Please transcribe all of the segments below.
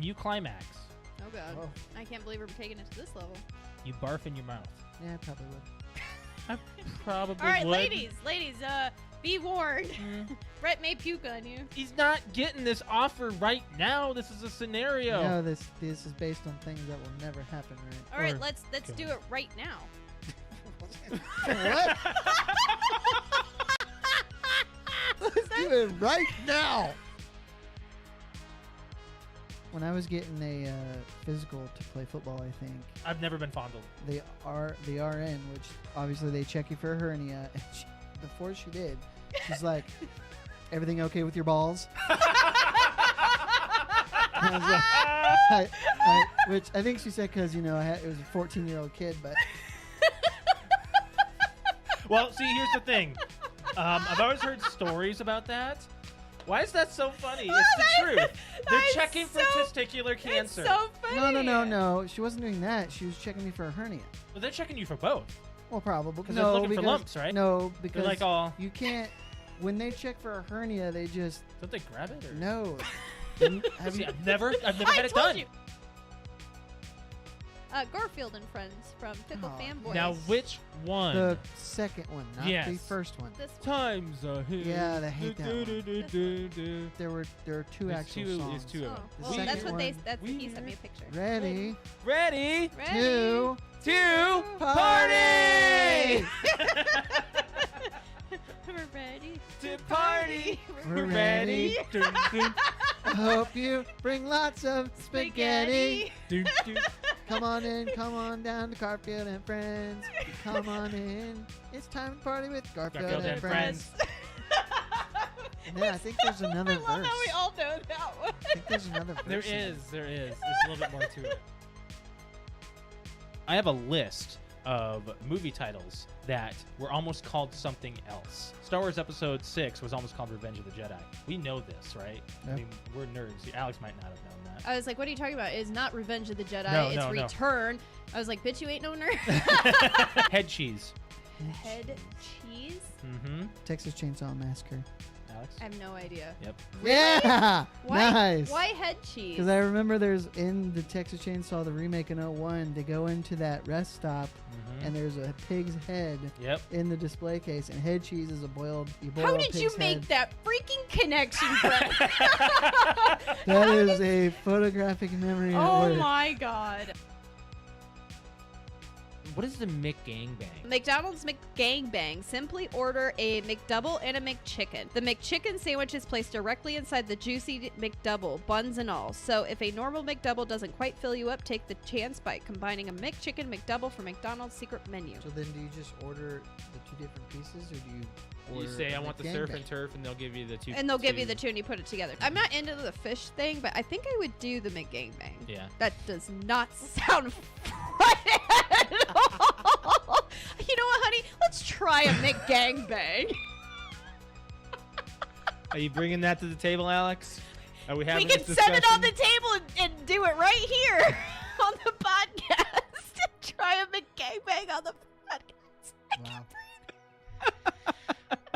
you climax, Oh god. Oh. I can't believe we're taking it to this level. you barf in your mouth. Yeah, I probably would. I probably All right, would. ladies, be warned. Brett may puke on you. He's not getting this offer right now. This is a scenario. No, this is based on things that will never happen, right? All right, Or- let's do it right now. What? Let's do it right now. When I was getting a physical to play football, I think I've never been fondled. the RN, which obviously they check you for a hernia. And before she did, she's like, "Everything okay with your balls?" And I was like, which I think she said because it was a 14-year-old kid, but Well, see, here's the thing. I've always heard stories about that. Why is that so funny? It's the truth. They're That's checking for so- testicular cancer. It's so funny. no, she wasn't doing that. She was checking me for a hernia. Well, they're checking you for both. Well, probably. 'Cause they're looking for lumps, right? No, because They're like all. you can't. When they check for a hernia, they just Don't they grab it? Or? no. Have See, you? I've never I had it told done. you. Garfield and Friends from Pickle Aw. Fanboys. Now, which one? The second one, not the Yes. first one. This one. Times a hit. Yeah, they hate that one. one. There were two There's actual two- songs. there's two of Oh, them. The well, second that's what they. one, That's he sent me a picture. Ready? Ready? Ready. Two. To Party! We're ready To party. We're ready. Dun, dun, I hope you bring lots of spaghetti. dun, dun. Come on in, come on down to Garfield and Friends. Come on in. It's time to party with Garfield, Garfield and and Friends. And then I think there's another I love verse. how we all know that one. I think there's another verse. There in it. is. There's a little bit more to it. I have a list of movie titles that were almost called something else. Star Wars Episode 6 was almost called Revenge of the Jedi. We know this, right? I Yep. mean, we're nerds. Alex might not have known that. I was like, what are you talking about? It's not Revenge of the Jedi. No, it's no, no. Return. I was like, bitch, you ain't no nerd. Head cheese. Head cheese? Mm-hmm. Texas Chainsaw Massacre. Alex? I have no idea. Yep. Yeah! Why, Nice. Why head cheese? Because I remember there's in the Texas Chainsaw, the remake in 01, they go into that rest stop Mm-hmm. and there's a pig's head Yep. in the display case, and head cheese is you boil How a did you pig's make head. that freaking connection, Brett? That is a photographic memory. at Oh work. my god. What is the McGangbang? McDonald's McGangbang. Simply order a McDouble and a McChicken. The McChicken sandwich is placed directly inside the juicy McDouble, buns and all. So if a normal McDouble doesn't quite fill you up, take the chance by combining a McChicken McDouble from McDonald's secret menu. So then do you just order the two different pieces, or do you You order say, I a want the surf McGangbang? and turf, and they'll give you the two. And they'll give you the two and you put it together. I'm not into the fish thing, but I think I would do the McGangbang. Yeah. That does not sound right at all. You know what, honey? Let's try a McGangbang. Are you bringing that to the table, Alex? Are we having We can this set it on the discussion? table and do it right here on the podcast. Try a McGangbang on the podcast. Wow.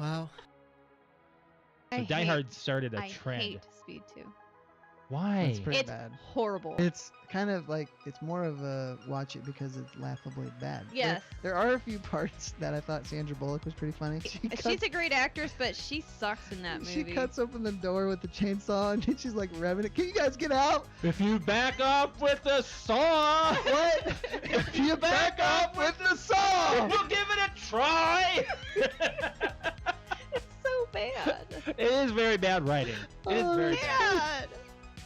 Wow. So Die Hard started a trend. I hate Speed 2. Why? That's pretty It's bad. horrible. It's kind of like, it's more of a watch it because it's laughably bad. Yes. There are a few parts that I thought Sandra Bullock was pretty funny. She's a great actress, but she sucks in that movie. She cuts open the door with the chainsaw and she's like revving it. Can you guys get out? If you back up with the saw, What? if you back up with the saw, we'll give it a try. It's so bad. It is very bad writing. It is very bad. Bad.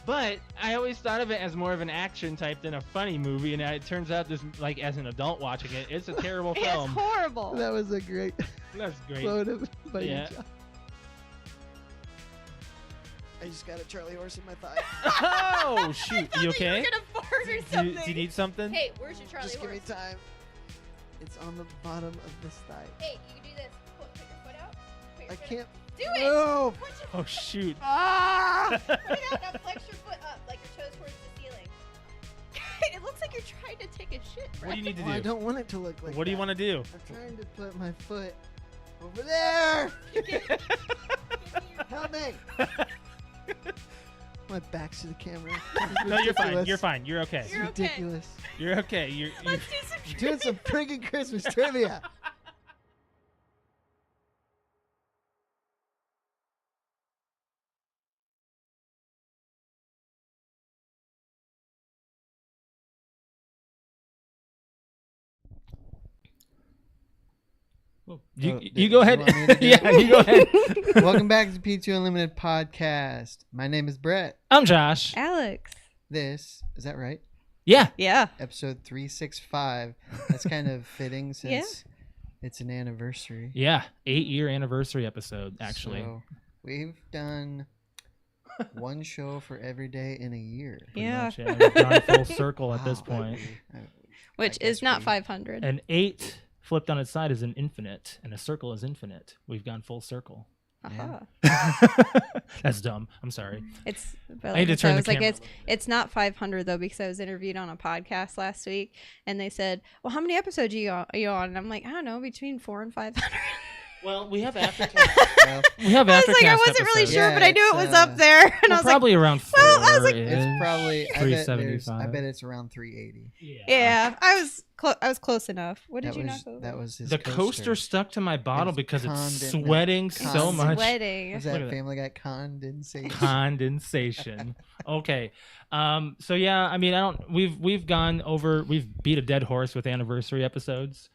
But I always thought of it as more of an action type than a funny movie, and it turns out this, like, as an adult watching it, it's a terrible It's film. horrible. That was a great That's great. quote by Yeah. you, John. I just got a Charlie horse in my thigh. Oh shoot! I You thought you okay? were gonna fart or Do something. you need something? Hey, where's your Charlie Just give me horse? time. It's on the bottom of this thigh. Hey, you can do this. Put your foot out. Put your I foot can't out. Do it. move. Put your Oh shoot! Ah! Put it out. Now flex your foot up, like your toes towards the ceiling. It looks like you're trying to take a shit. What do you need to Well, I do? don't want it to look like What do you that. want to do? I'm trying to put my foot over there. Help me. My back's to the camera. No, you're fine. Ridiculous. You're fine. You're okay. It's You're okay. ridiculous. You're okay. You're Let's do some We're doing some freaking Christmas trivia. you go ahead. want me to do Yeah, it? you go ahead. Welcome back to PTOUnlimited podcast. My name is Brett. I'm Josh. Alex. This, is that right? Yeah. Yeah. Episode 365. That's kind of fitting since it's an anniversary. Yeah. 8-year anniversary episode, actually. So we've done one show for every day in a year. Pretty Yeah. much, We've gone full circle at this Wow. point. Which I is guess not we- 500. An 8 flipped on its side is an infinite, and a circle is infinite. We've gone full circle. Uh-huh. That's dumb. I'm sorry. It's. I need to turn the was like, camera. it's not 500 though, because I was interviewed on a podcast last week, and they said, "Well, how many episodes are you on?" And I'm like, I don't know, between 400 and 500. Well, we have aftercast. Well, We have I was aftercast like, I wasn't really episodes. sure, Yeah, but I knew it it's, was up there, and I We're was like, probably around 4. well, I was like- it's probably, I bet, 375. I bet it's around 380. yeah, I was close enough. What did That you was, knock over? that was his The coaster stuck to my bottle It's because it's condensation. sweating so much. Sweating. Was Look that at that. Family Guy condensation? Condensation. Okay. So yeah, I mean, we've beat a dead horse with anniversary episodes.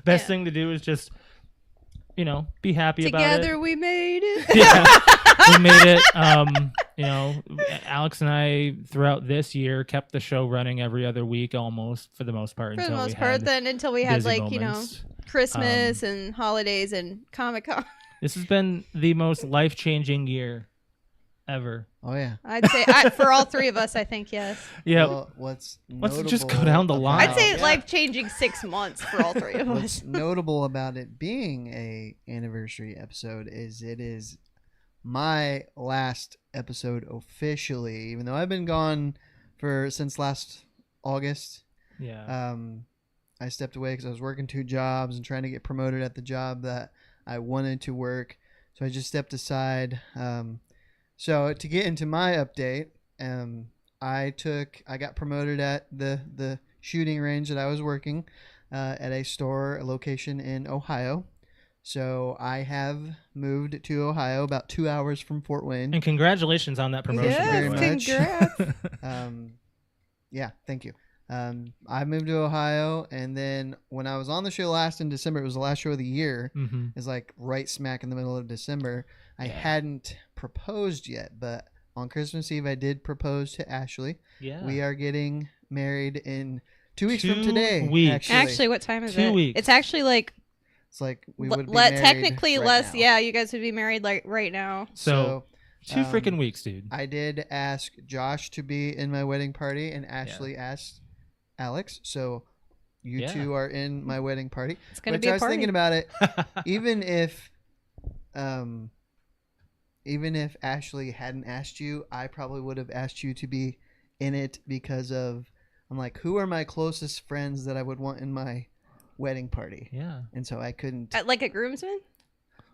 Best thing to do is just, be happy about it. Together we made it. Yeah, we made it. Alex and I throughout this year kept the show running every other week almost for the most part. For the until most we part, had then until we had busy like moments. Christmas and holidays and Comic-Con. This has been the most life-changing year ever. Oh yeah. I'd say for all three of us, I think yes. Yeah. Well, what's Let's just notable go down the about- line. I'd say Yeah. life-changing 6 months for all three of us. What's notable about it being a anniversary episode is it is my last episode officially, even though I've been gone since last August. Yeah. I stepped away because I was working 2 jobs and trying to get promoted at the job that I wanted to work. So I just stepped aside. So to get into my update, I got promoted at the shooting range that I was working at a location in Ohio. So I have moved to Ohio, about 2 hours from Fort Wayne. And congratulations on that promotion. Yes, by the way. congrats. Yeah, thank you. I moved to Ohio, and then when I was on the show last in December, it was the last show of the year. Mm-hmm. It's like right smack in the middle of December. I Yeah. hadn't proposed yet, but on Christmas Eve, I did propose to Ashley. Yeah. We are getting married in 2 weeks from 2 today. weeks. Actually, what time is 2 it? weeks. It's actually like It's like we would be married technically right less. now. Yeah, you guys would be married like right now. So 2 um, freaking weeks, dude. I did ask Josh to be in my wedding party, and Ashley asked Alex. So you Yeah. two are in my wedding party. It's gonna Which be I a was party. thinking about it. Even if Ashley hadn't asked you, I probably would have asked you to be in it because I'm like, who are my closest friends that I would want in my wedding party? Yeah. And so I couldn't. Like a groomsman?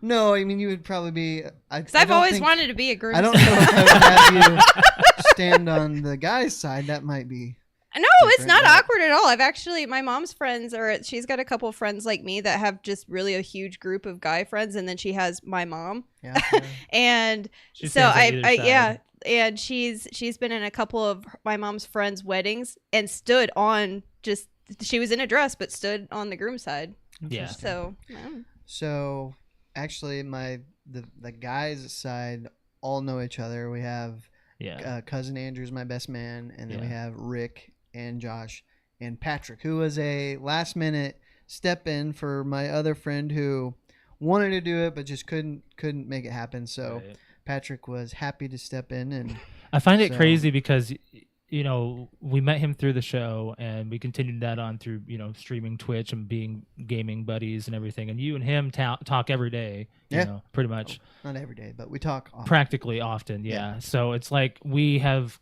No, I mean you would probably be. Because I've always wanted to be a I groomsman. don't know if I would have you stand on the guy's side. That might be. No, it's different, not but- awkward at all. I've actually, my mom's friends she's got a couple friends like me that have just really a huge group of guy friends, and then she has my mom, Yeah. and She so stands on either side. yeah, and she's been in a couple of my mom's friends' weddings and stood on she was in a dress but stood on the groom side. Yeah. So So actually, the guys' side all know each other. We have Yeah. cousin Andrew's my best man, and then we Yeah. have Rick and Josh and Patrick, who was a last minute step in for my other friend who wanted to do it but just couldn't make it happen. So Right. Patrick was happy to step in, and I find it So- crazy because we met him through the show, and we continued that on through streaming Twitch and being gaming buddies and everything. And you and him talk every day, Yeah. pretty much, not every day, but we talk often. practically often. Yeah. So it's like we have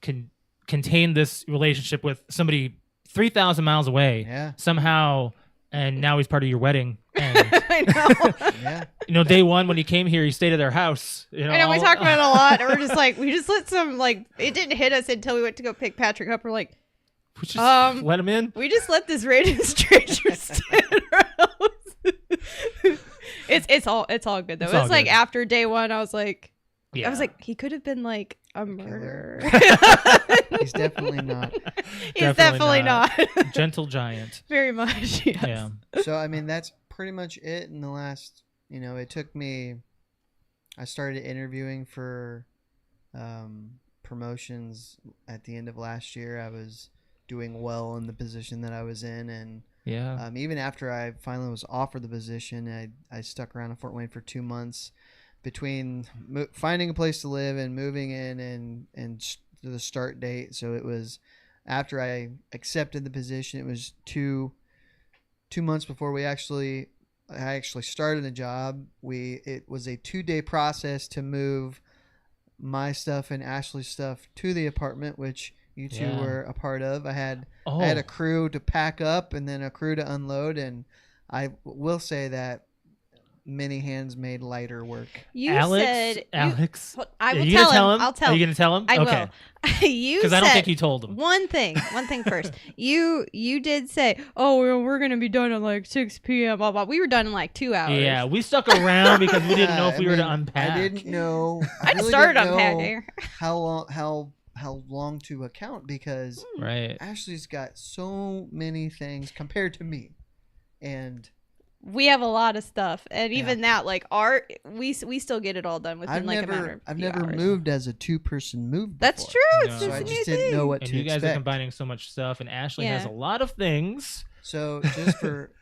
contained this relationship with somebody 3,000 miles away Yeah. somehow, and now he's part of your wedding And, I know. Yeah. you know, day one when he came here, he stayed at their house. You know, I know we talked about it a lot. And we're just like, we just let some like it didn't hit us until we went to go pick Patrick up. We're like, we just let him in. we just let this random stranger stay in our house. It's all good though. It's It all was like good. after day one, I was like, Yeah. he could have been like a murderer. He's definitely not. He's definitely not. Gentle giant. Very much. Yes. Yeah. So I mean, that's pretty much it in the last. You know, it took me. I started interviewing for promotions at the end of last year. I was doing well in the position that I was in, and Yeah. even after I finally was offered the position, I stuck around in Fort Wayne for 2 months between finding a place to live and moving in and the start date. So it was after I accepted the position, it was two months before I actually started the job. It was a 2-day process to move my stuff and Ashley's stuff to the apartment, which you two Yeah. were a part of. I had Oh. a crew to pack up and then a crew to unload, and I will say that many hands made lighter work. You Alex. said Alex. I Are will you tell gonna him. I'll tell Are him. you gonna tell him? I Okay. will. You Because I don't said think you told him. one thing first. You did say, "Oh, we're gonna be done at like 6 p.m." Blah blah. We were done in like 2 hours. Yeah, we stuck around because we didn't know if Yeah, we I were to mean, unpack. I didn't know. I really started didn't know unpacking. how long to account, because Right. Ashley's got so many things compared to me, and We have a lot of stuff, and even that, like we still get it all done within I've a matter of never few hours. moved as a 2-person move. That's before. true. No. It's So just I a just new didn't thing. know what And to you guys expect. are combining so much stuff, and Ashley has Yeah. a lot of things. So just for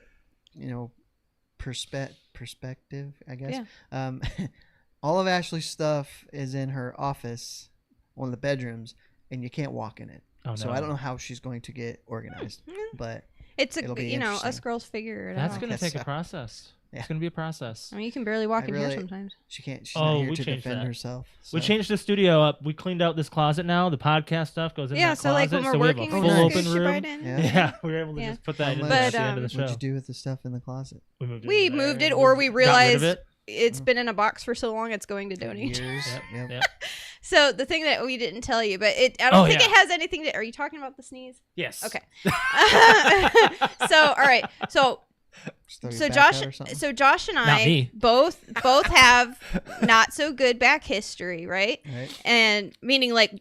perspective, I guess. Yeah. All of Ashley's stuff is in her office, one of the bedrooms, and you can't walk in it. Oh, So no. I don't know how she's going to get organized, but It's It'll be us interesting. girls figure it That's out. going to Guess take a so. process. Yeah. It's going to be a process. I mean, you can barely walk I in here really- sometimes. she can't. She's Oh, not here we to changed defend that. herself. We so. changed the studio up. We cleaned out this closet now. The podcast stuff goes in Yeah, that so like closet. when we're so we have working, a we full nice. just open scooch room. right in. Yeah. Yeah, we were able to Yeah. just put that in How there much- at the end of the show. What'd you do with the stuff in the closet? We moved it. We in there moved it, and or we got rid of realized it. it's been in a box for so long it's going to For donate. years. Yep, Yep. yep. So the thing that we didn't tell you, but I don't think yeah. it has anything to. Are you talking about the sneeze? Yes. Okay. So all right. So Just throw your so back Josh out or something? so Josh and Not I me. both have not so good back history, right? Right. And meaning like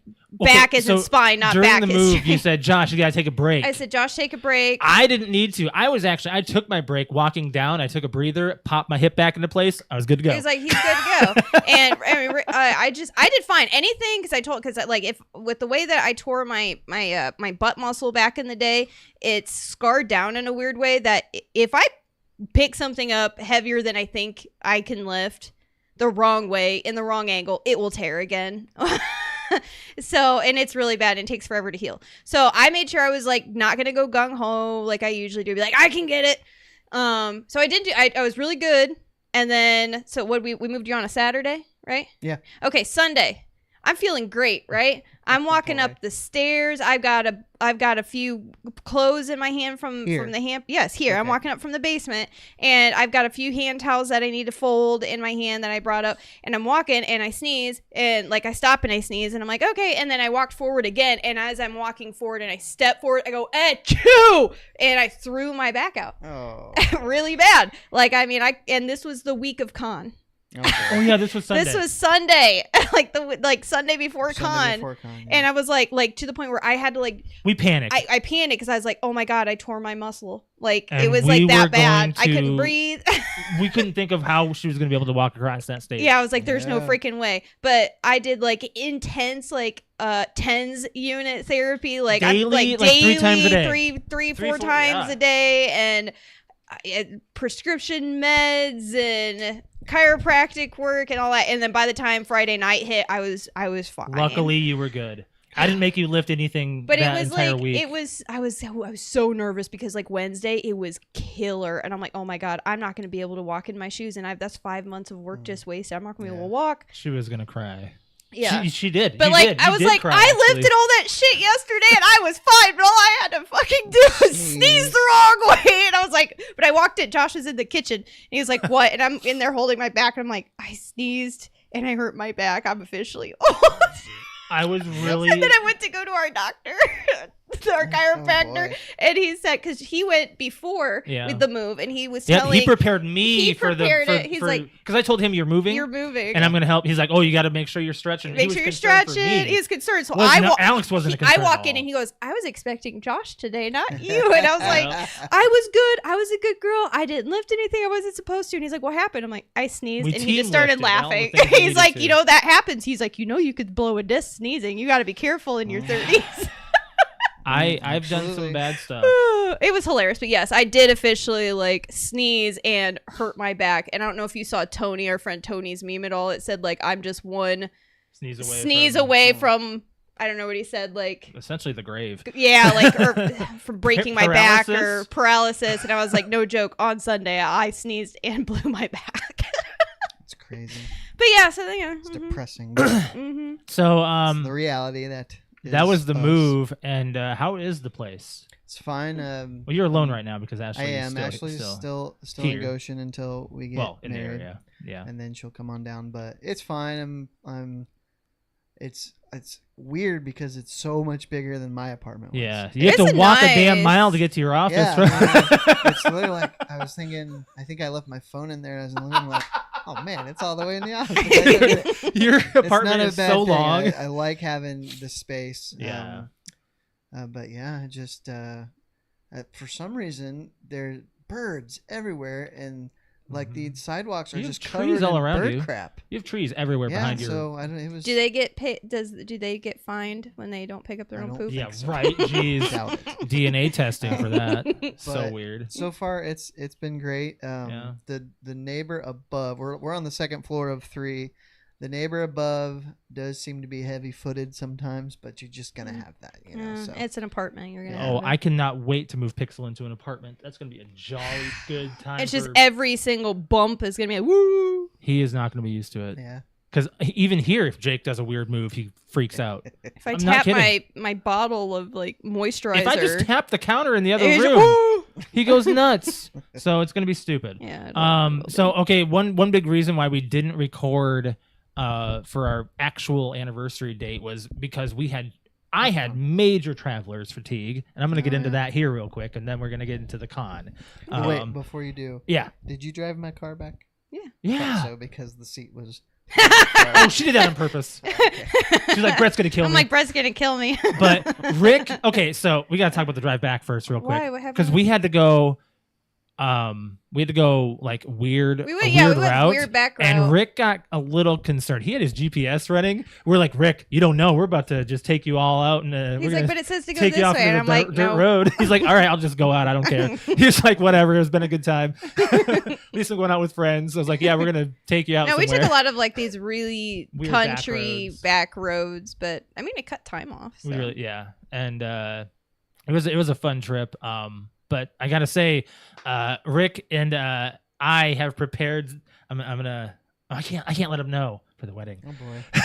Okay, back as in so spine, not during back the history. move, you said, "Josh, you got to take a break." I said, Josh, take a break. I didn't need to. I took my break walking down. I took a breather, popped my hip back into place. I was good to go. He was like, he's good to go. And I mean, I did fine. Anything because like if with the way that I tore my butt muscle back in the day, it's scarred down in a weird way that if I pick something up heavier than I think I can lift the wrong way in the wrong angle, it will tear again. So, and it's really bad and it takes forever to heal. So I made sure I was like not gonna go gung ho like I usually do, be like, I can get it. So I didn't do. I was really good. And then so what we moved you on a Saturday, right? Yeah. Okay, Sunday. I'm feeling great, right? I'm walking boy. up the stairs. I've got a few clothes in my hand from Here. the hand. Yes, here. I'm Okay. walking up from the basement, and I've got a few hand towels that I need to fold in my hand that I brought up. And I'm walking, and I sneeze, and like I stop and I sneeze, and I'm like, okay. And then I walked forward again, and as I'm walking forward and I step forward, I go, achoo! And I threw my back out, Oh. really bad. Like I mean, and this was the week of con. Okay. Oh yeah, this was Sunday. This was Sunday, like Sunday before Sunday con. before con, yeah. And I was like to the point where I had to like, we panicked. I panicked because I was like, oh my God, I tore my muscle. Like And it was we like that were bad. going I couldn't to- breathe. We couldn't think of how she was going to be able to walk across that stage. Yeah, I was like, there's no Yeah. freaking way. But I did like intense like tens unit therapy, like Daily? I'm Like daily, 3 times a day? three, Three, four four, times yeah. a day, and prescription meds and chiropractic work and all that. And then by the time Friday night hit, I was fine. Luckily, you were good. I didn't make you lift anything But that it was entire like week. I was so nervous because like Wednesday it was killer, and I'm like, oh my God, I'm not going to be able to walk in my shoes, and that's 5 months of work just wasted. I'm not going to be able to walk. She was going to cry. Yeah. She did. But You like, did. I You was did like, cry, I actually. lifted all that shit yesterday and I was fine, but all I had to fucking do was sneeze the wrong way. And I was like, but I walked in, Josh was in the kitchen and he was like, what? And I'm in there holding my back and I'm like, I sneezed and I hurt my back. I'm officially old. I was really. And then I went to go to our doctor, our chiropractor, boy. and he said, because he went before Yeah. with the move and he was Yeah, telling, he prepared me he for the. prepared For, it. He's like, because I told him you're moving, you're moving. and I'm gonna help. He's like, oh, you got to make sure you're stretching. Make sure you're stretching. He was concerned. So Alex wasn't. I concerned walk at in all. and he goes, I was expecting Josh today, not you. And I was like, I was good. I was a good girl. I didn't lift anything I wasn't supposed to. And he's like, what happened? I'm like, I sneezed. We And he just team started lifted all the laughing. things we He's needed like, to. you know, that happens. He's like, you know, you could blow a disc sneezing. You got to be careful in your 30s. I've done some Absolutely. bad stuff. It was hilarious. But yes, I did officially like sneeze and hurt my back. And I don't know if you saw Tony, our friend Tony's meme at all. It said like, I'm just one Sneeze away. away from, I don't know what he said, like, Essentially the grave. yeah, like or from breaking my back or Paralysis? paralysis. And I was like, no joke. On Sunday, I sneezed and blew my back. It's crazy. But yeah, so yeah, It's depressing. But hmm So it's the reality that that is was the us. move. And how is the place? It's fine. Well, you're alone right now because Ashley. I is am still, Ashley's still still here. in Goshen until we get well in the married, area. Yeah. and then she'll come on down. But it's fine. It's weird because it's so much bigger than my apartment was. Yeah, you have It's to walk a damn nice. mile to get to your office. Yeah, right? it's literally like I was thinking. I think I left my phone in there. And I was in the living room like, oh man, it's all the way in the office. Your It's apartment not a is bad so thing. long. I like having the space. Yeah. But yeah, I just for some reason there's birds everywhere, and like the sidewalks are You have just trees covered all in around bird you. crap. You have trees everywhere Yeah, behind you. so I don't. It was. Do they get paid? Do they get fined when they don't pick up their I own don't poop? Yeah, so. right. Jeez. Doubt it. DNA testing for that. So But- weird. So far, it's been great. Yeah. The neighbor above, we're on the second floor of 3. The neighbor above does seem to be heavy-footed sometimes, but you're just gonna have that, you know. So It's an apartment. You're gonna. Yeah. Oh, have it. I cannot wait to move Pixel into an apartment. That's gonna be a jolly good time. It's just for- every single bump is gonna be like woo. he is not gonna be used to it yeah. because even here, if Jake does a weird move, he freaks out. If I I'm not tap kidding. my bottle of like moisturizer, If I just tap the counter in the other it's just, room, woo. he goes nuts. So it's gonna be stupid. Yeah. I don't know. So okay, one big reason why we didn't record for our actual anniversary date was because I had major traveler's fatigue, and I'm gonna get Oh, into yeah. that here real quick, and then we're gonna get into the con. Wait, before you do, Yeah, did you drive my car back? yeah. So because the seat was. Oh, she did that on purpose. She's like, Brett's gonna kill I'm me. like, Brett's gonna kill me. But Rick, okay, so we gotta talk about the drive back first, real quick, Why? What happened? because we had to go. Like weird, We went, a yeah, weird we went route, weird back route. and Rick got a little concerned. He had his GPS running. We're like, Rick, you don't know. We're about to just take you all out, and we're He's like, gonna but it says to go take this you off way, into and the I'm dirt, like, dirt no. road. He's like, all right, I'll just go out. I don't care. He's like, whatever. It's been a good time. At least I'm going out with friends. I was like, yeah, we're gonna take you out. No, we somewhere. took a lot of like these really Weird back country roads. back roads, but I mean, it cut time off. So. We really, yeah, and it was a fun trip. But I gotta say, Rick and I have prepared. I can't let him know for the wedding. Oh boy.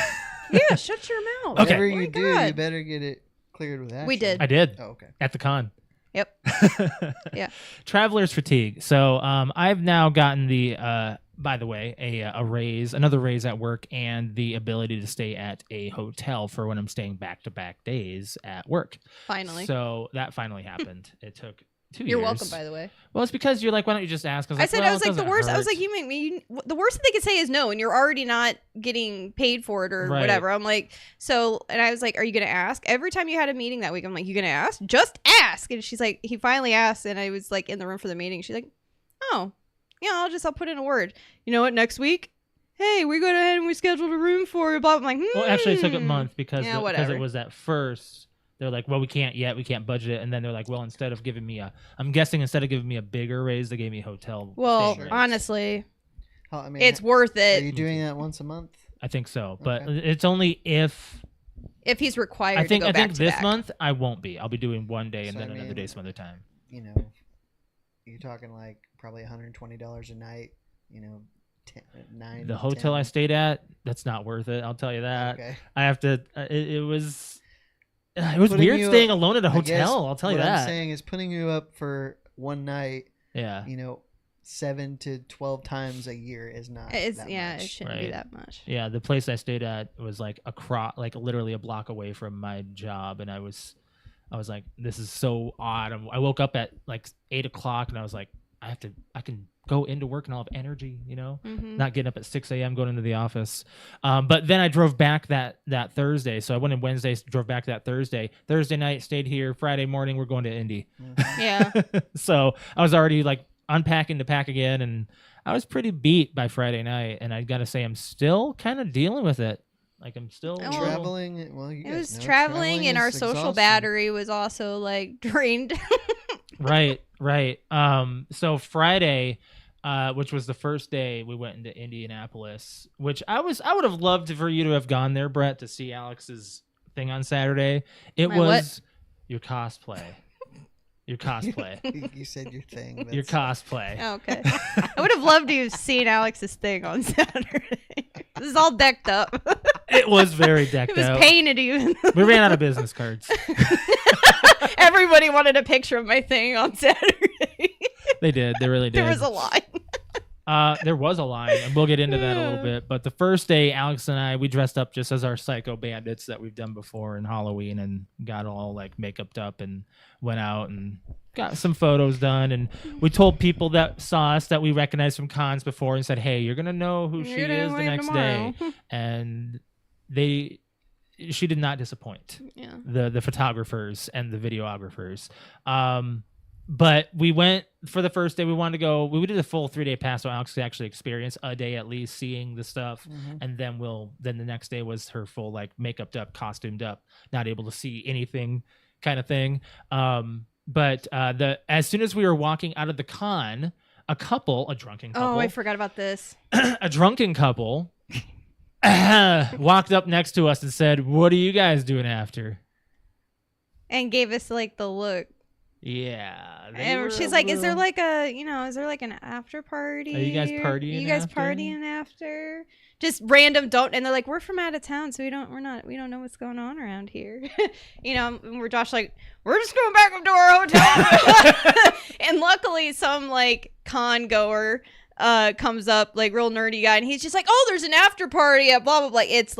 Yeah, shut your mouth. Okay. Whatever Oh my you do, you God. better get it cleared with that. We did. I did Oh, okay. at the con. Yep. Yeah. Traveler's fatigue. So I've now gotten the by the way, a raise, another raise at work, and the ability to stay at a hotel for when I'm staying back-to-back days at work. Finally. So that finally happened. It took 2 years. You're welcome, by the way. Well, it's because you're like, why don't you just ask? I said, I was well, like, it the worst. doesn't I was like, hurt. you make me. The worst that they could say is no, and you're already not getting paid for it or Right. whatever. I'm like, so, and I was like, are you gonna ask? Every time you had a meeting that week, I'm like, you gonna ask? Just ask. And she's like, he finally asked, and I was like in the room for the meeting. She's like, oh, yeah, I'll put in a word. You know what? Next week, hey, we go ahead and we scheduled a room for you. Blah. I'm like, Well, actually, it took a month because Yeah, because whatever. it was at first. They're like, well, we can't yet. We can't budget it. And then they're like, well, instead of giving me I'm guessing instead of giving me a bigger raise, they gave me a hotel. Well, staying raise. honestly, I mean, it's worth Are it you doing that once a month? I think so, but Okay. it's only if if he's required I think to go back to this back. month I won't be. I'll be doing one day and So, then I another mean, day some other time. You know, you're talking like probably $120 a night. You know, 9. The hotel 10. I stayed at, that's not worth it. I'll tell you that. Okay. I have to. It was Putting weird you staying up- alone at a I guess hotel. I'll tell you what I'm that. saying is putting you up for one night. Yeah. 7 to 12 times a year is not. It's that yeah, much. it shouldn't be Right. that much. Yeah, the place I stayed at was like like literally a block away from my job, and I was like, this is so odd. I woke up at like 8 o'clock, and I was like, I can go into work and I'll have energy, not getting up at 6 a.m. going into the office. But then I drove back that Thursday, so I went in Wednesday, drove back that Thursday. Thursday night, stayed here. Friday morning, we're going to Indy. Yeah. So I was already like unpacking to pack again, and I was pretty beat by Friday night, and I gotta say I'm still kind of dealing with it. Like I'm still Well, traveling. Well, you It guys was know, traveling, and is our social exhausting. battery was also like drained. right. So Friday, which was the first day we went into Indianapolis, which I would have loved for you to have gone there, Brett, to see Alex's thing on Saturday. It My was what? your cosplay. Your cosplay. You said your thing. Your That's- cosplay. Oh, okay. I would have loved to have seen Alex's thing on Saturday. This is all decked up. It was very decked It was out. painted even. We ran out of business cards. Everybody wanted a picture of my thing on Saturday. They did. They really did. There was a line. There was a line, and we'll get into that a little bit. But the first day, Alex and I, we dressed up just as our psycho bandits that we've done before in Halloween, and got all like makeuped up and went out and got some photos done. And we told people that saw us that we recognized from cons before and said, "Hey, you're gonna know who she You're gonna is the wave next tomorrow." day." And she did not disappoint. Yeah. The photographers and the videographers. But we went for the first day. We wanted to go. We did a full 3-day pass, so Alex could actually experience a day at least seeing the stuff. And then then the next day was her full like makeuped up, costumed up, not able to see anything kind of thing. But as soon as we were walking out of the con, a drunken couple. Oh, I forgot about this. A drunken couple walked up next to us and said, "What are you guys doing after?" And gave us like the look. Yeah. they And were she's a like, is there little- like is there like an after party? Are you guys partying You guys after? partying after? Just random and they're like, we're from out of town, so we don't know what's going on around here. And we're Josh like, we're just going back up to our hotel. And luckily some like con goer comes up, like real nerdy guy, and he's just like, oh, there's an after party at blah blah blah. It's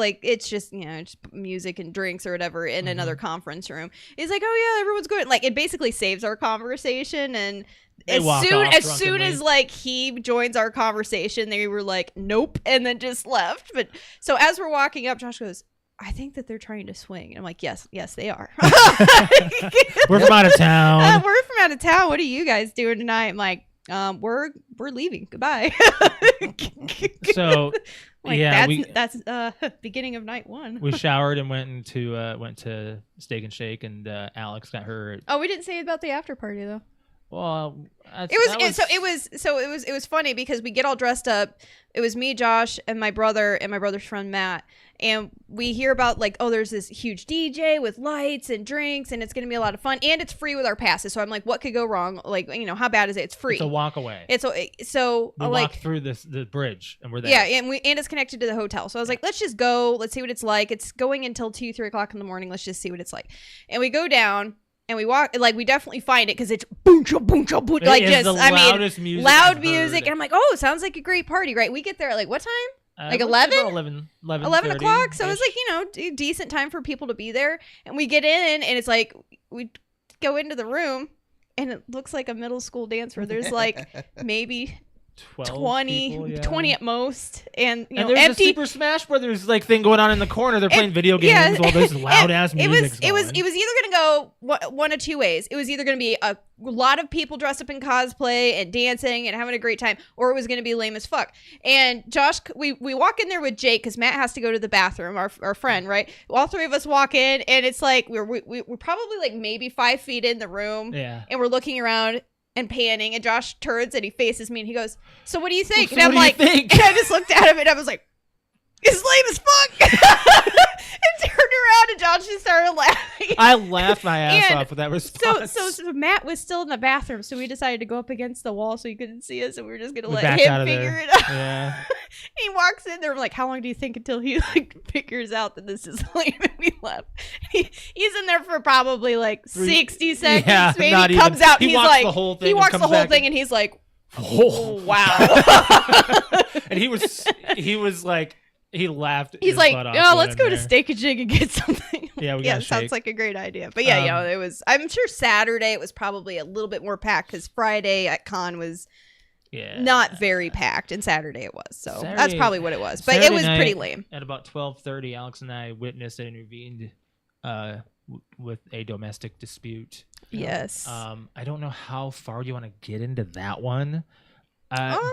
just just music and drinks or whatever in another conference room. He's like, oh yeah, everyone's good. Like it basically saves our conversation. And They walk off as soon drunkenly. as like he joins our conversation, they were like, nope, and then just left. But so as we're walking up, Josh goes, I think that they're trying to swing. And I'm like, yes, they are. We're from out of town. We're from out of town. What are you guys doing tonight? I'm like, we're leaving. Goodbye. So like yeah, that's beginning of night 1. we showered and went to Steak and Shake, and Alex got her. Oh, we didn't say about the after party though. Well, It was funny because we get all dressed up. It was me, Josh, and my brother and my brother's friend Matt. And we hear about like, oh, there's this huge DJ with lights and drinks, and it's going to be a lot of fun, and it's free with our passes. So I'm like, what could go wrong? Like, how bad is it? It's free. It's a walk away. So We like walked through the bridge, and we're there. yeah, and it's connected to the hotel. So I was like, let's just go. Let's see what it's like. It's going until 2-3 o'clock in the morning. Let's just see what it's like. And we go down. And we walk, like, we definitely find it because it's boom, cha, boom, cha, boom, like It is just, the loudest music loud I've music. heard. And I'm like, oh, it sounds like a great party, right? We get there at like what time? Like It was 11? about 11 o'clock. So it was like, decent time for people to be there. And we get in, and it's like, we go into the room, and it looks like a middle school dance where there's like maybe 20, people, yeah. 20 at most. And, And there's empty. a Super Smash Brothers like thing going on in the corner. They're playing video games while this loud ass music. It was either gonna go one of two ways. It was either gonna be a lot of people dressed up in cosplay and dancing and having a great time, or it was gonna be lame as fuck. And Josh, we walk in there with Jake because Matt has to go to the bathroom. Our friend, right? All three of us walk in, and it's like we're probably like maybe 5 feet in the room, Yeah. and we're looking around and panning, and Josh turns and he faces me and he goes, so what do you think? Well, And so I'm what do you like, think? and I just looked at him and I was like, it's lame as fuck. And turned around and Josh just started laughing. I laughed my ass And off with that response. So Matt was still in the bathroom, so we decided to go up against the wall so he couldn't see us, and we were just gonna We let backed out him of figure there. it out. Yeah. He walks in there, I'm like, how long do you think until he like figures out that this is lame and we left? He's in there for probably like 60 seconds. Yeah, maybe not comes even. out and He he's walks like, the whole thing he and walks comes the whole back thing and- and he's like, Oh wow. And he was like, he laughed. He's his like, butt off oh, going let's in go to there. Steak and Jig and get something. Yeah, we yeah, got a sounds shake. like a great idea. But yeah, it was. I'm sure Saturday it was probably a little bit more packed because Friday at con was not very packed, and Saturday it was. So that's probably what it was. But it was pretty lame. At about 12:30, Alex and I witnessed and intervened with a domestic dispute. Yes. I don't know how far you want to get into that one.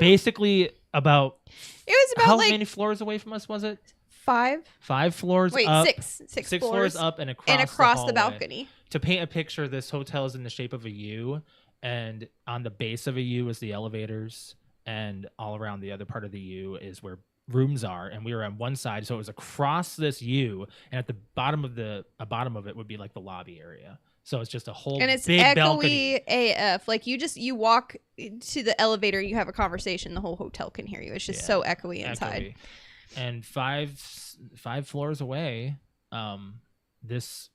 Basically, about it was about how like many floors away from us was it? 5. 5 floors. Wait, up, 6. 6 floors up and across the hallway. balcony. To paint a picture, this hotel is in the shape of a U, and on the base of a U is the elevators, and all around the other part of the U is where rooms are, and we were on one side, so it was across this U, and at the bottom of it would be like the lobby area. So it's just a whole and it's big echoey balcony. AF. Like you walk to the elevator, you have a conversation, the whole hotel can hear you. It's just so echoey inside. Echoey. And five floors away, this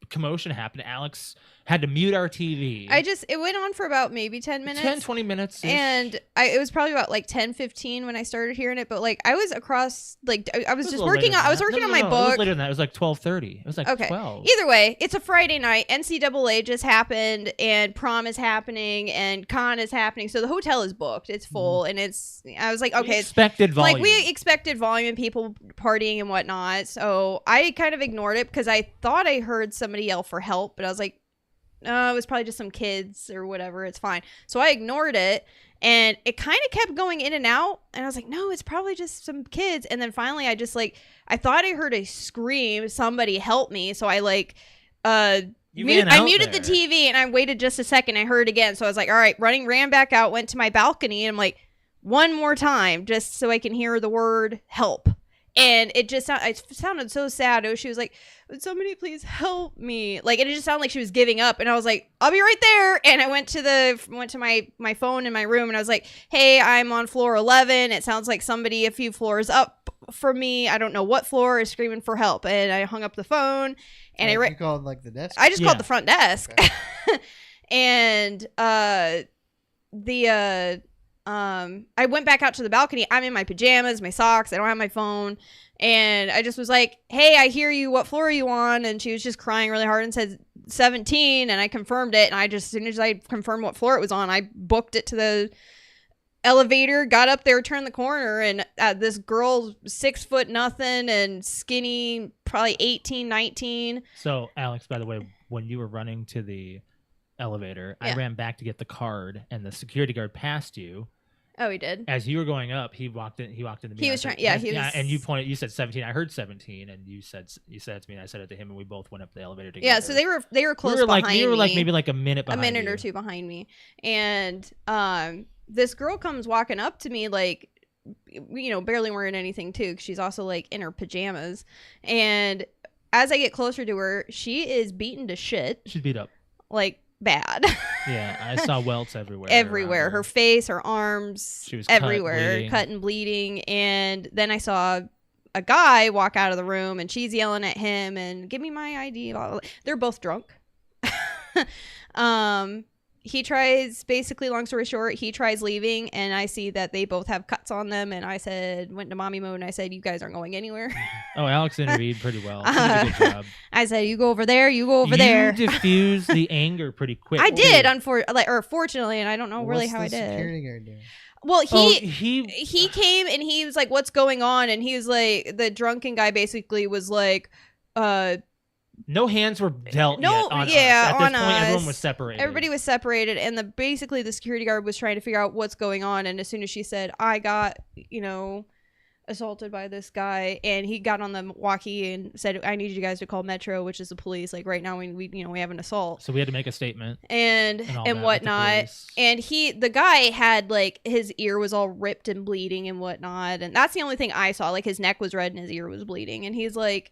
commotion happened. Alex had to mute our TV. It went on for about maybe 10 minutes. 10-20 minutes. And it was probably about like 10-15 when I started hearing it, but like I was across, like I was just working on my book. It was later than that. It was like 12:30. It was like 12. Either way, it's a Friday night. NCAA just happened, and prom is happening, and con is happening. So the hotel is booked. It's full, and I was like, okay, we expected volume. Like we expected volume, people partying and whatnot. So I kind of ignored it because I thought I heard somebody yell for help, but I was like, it was probably just some kids or whatever. It's fine. So I ignored it, and it kind of kept going in and out. And I was like, no, it's probably just some kids. And then finally, I just I thought I heard a scream. Somebody help me. So I I muted the TV, and I waited just a second. I heard it again. So I was like, all right, ran back out, went to my balcony, and I'm like, one more time, just so I can hear the word help. And it sounded so sad. She was like, would somebody please help me? Like, it just sounded like she was giving up. And I was like, I'll be right there. And I went to my phone in my room, and I was like, hey, I'm on floor 11. It sounds like somebody a few floors up from me, I don't know what floor, is screaming for help. And I hung up the phone, and you called like the desk? I just called the front desk. Okay. And I went back out to the balcony. I'm in my pajamas, my socks. I don't have my phone. And I just was like, hey, I hear you. What floor are you on? And she was just crying really hard and said 17. And I confirmed it. And as soon as I confirmed what floor it was on, I booked it to the elevator, got up there, turned the corner. And this girl, 6 foot nothing and skinny, probably 18, 19. So, Alex, by the way, when you were running to the elevator, I ran back to get the card, and the security guard passed you. Oh, he did. As you were going up, he walked in. He was trying. Yeah, he was. And you pointed. You said 17. I heard 17, and you said it to me, and I said it to him, and we both went up the elevator together. Yeah, so they were close behind me. We were like maybe like a minute behind. A minute or two behind me, and this girl comes walking up to me like, barely wearing anything too. 'Cause she's also like in her pajamas, and as I get closer to her, she is beaten to shit. She's beat up. Like. Bad. Yeah, I saw welts everywhere. Everywhere. Her face, her arms, she was everywhere. Cut and bleeding. And then I saw a guy walk out of the room, and she's yelling at him and give me my ID. Blah, blah, blah. They're both drunk. He tries, basically, long story short, he tries leaving, and I see that they both have cuts on them, and I went to mommy mode, and I said, you guys aren't going anywhere. Oh, Alex intervened pretty well. She did a good job. I said, you go over there, you go over there. You diffused the anger pretty quick. I did, fortunately, and I don't know really how I did. What's the security guard doing? Well, he came, and he was like, what's going on? And he was like, the drunken guy basically was like, no hands were dealt yet on us. At this point, everyone was separated. Everybody was separated, and basically the security guard was trying to figure out what's going on. And as soon as she said, I got, assaulted by this guy, and he got on the walkie and said, I need you guys to call Metro, which is the police. Like right now we have an assault. So we had to make a statement and whatnot. And the guy had like his ear was all ripped and bleeding and whatnot. And that's the only thing I saw. Like his neck was red and his ear was bleeding. And he's like,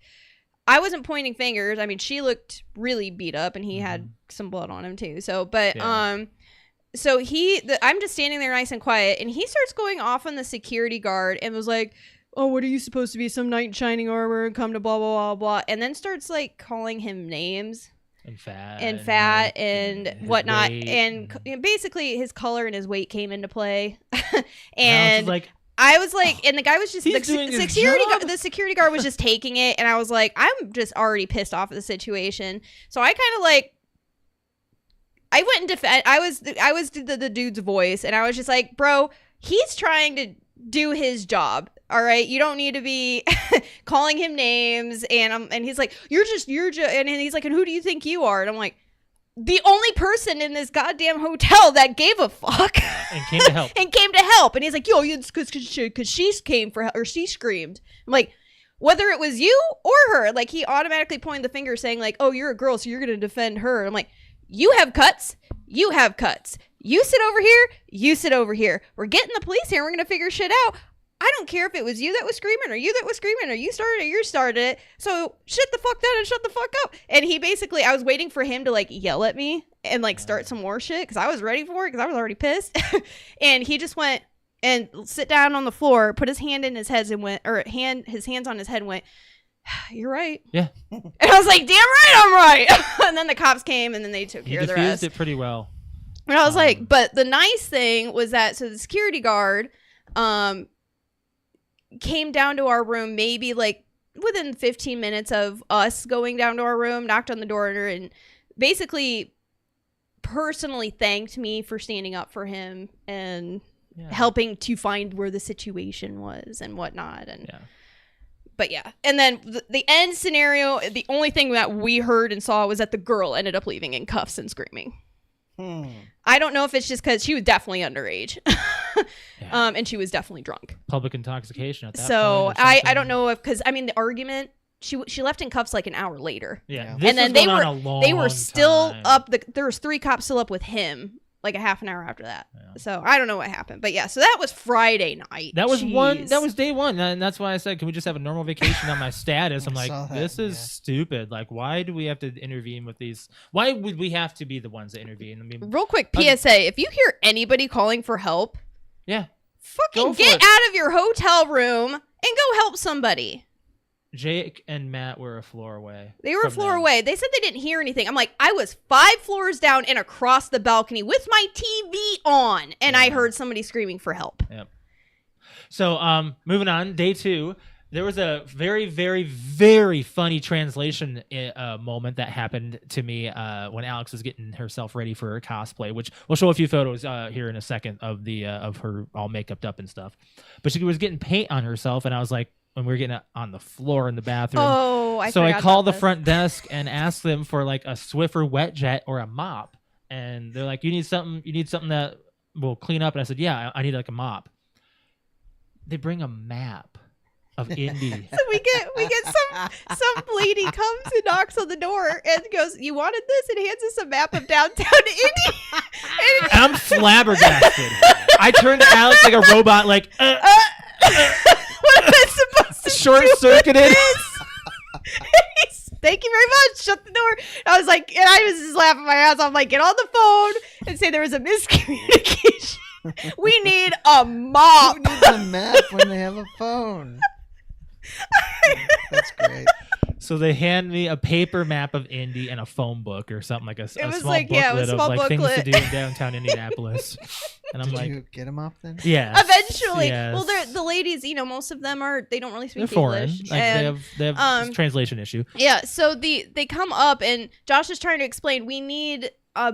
I wasn't pointing fingers. I mean, she looked really beat up, and he had some blood on him too. So, but so I'm just standing there nice and quiet, and he starts going off on the security guard and was like, oh, what are you supposed to be, some knight in shining armor and come to blah, blah, blah, blah. And then starts like calling him names. And fat. And whatnot. weight And basically his color and his weight came into play. and I was like, and the guy was just, the security guard was just taking it. And I was like, I'm just already pissed off at the situation. So I kind of like, I went and defend, I was the dude's voice. And I was just like, bro, he's trying to do his job. All right, you don't need to be calling him names. And he's like, you're just, and he's like, and who do you think you are? And I'm like, the only person in this goddamn hotel that gave a fuck and came to help. And he's like, yo, it's because she came for help, or she screamed. I'm like, whether it was you or her, like he automatically pointed the finger saying like, oh, you're a girl, so you're gonna defend her. I'm like, you have cuts. You sit over here. You sit over here. We're getting the police here. We're gonna figure shit out. I don't care if it was you that was screaming or you that was screaming or you started it or you started it. So shut the fuck down and shut the fuck up. And he basically, I was waiting for him to like yell at me and like start some more shit because I was ready for it because I was already pissed. And he just went and sit down on the floor, put his hand in his head and went, his hands on his head and went, you're right. Yeah. And I was like, damn right, I'm right. And then the cops came and then they took care of the rest. He diffused it pretty well. And I was like, but the nice thing was that, so the security guard, came down to our room maybe like within 15 minutes of us going down to our room, knocked on the door and basically personally thanked me for standing up for him and helping to find where the situation was and whatnot. And but yeah, and then the end scenario, the only thing that we heard and saw was that the girl ended up leaving in cuffs and screaming. I don't know if it's just because she was definitely underage. And she was definitely drunk. Public intoxication at that point. So I don't know if, because I mean the argument, she left in cuffs like an hour later. Yeah. And then they were still time. up. There was 3 cops still up with him like a half an hour after that. Yeah. So I don't know what happened, but yeah. So that was Friday night. That was That was day one, and that's why I said, can we just have a normal vacation on my status? I'm like, this is stupid. Like, why do we have to intervene with these? Why would we have to be the ones that intervene? I mean, real quick PSA: if you hear anybody calling for help, fucking get out of your hotel room and go help somebody. Jake and Matt were a floor away. They were a floor away. They said they didn't hear anything. I'm like, I was 5 floors down and across the balcony with my TV on, and I heard somebody screaming for help. Yep. So, moving on, day 2, there was a very, very, very funny translation moment that happened to me when Alex was getting herself ready for her cosplay, which we'll show a few photos here in a second of the of her all makeuped up and stuff. But she was getting paint on herself, and I was like, when we were getting on the floor in the bathroom. Oh, I So I called the front desk and asked them for like a Swiffer wet jet or a mop. And they're like, you need something that will clean up. And I said, yeah, I need like a mop. They bring a map of Indy. So we get some lady comes and knocks on the door and goes, you wanted this? And hands us a map of downtown Indy. And I'm flabbergasted. I turned to Alex like a robot, like, what am I supposed to short-circuited? Thank you very much. Shut the door. I was like, and I was just laughing my ass off. I'm like, get on the phone and say there was a miscommunication. We need a mop. Who needs a map when they have a phone? That's great. So they hand me a paper map of Indy and a phone book or something, like a small booklet of like things to do in downtown Indianapolis. And I'm Did you get them off then? Yeah. Eventually. Yes. Well, the ladies, most of them they don't really speak They're foreign. English. Like they have translation issue. Yeah. So they come up and Josh is trying to explain, we need a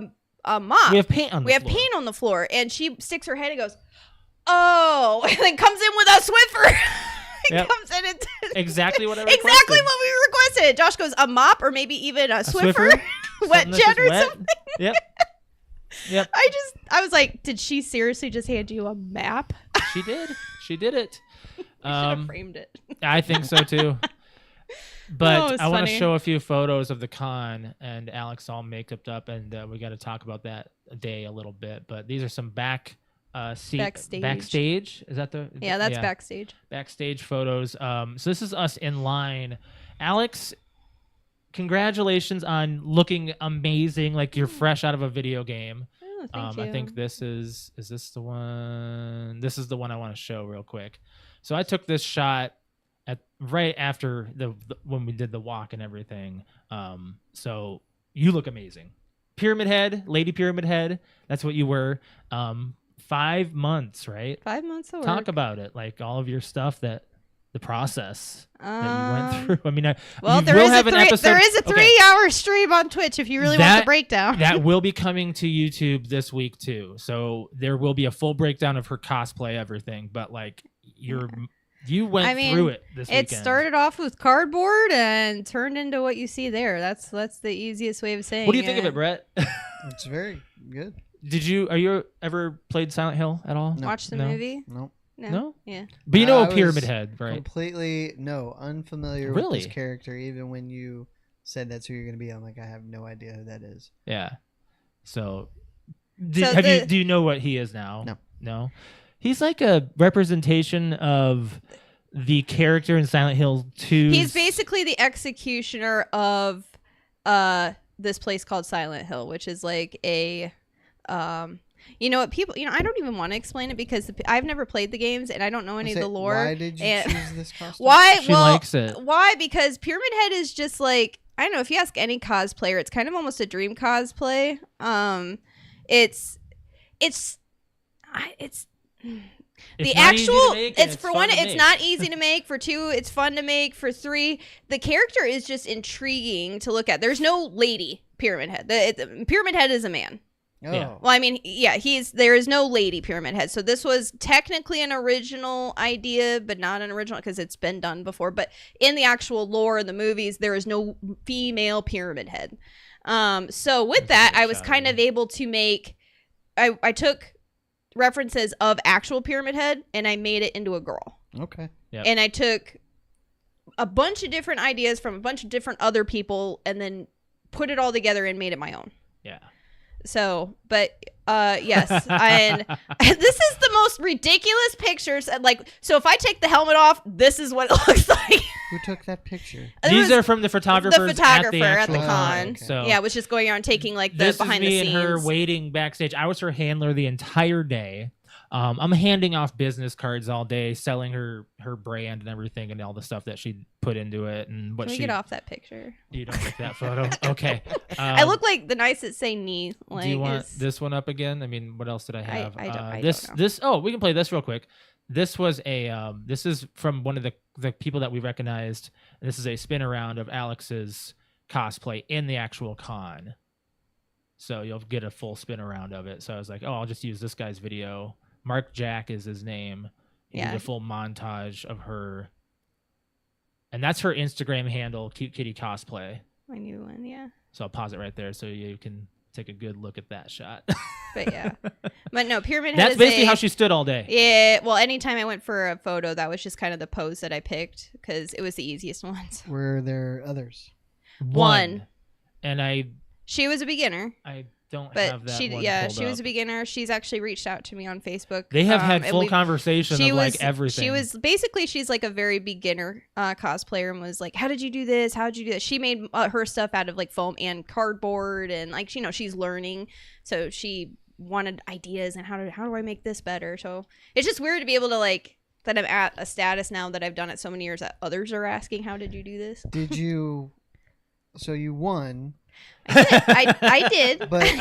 mop. We have paint on the floor. We have paint on the floor. And she sticks her head and goes, oh, and then comes in with a Swiffer. Comes in and exactly what I requested. Exactly what we requested. Josh goes, a mop or maybe even a Swiffer wet jet or something. Yep. I was like, did she seriously just hand you a map? She did. She did it. You should have framed it. I think so too. But I want to funny. show a few photos of the con and Alex all makeuped up, and we got to talk about that day a little bit. But these are some backstage. Is that the? Yeah, that's backstage. Backstage photos. So this is us in line. Alex, congratulations on looking amazing, like you're fresh out of a video game. Oh, thank you. I think this is this the one? This is the one I want to show real quick. So I took this shot at right after the when we did the walk and everything. So you look amazing. Pyramid Head, Lady Pyramid Head. That's what you were. 5 months, right? 5 months of work. Talk about it, like all of your stuff the process that you went through. I mean, there is a 3-hour stream on Twitch if you really want the breakdown. That will be coming to YouTube this week too. So there will be a full breakdown of her cosplay, everything. But like you went through it this weekend. It started off with cardboard and turned into what you see there. That's the easiest way of saying it. What do you think of it, Brett? It's very good. Are you ever played Silent Hill at all? No. Watch the movie? Nope. No? Yeah. But you know a Pyramid Head, right? Completely unfamiliar with this character. Even when you said that's who you're going to be, I'm like, I have no idea who that is. Yeah. So, do you know what he is now? No. He's like a representation of the character in Silent Hill 2. He's basically the executioner of this place called Silent Hill, which is like a you know what people, I don't even want to explain it because I've never played the games and I don't know any of the lore. Why did you choose this costume? Why? She likes it. Why? Because Pyramid Head is just like, I don't know, if you ask any cosplayer, it's kind of almost a dream cosplay. It's the actual, it's for one, it's not easy to make. For two, it's fun to make. For three, the character is just intriguing to look at. There's no lady Pyramid Head. Pyramid Head is a man. Oh. Yeah. Well, I mean, yeah, there is no lady Pyramid Head. So this was technically an original idea, but not an original because it's been done before. But in the actual lore in the movies, there is no female Pyramid Head. So with that, I was kind of able to make, I took references of actual Pyramid Head and I made it into a girl. Okay. Yep. And I took a bunch of different ideas from a bunch of different other people and then put it all together and made it my own. Yeah. So, but yes, and this is the most ridiculous pictures. So if I take the helmet off, this is what it looks like. Who took that picture? These are from the photographer at the con. Okay. So yeah, was just going around taking like the this behind is the me scenes. and her waiting backstage. I was her handler the entire day. I'm handing off business cards all day, selling her brand and everything, and all the stuff that she put into it and what Can we get off that picture? You don't like that photo? Okay. I look like the nicest say knee. Like, do you want this one up again? I mean, what else did I have? I don't know. This. Oh, we can play this real quick. This was a. This is from one of the people that we recognized. This is a spin around of Alex's cosplay in the actual con. So you'll get a full spin around of it. So I was like, oh, I'll just use this guy's video. Mark Jack is his name. He did a full montage of her. And that's her Instagram handle, Cute Kitty Cosplay. My new one, yeah. So I'll pause it right there so you can take a good look at that shot. But yeah. But no, Pyramid Head That's basically how she stood all day. Yeah. Well, anytime I went for a photo, that was just kind of the pose that I picked because it was the easiest ones. Were there others? One. And she was a beginner. I don't but have that she one she was a beginner. She's actually reached out to me on Facebook. They have had full conversation of like everything. She's like a very beginner cosplayer and was like, how did you do this? How did you do this? She made her stuff out of like foam and cardboard and like, she's learning. So she wanted ideas and how do I make this better? So it's just weird to be able to like, that I'm at a status now that I've done it so many years that others are asking, how did you do this? So you won. I did. But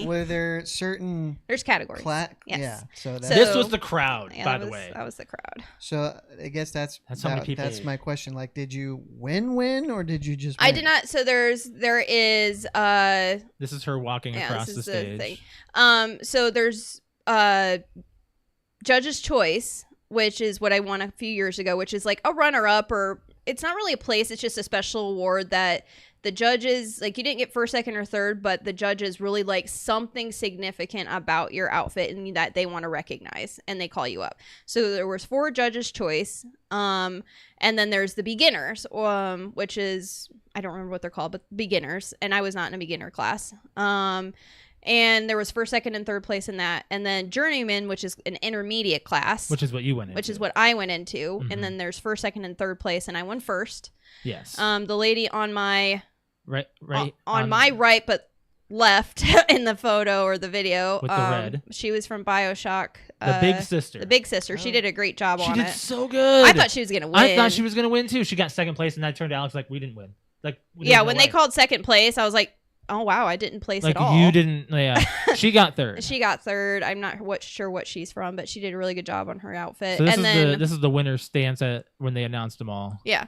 were there certain... There's categories. Yes. Yeah. So this was the crowd, by the way. That was the crowd. So I guess that's how many people. That's my question. Like, did you win, or did you just win? I did not. So there is. This is her walking across the stage. Thing. So there's Judge's Choice, which is what I won a few years ago, which is like a runner-up, or it's not really a place. It's just a special award that the judges, like, you didn't get first, second, or third, but the judges really like something significant about your outfit and that they want to recognize, and they call you up. So there was 4 Judges' Choice, and then there's the beginners, which is, I don't remember what they're called, but beginners, and I was not in a beginner class. And there was first, second, and third place in that. And then Journeyman, which is an intermediate class. Which is what you went into. Which is what I went into. Mm-hmm. And then there's first, second, and third place, and I won first. Yes. The lady on my... Right. On my right, but left in the photo or the video. With the red. She was from BioShock. The big sister. The big sister. She did a great job on it. She did so good. I thought she was gonna win. I thought she was gonna win too. She got second place, and I turned to Alex like, we didn't win. Like, yeah, when they called second place, I was like, oh wow, I didn't place like at all. You didn't. Yeah, she got third. She got third. I'm not sure what she's from, but she did a really good job on her outfit. So this and is then this is the winner's stance at when they announced them all. yeah.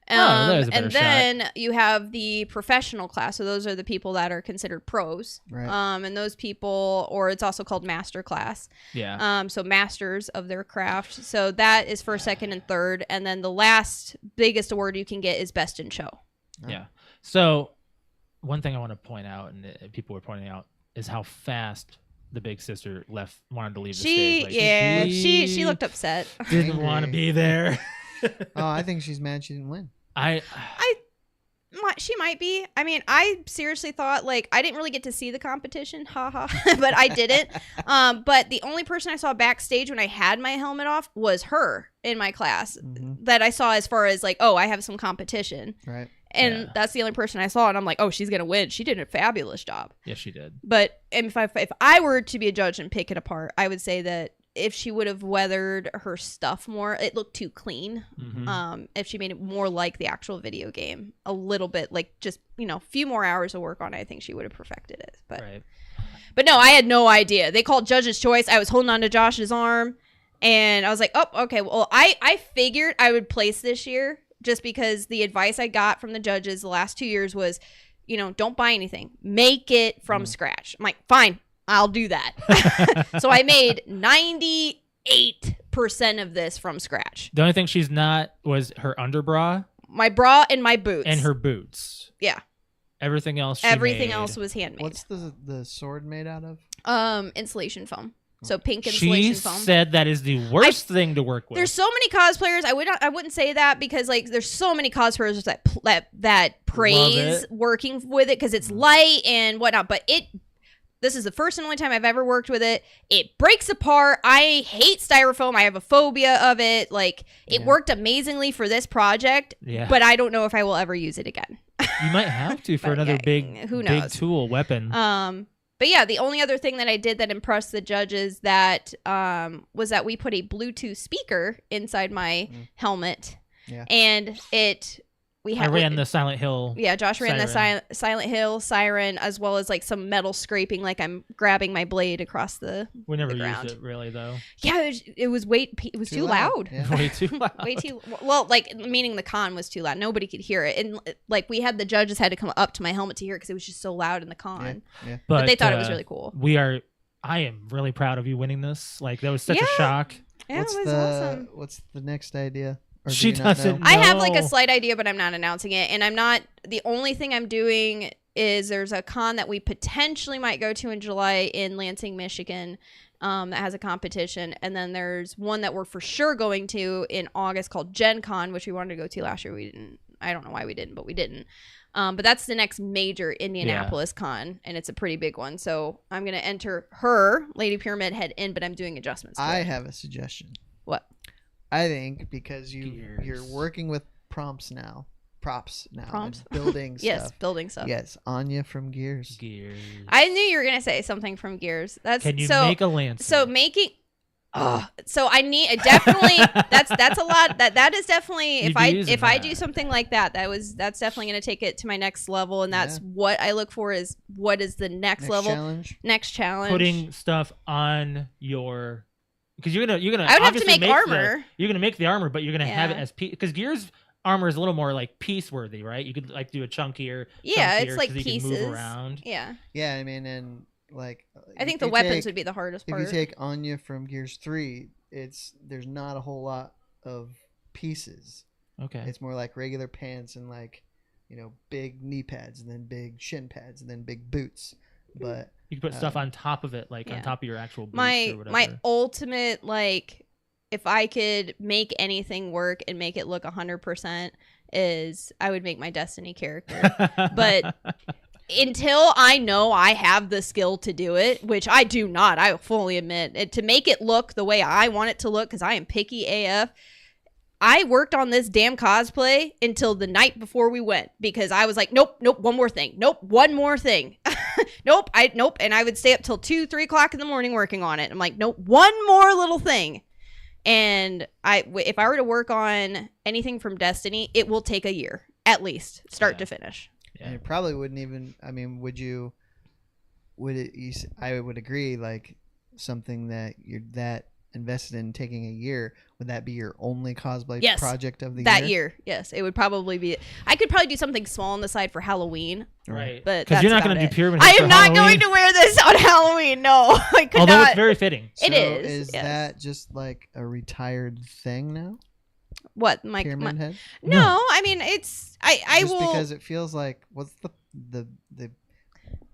There's a better and then you have the professional class. So those are the people that are considered pros. Right. And those people, or it's also called master class. Yeah. So masters of their craft. So that is first, second, and third. And then the last biggest award you can get is best in show. Yeah. So one thing I want to point out, and people were pointing out, is how fast the big sister wanted to leave the stage. Like, she looked upset. Didn't want to be there. Oh, I think she's mad she didn't win. She might be. I mean, I seriously thought, like, I didn't really get to see the competition, haha, but I didn't. But the only person I saw backstage when I had my helmet off was her in my class that I saw as far as like, oh, I have some competition. Right. And that's the only person I saw, and I'm like, oh, she's gonna win. She did a fabulous job. Yes, she did. But if I were to be a judge and pick it apart, I would say that if she would have weathered her stuff more, it looked too clean. If she made it more like the actual video game, a little bit, like just, a few more hours of work on it, I think she would have perfected it. But no, I had no idea. They called judge's choice. I was holding on to Josh's arm, and I was like, oh, okay. Well, I figured I would place this year just because the advice I got from the judges the last 2 years was, don't buy anything. Make it from scratch. I'm like, fine. I'll do that. So I made 98% of this from scratch. The only thing she's not was her underbra, my bra, and my boots. and her boots. Yeah. Everything else. Everything else was handmade. What's the sword made out of? Insulation foam. So pink insulation foam. She said that is the worst thing to work with. There's so many cosplayers. I wouldn't say that because like there's so many cosplayers that praise working with it because it's light and whatnot. But this is the first and only time I've ever worked with it. It breaks apart. I hate styrofoam. I have a phobia of it. Like, it worked amazingly for this project, but I don't know if I will ever use it again. You might have to for another big tool, weapon. But yeah, the only other thing that I did that impressed the judges was that we put a Bluetooth speaker inside my helmet. Yeah. And I ran the Silent Hill. Yeah, Josh ran the Silent Hill siren as well as like some metal scraping, like I'm grabbing my blade across the. We never ground. used it really though. Yeah, it was too loud. Yeah. Way too loud. Way too well, like meaning the con was too loud. Nobody could hear it, and like we had the judges had to come up to my helmet to hear it because it was just so loud in the con. Yeah. But they thought it was really cool. I am really proud of you winning this. Like that was such a shock. Yeah, it was awesome. What's the next idea? She doesn't know. I have like a slight idea, but I'm not announcing it. And the only thing I'm doing is there's a con that we potentially might go to in July in Lansing, Michigan, that has a competition. And then there's one that we're for sure going to in August called Gen Con, which we wanted to go to last year. We didn't. I don't know why we didn't, but we didn't. But that's the next major Indianapolis con, and it's a pretty big one. So I'm going to enter her, Lady Pyramid, head in, but I'm doing adjustments. I have a suggestion. What? I think because you're working with props now, and building stuff. Yes, building stuff. Yes, Anya from Gears. I knew you were gonna say something from Gears. Can you make a lance? So making. So I need definitely that's a lot. That is definitely if I do something like that's definitely gonna take it to my next level, and that's what I look for is what is the next level next challenge. Putting stuff on your. Because you're gonna. I would have to make armor. You're gonna make the armor, but you're gonna have it as because Gears armor is a little more like piece worthy, right? You could like do a chunkier. It's like pieces. You can move around. Yeah. Yeah, I mean, and like. I think the weapons would be the hardest part. If you take Anya from Gears 3, there's not a whole lot of pieces. Okay. It's more like regular pants and like, big knee pads and then big shin pads and then big boots, but. You can put stuff on top of it, like on top of your actual boots or whatever. My ultimate, like, if I could make anything work and make it look 100%, is I would make my Destiny character. But until I know I have the skill to do it, which I do not, I fully admit, to make it look the way I want it to look, because I am picky AF, I worked on this damn cosplay until the night before we went because I was like, nope, one more thing. nope, and I would stay up till 2-3 o'clock in the morning working on it. I'm like, nope, one more little thing. And if I were to work on anything from Destiny, it will take a year at least, start to finish. Yeah. And it probably wouldn't even. I mean, I would agree. Like something that you're that invested in taking a year, would that be your only cosplay project of the year? That year, yes, it would probably be. I could probably do something small on the side for Halloween, right? But because you're not going to do pyramid. I am not going to wear this on Halloween. No, I could Although not. It's very fitting. It is. Is that just like a retired thing now? What pyramid head? No, I mean it's. I just will because it feels like what's the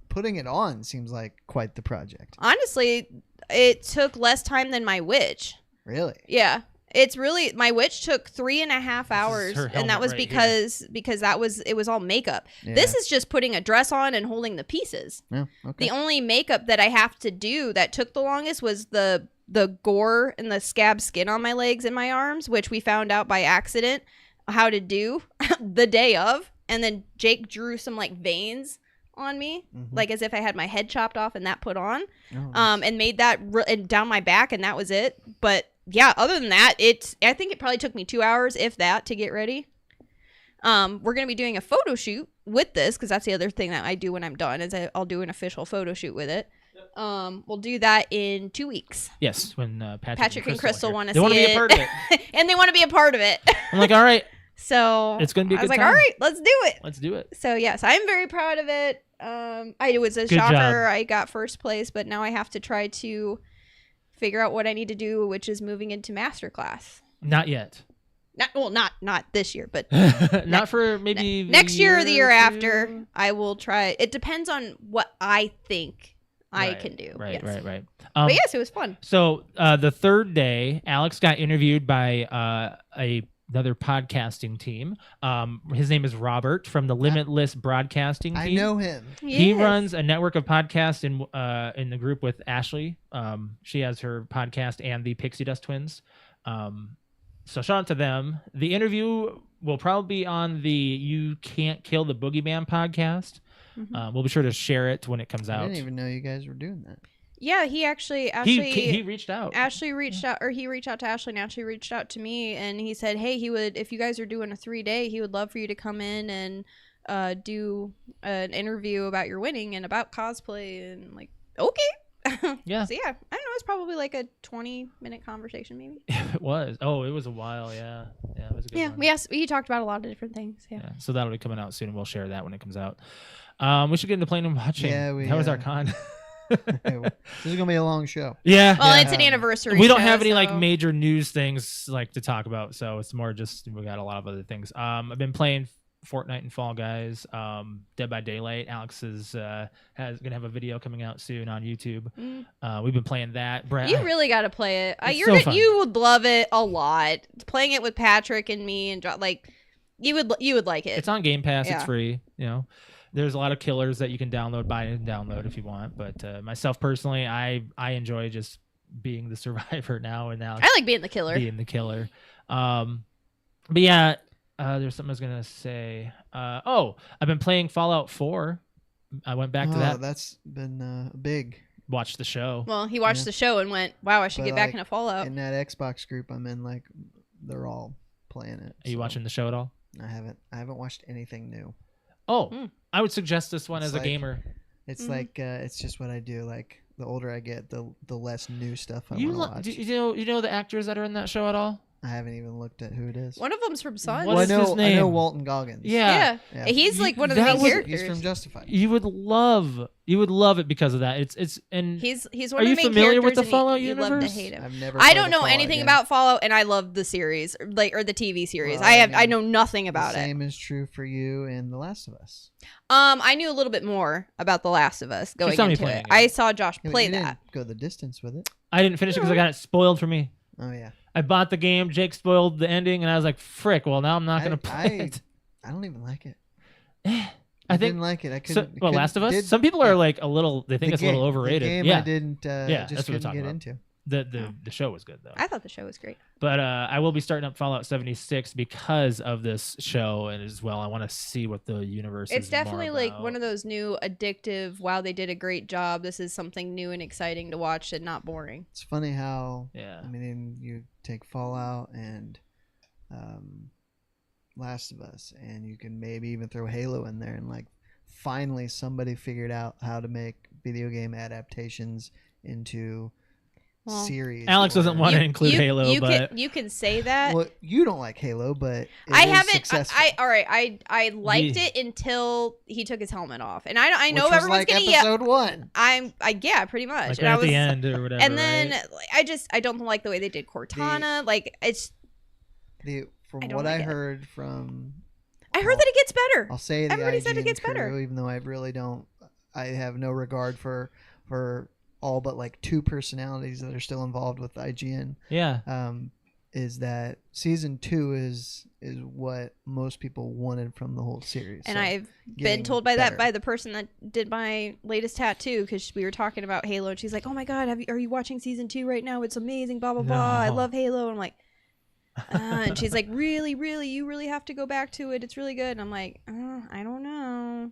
putting it on seems like quite the project. Honestly, it took less time than my witch. Really? Yeah. It's really my witch took 3.5 hours, and that was right because it was all makeup. Yeah. This is just putting a dress on and holding the pieces. Yeah, okay. The only makeup that I have to do that took the longest was the gore and the scab skin on my legs and my arms, which we found out by accident how to do the day of, and then Jake drew some like veins on me, like as if I had my head chopped off and that put on, and made that and down my back, and that was it. But yeah, other than that, I think it probably took me 2 hours, if that, to get ready. We're gonna be doing a photo shoot with this because that's the other thing that I do when I'm done is I'll do an official photo shoot with it. We'll do that in 2 weeks. Yes, when Patrick and Crystal want to see it. They want to be a part of it, and they want to be a part of it. I'm like, all right. So it's gonna be. I was like, time. all right, let's do it. Let's do it. So yes, I'm very proud of it. I was a Good shocker. job. I got first place, but now I have to try to figure out what I need to do, which is moving into master class. Not yet. Not this year, but not for maybe next year or the year after. I will try. It depends on what I think I can do. Right. But yes, it was fun. So the third day, Alex got interviewed by another podcasting team. His name is Robert from the Limitless Broadcasting team. I know him. He runs a network of podcasts in the group with Ashley. She has her podcast and the Pixie Dust Twins. So shout out to them. The interview will probably be on the You Can't Kill the Boogeyman podcast. We'll be sure to share it when it comes out. I didn't even know you guys were doing that. Yeah, he actually he reached out. Ashley reached out, or he reached out to Ashley, and Ashley reached out to me, and he said, "Hey, he would, if you guys are doing a 3-day, he would love for you to come in and do an interview about your winning and about cosplay." And I'm like, okay, yeah. So yeah, I don't know, it's probably like a 20-minute conversation, maybe. It was. Oh, it was a while. Yeah, it was a good one. Yes, we talked about a lot of different things. Yeah. So that'll be coming out soon, and we'll share that when it comes out. We should get into playing and watching. Yeah, How was our con? This is gonna be a long show. Yeah. Well, it's an anniversary. We don't show, have any so. like major news things like to talk about, so it's more just we got a lot of other things. I've been playing Fortnite and Fall Guys. Dead by Daylight. Alex is gonna have a video coming out soon on YouTube. We've been playing that. Brad, you really got to play it. So fun. You would love it a lot. Playing it with Patrick and me and like you would like it. It's on Game Pass. Yeah. It's free. You know, there's a lot of killers that you can buy and download if you want. But myself personally, I enjoy just being the survivor now. And now I like being the killer. But yeah, there's something I was gonna say. I've been playing Fallout 4. I went back to that. That's been big. Watched the show. Well, he watched the show and went, "Wow, I should get back into Fallout." In that Xbox group I'm in, like they're all playing it. Are you watching the show at all? I haven't watched anything new. I would suggest this one It's as a gamer. It's like it's just what I do. Like the older I get, the less new stuff I You want to watch. you know the actors that are in that show at all? I haven't even looked at who it is. One of them's from Sons. What is his I know name? Walton Goggins. Yeah. He's like one of the that main was- characters. He's from Justified. You would love it because of that. It's and He's one Are of you the main familiar with characters, the and Fallout you love to universe? hate him. I've never. I played don't a know Fallout anything game. about Fallout, and I love the series, or the TV series. Well, I mean, know nothing about the it. same is true for you in The Last of Us. I knew a little bit more about The Last of Us going saw me into playing it. it. I saw Josh Yeah, but play you didn't that. go the distance with it. I didn't finish it because I got it spoiled for me. Oh yeah. I bought the game. Jake spoiled the ending, and I was like, "Frick!" Well, now I'm not gonna play it. I don't even like it. I think didn't like it. I So, couldn't. Last of Us. Some people are like a little. They think it's a little overrated. The game yeah, I didn't. Yeah, just that's what we're couldn't talking get about. into. The show was good though. I thought the show was great. But I will be starting up Fallout 76 because of this show, and as well, I want to see what the universe It's is definitely more like about. one of those new addictive, wow, they did a great job. This is something new and exciting to watch and not boring. It's funny how Yeah. I mean, you take Fallout and Last of Us, and you can maybe even throw Halo in there, and like finally somebody figured out how to make video game adaptations into series. Alex doesn't want to include Halo, but you can say that. Well, you don't like Halo, but I haven't. Successful. I liked it until he took his helmet off, and I know Which was everyone's like gonna episode 1. yeah, pretty much. like and right I at was, the end or whatever. and then right? like, I don't like the way they did Cortana. From I don't what like I it. heard from, I heard that it gets better. I'll say the Everybody IGN said it gets crew, better. even though I really don't. I have no regard for all but like 2 personalities that are still involved with IGN. Yeah. Is that season 2 is what most people wanted from the whole series. And So I've been getting told by better. the person that did my latest tattoo, because we were talking about Halo, and she's like, "Oh my god, are you watching season 2 right now? It's amazing, blah blah blah. I No. love Halo." And I'm like, and she's like, "Really, you really have to go back to it. It's really good." And I'm like, I don't know.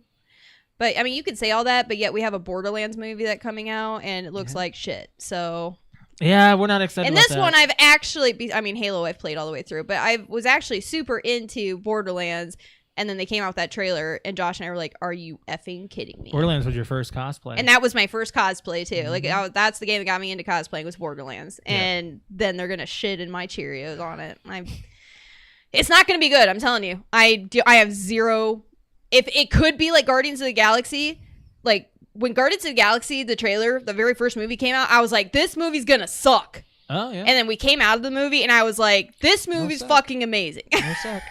But I mean, you could say all that, but yet we have a Borderlands movie that's coming out, and it looks like shit. So. Yeah, we're not excited. And about this that. one, I've actually, Halo I've played all the way through, but I was actually super into Borderlands, and then they came out with that trailer, and Josh and I were like, "Are you effing kidding me?" Borderlands was your first cosplay. And that was my first cosplay too. Mm-hmm. Like that's the game that got me into cosplaying was Borderlands, Yeah. and then they're gonna shit in my Cheerios on it. It's not gonna be good. I'm telling you. I have zero. If it could be like Guardians of the Galaxy, like when Guardians of the Galaxy, the trailer, the very first movie came out, I was like, this movie's gonna suck. Oh yeah. And then we came out of the movie, and I was like, this movie's suck. fucking amazing. No suck.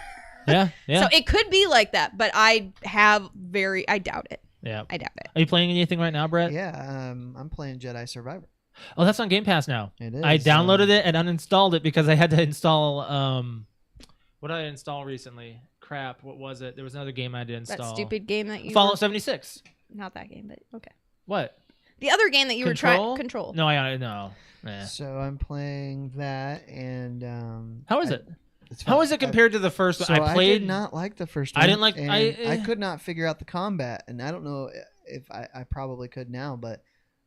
yeah. So it could be like that, but I doubt it. Yeah. I doubt it. Are you playing anything right now, Brett? Yeah, I'm playing Jedi Survivor. Oh, that's on Game Pass now. It is. I downloaded it and uninstalled it because I had to install. What did I install recently? Crap. What was it? There was another game I had to install. That stupid game that you Fallout 76. not that game, but okay. What? The other game that you were trying Control? Control. No, I no. So I'm playing that, and How is it? It's How fun. is it compared to the first one? So I played. did not like the first I one. didn't like- and I could not figure out the combat, and I don't know if I probably could now, but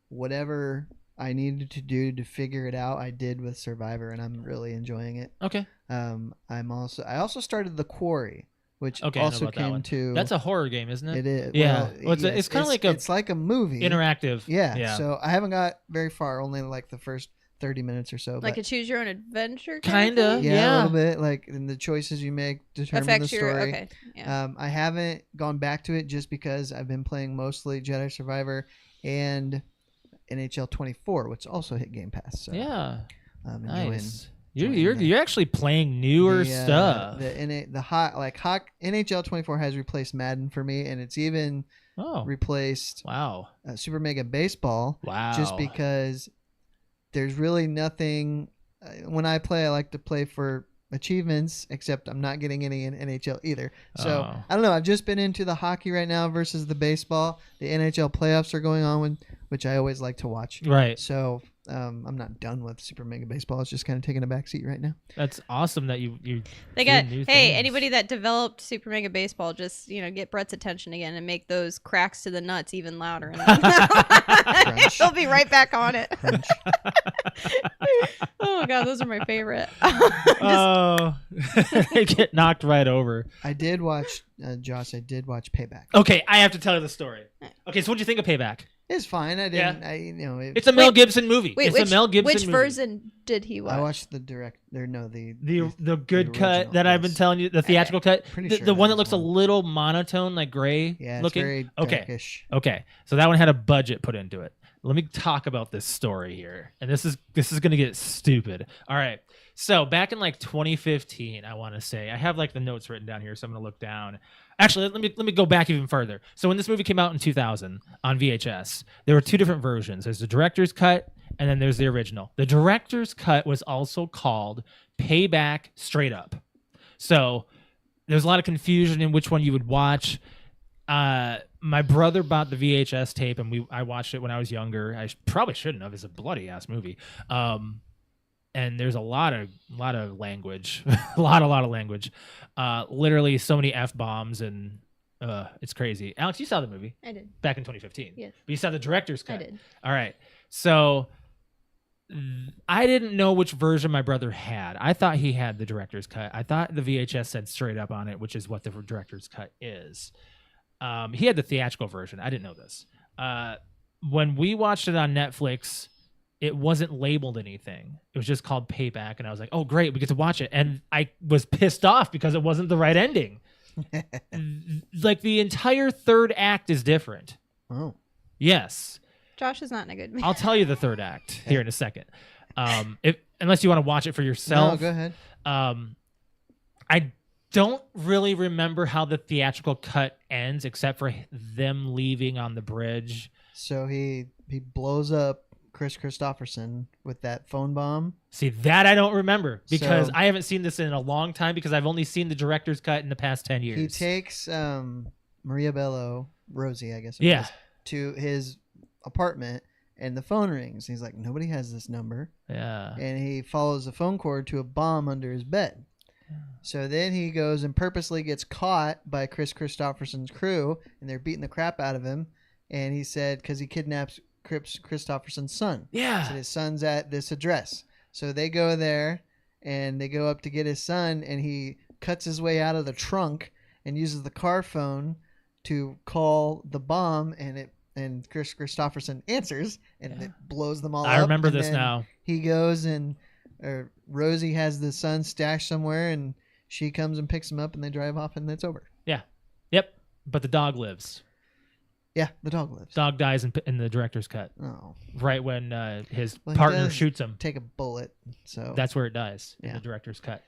whatever I needed to do to figure it out, I did with Survivor, and I'm really enjoying it. Okay. I also started The Quarry, which Okay, I know also about that came one. to. That's a horror game, isn't it? It is. Yeah. Well, It's kind of like a it's like a movie. interactive. Yeah. So I haven't got very far. Only like the first 30 minutes or so. Like but a choose your own adventure Kinda. thing? yeah, a yeah. little bit. Like, and the choices you make determine Affects the your story. okay. Yeah. I haven't gone back to it just because I've been playing mostly Jedi Survivor and NHL 24, which also hit Game Pass. So Yeah. I'm enjoying Nice. enjoying You're that. you're actually playing newer the, stuff. NHL 24 has replaced Madden for me, and it's even Oh. replaced Wow. Super Mega Baseball. Wow. Just because there's really nothing. When I play, I like to play for achievements, except I'm not getting any in NHL either. So Oh. I don't know. I've just been into the hockey right now versus the baseball. The NHL playoffs are going on, which I always like to watch. Right. So I'm not done with Super Mega Baseball. It's just kind of taking a back seat right now. That's awesome that you They doing got new hey, things. anybody that developed Super Mega Baseball, just get Brett's attention again and make those cracks to the nuts even louder. And he'll be right back on it. Crunch. Oh god, those are my favorite. Oh, they get knocked right over. I did watch, Josh. I did watch Payback. Okay, I have to tell you the story. Okay, so what do you think of Payback? It's fine. I didn't. It's a Mel Gibson movie. Wait, It's a Mel Gibson which movie. version did he watch? I watched the direct. There, no, the good cut original, that I've been yes. telling you, the theatrical cut, Pretty the, sure the one that that was looks a one. little monotone, like gray Yeah, it's looking. very Okay, darkish. okay, so that one had a budget put into it. Let me talk about this story here, and this is gonna get stupid. All right, so back in like 2015, I want to say I have like the notes written down here, so I'm gonna look down. Actually, let me go back even further. So when this movie came out in 2000 on VHS, there were 2 different versions. There's the director's cut, and then there's the original. The director's cut was also called Payback Straight Up. So there's a lot of confusion in which one you would watch. my brother bought the VHS tape, and I watched it when I was younger. I probably shouldn't have. It's a bloody ass movie. And there's a lot of language, a lot of language. Literally so many F-bombs, and it's crazy. Alex, you saw the movie? I did. Back in 2015. Yes. But you saw the director's cut. I did. All right. So I didn't know which version my brother had. I thought he had the director's cut. I thought the VHS said straight up on it, which is what the director's cut is. He had the theatrical version. I didn't know this. When we watched it on Netflix, it wasn't labeled anything. It was just called Payback, and I was like, "Oh, great, we get to watch it." And I was pissed off because it wasn't the right ending. Like the entire third act is different. Oh, yes. Josh is not in a good mood. I'll tell you the third act here in a second. Unless you want to watch it for yourself. No, go ahead. I don't really remember how the theatrical cut ends, except for them leaving on the bridge. So he blows up Chris Christopherson with that phone bomb. See, that I don't remember because So- I haven't seen this in a long time because I've only seen the director's cut in the past 10 years. He takes Maria Bello, Rosie, I guess, Yeah. was, to his apartment, and the phone rings. He's like, nobody has this number. Yeah. And he follows the phone cord to a bomb under his bed. So then he goes and purposely gets caught by Chris Christopherson's crew, and they're beating the crap out of him. And he said, because he kidnaps Chris Christopherson's son. Yeah. So his son's at this address. So they go there, and they go up to get his son, and he cuts his way out of the trunk and uses the car phone to call the bomb, and Chris Christopherson answers, and it blows them all up. I remember And this then now. He goes and Rosie has the son stashed somewhere, and she comes and picks him up, and they drive off, and it's over. Yeah. Yep. But the dog lives. Yeah, the dog lives. Dog dies in the director's cut. Oh, Right when his Well, he partner does shoots him. take a bullet. So That's where it dies in Yeah. the director's cut.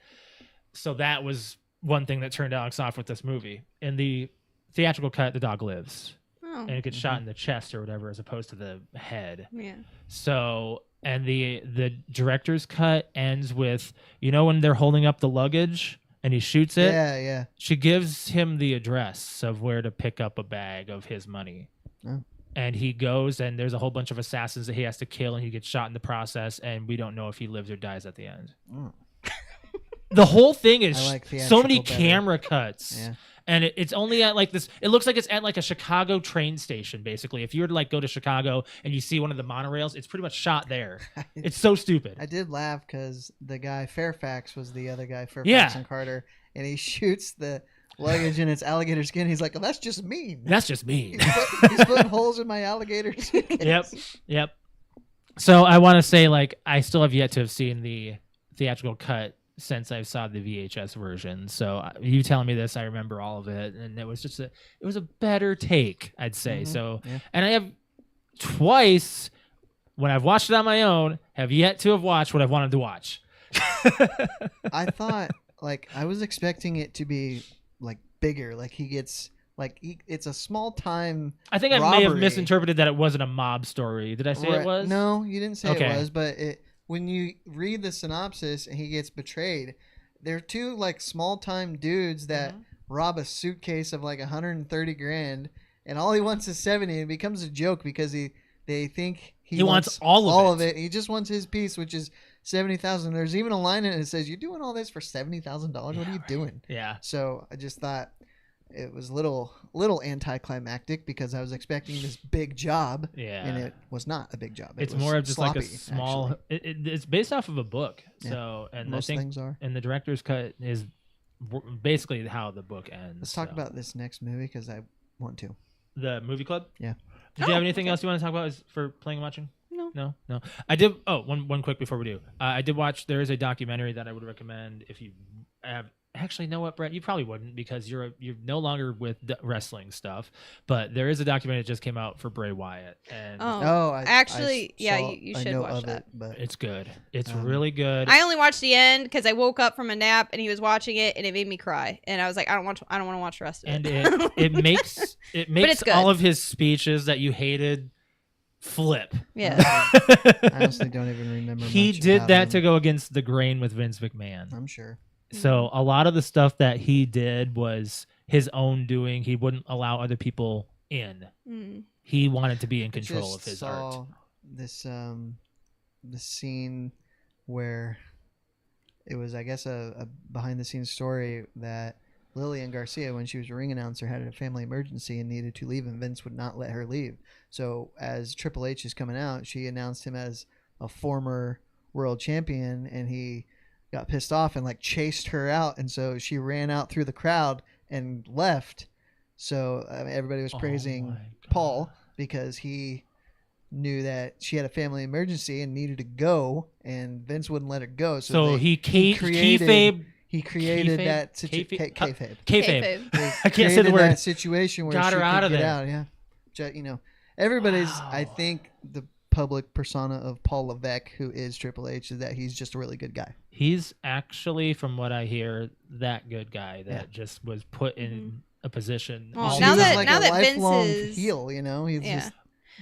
So that was one thing that turned Alex off with this movie. In the theatrical cut, the dog lives. Oh, And it gets shot in the chest or whatever as opposed to the head. yeah. So, and the director's cut ends with, when they're holding up the luggage and he shoots it, yeah. she gives him the address of where to pick up a bag of his money. Oh. And he goes, and there's a whole bunch of assassins that he has to kill, and he gets shot in the process, and we don't know if he lives or dies at the end. Oh. The whole thing is I like so many theatrical better. camera cuts. Yeah. And it's only at like this. It looks like it's at like a Chicago train station, basically. If you were to like go to Chicago and you see one of the monorails, it's pretty much shot there. It's so stupid. I did laugh because the guy Fairfax was the other guy, Fairfax Yeah. and Carter, and he shoots the luggage in its alligator skin. He's like, "Oh, that's just mean." That's just me. He's putting holes in my alligator skin. Yep. So I want to say, like, I still have yet to have seen the theatrical cut since I saw the VHS version. So you telling me this, I remember all of it, and it was just it was a better take, I'd say. Mhm, So, yeah. and I have twice when I've watched it on my own, have yet to have watched what I've wanted to watch. I thought, like, I was expecting it to be like bigger. Like he gets, it's a small time. I think I may have robbery. misinterpreted that it wasn't a mob story. Did I say Right. it was? No, you didn't say Okay. it was, but when you read the synopsis and he gets betrayed, they're two like small time dudes that rob a suitcase of like 130 grand, and all he wants is 70, and it becomes a joke because they think he wants all of it. He just wants his piece, which is 70,000. There's even a line in it that says, "You're doing all this for $70,000. What are you doing?" Yeah. So I just thought it was little anticlimactic because I was expecting this big job, Yeah. and it was not a big job. It It's was more of just sloppy, like a small. It's based off of a book, Yeah. so and Most I think things are. and the director's cut is basically how the book ends. Let's talk so. about this next movie because I want to. the movie club. Yeah. Did you have anything else you want to talk about for playing and watching? No. No. I did. Oh, one quick before we do. I did watch. There is a documentary that I would recommend if you have. Actually, know what, Brett? You probably wouldn't because you're no longer with wrestling stuff. But there is a documentary that just came out for Bray Wyatt, and Actually, you I should know watch of that. it, but it's good. It's Um, really good. I only watched the end because I woke up from a nap and he was watching it and it made me cry. And I was like, I don't want to watch the rest of and it. it makes it's good. all of his speeches that you hated flip. Yeah. I honestly don't even remember. He much did about that him. to go against the grain with Vince McMahon. I'm sure. So a lot of the stuff that he did was his own doing. He wouldn't allow other people in. Mm. He wanted to be in I control just of his saw art. this scene where it was, I guess, a behind the scenes story that Lillian Garcia, when she was a ring announcer, had a family emergency and needed to leave, and Vince would not let her leave. So as Triple H is coming out, she announced him as a former world champion, and he got pissed off and like chased her out, and so she ran out through the crowd and left. So everybody was praising my God. Paul because he knew that she had a family emergency and needed to go, and Vince wouldn't let her go. So he created kayfabe. Kayfabe? Kayfabe? That situation. Kayfabe. Kayfabe. I can't say the word. That situation where Got she her could out of get there. out. Yeah, everybody's. Wow. I think the public persona of Paul Levesque, who is Triple H, is that he's just a really good guy. He's actually, from what I hear, that good guy that just was put in a position. Well, all now the that- time. like now a that Vince lifelong is- heel, he's Yeah. just.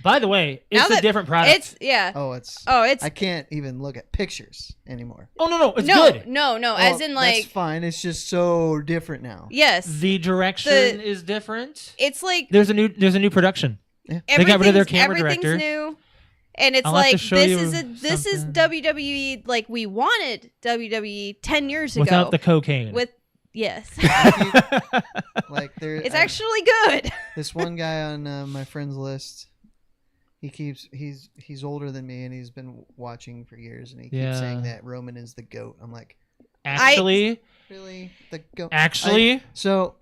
By the way, Now it's a that- different product. It's yeah. Oh, it's. It's I can't even look at pictures anymore. Oh no, it's no, good. no. Well, As in that's like fine. It's just so different now. yes, The direction is different. it's like There's a new production. Yeah. They got rid of their camera everything's director. new. And it's I'll have to like show this you is something. WWE like we wanted WWE 10 years ago Without the cocaine. with yes. Like there, It's actually good. this one guy on my friends list. He's older than me, and he's been watching for years, and he keeps saying that Roman is the GOAT. I'm like, actually, really, the GOAT? so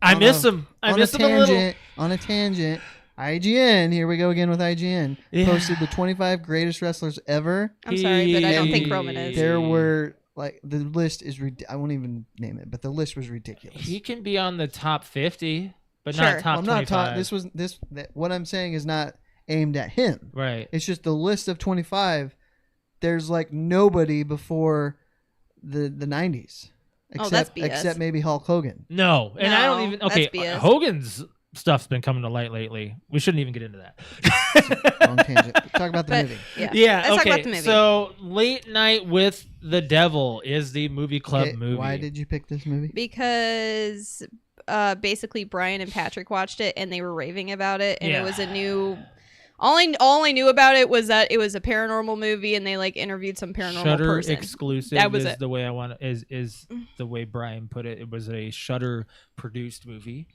I on miss a- him. I on miss a him a little. tangent. On a tangent, IGN. Here we go again with IGN. Yeah. Posted the 25 greatest wrestlers ever. I'm sorry, but I don't think Roman is. There were like the list is. I won't even name it, but the list was ridiculous. He can be on the top 50, but Sure. not top Well, I'm not 25. talking. What I'm saying is not aimed at him. Right. It's just the list of 25. There's like nobody before the 90s. Oh, that's BS. Except maybe Hulk Hogan. No, and I don't No, even. that's Okay, BS. Hogan's stuff's been coming to light lately. We shouldn't even get into that. Wrong tangent. Talk about the But movie. yeah. Yeah. Let's okay. talk about the movie. So, Late Night with the Devil is the movie club Okay, movie. why did you pick this movie? Because basically Brian and Patrick watched it and they were raving about it, and Yeah. it was a new. All I knew about it was that it was a paranormal movie, and they like interviewed some paranormal Shudder person. exclusive That was is it. the way I want is the way Brian put it. It was a Shudder produced movie,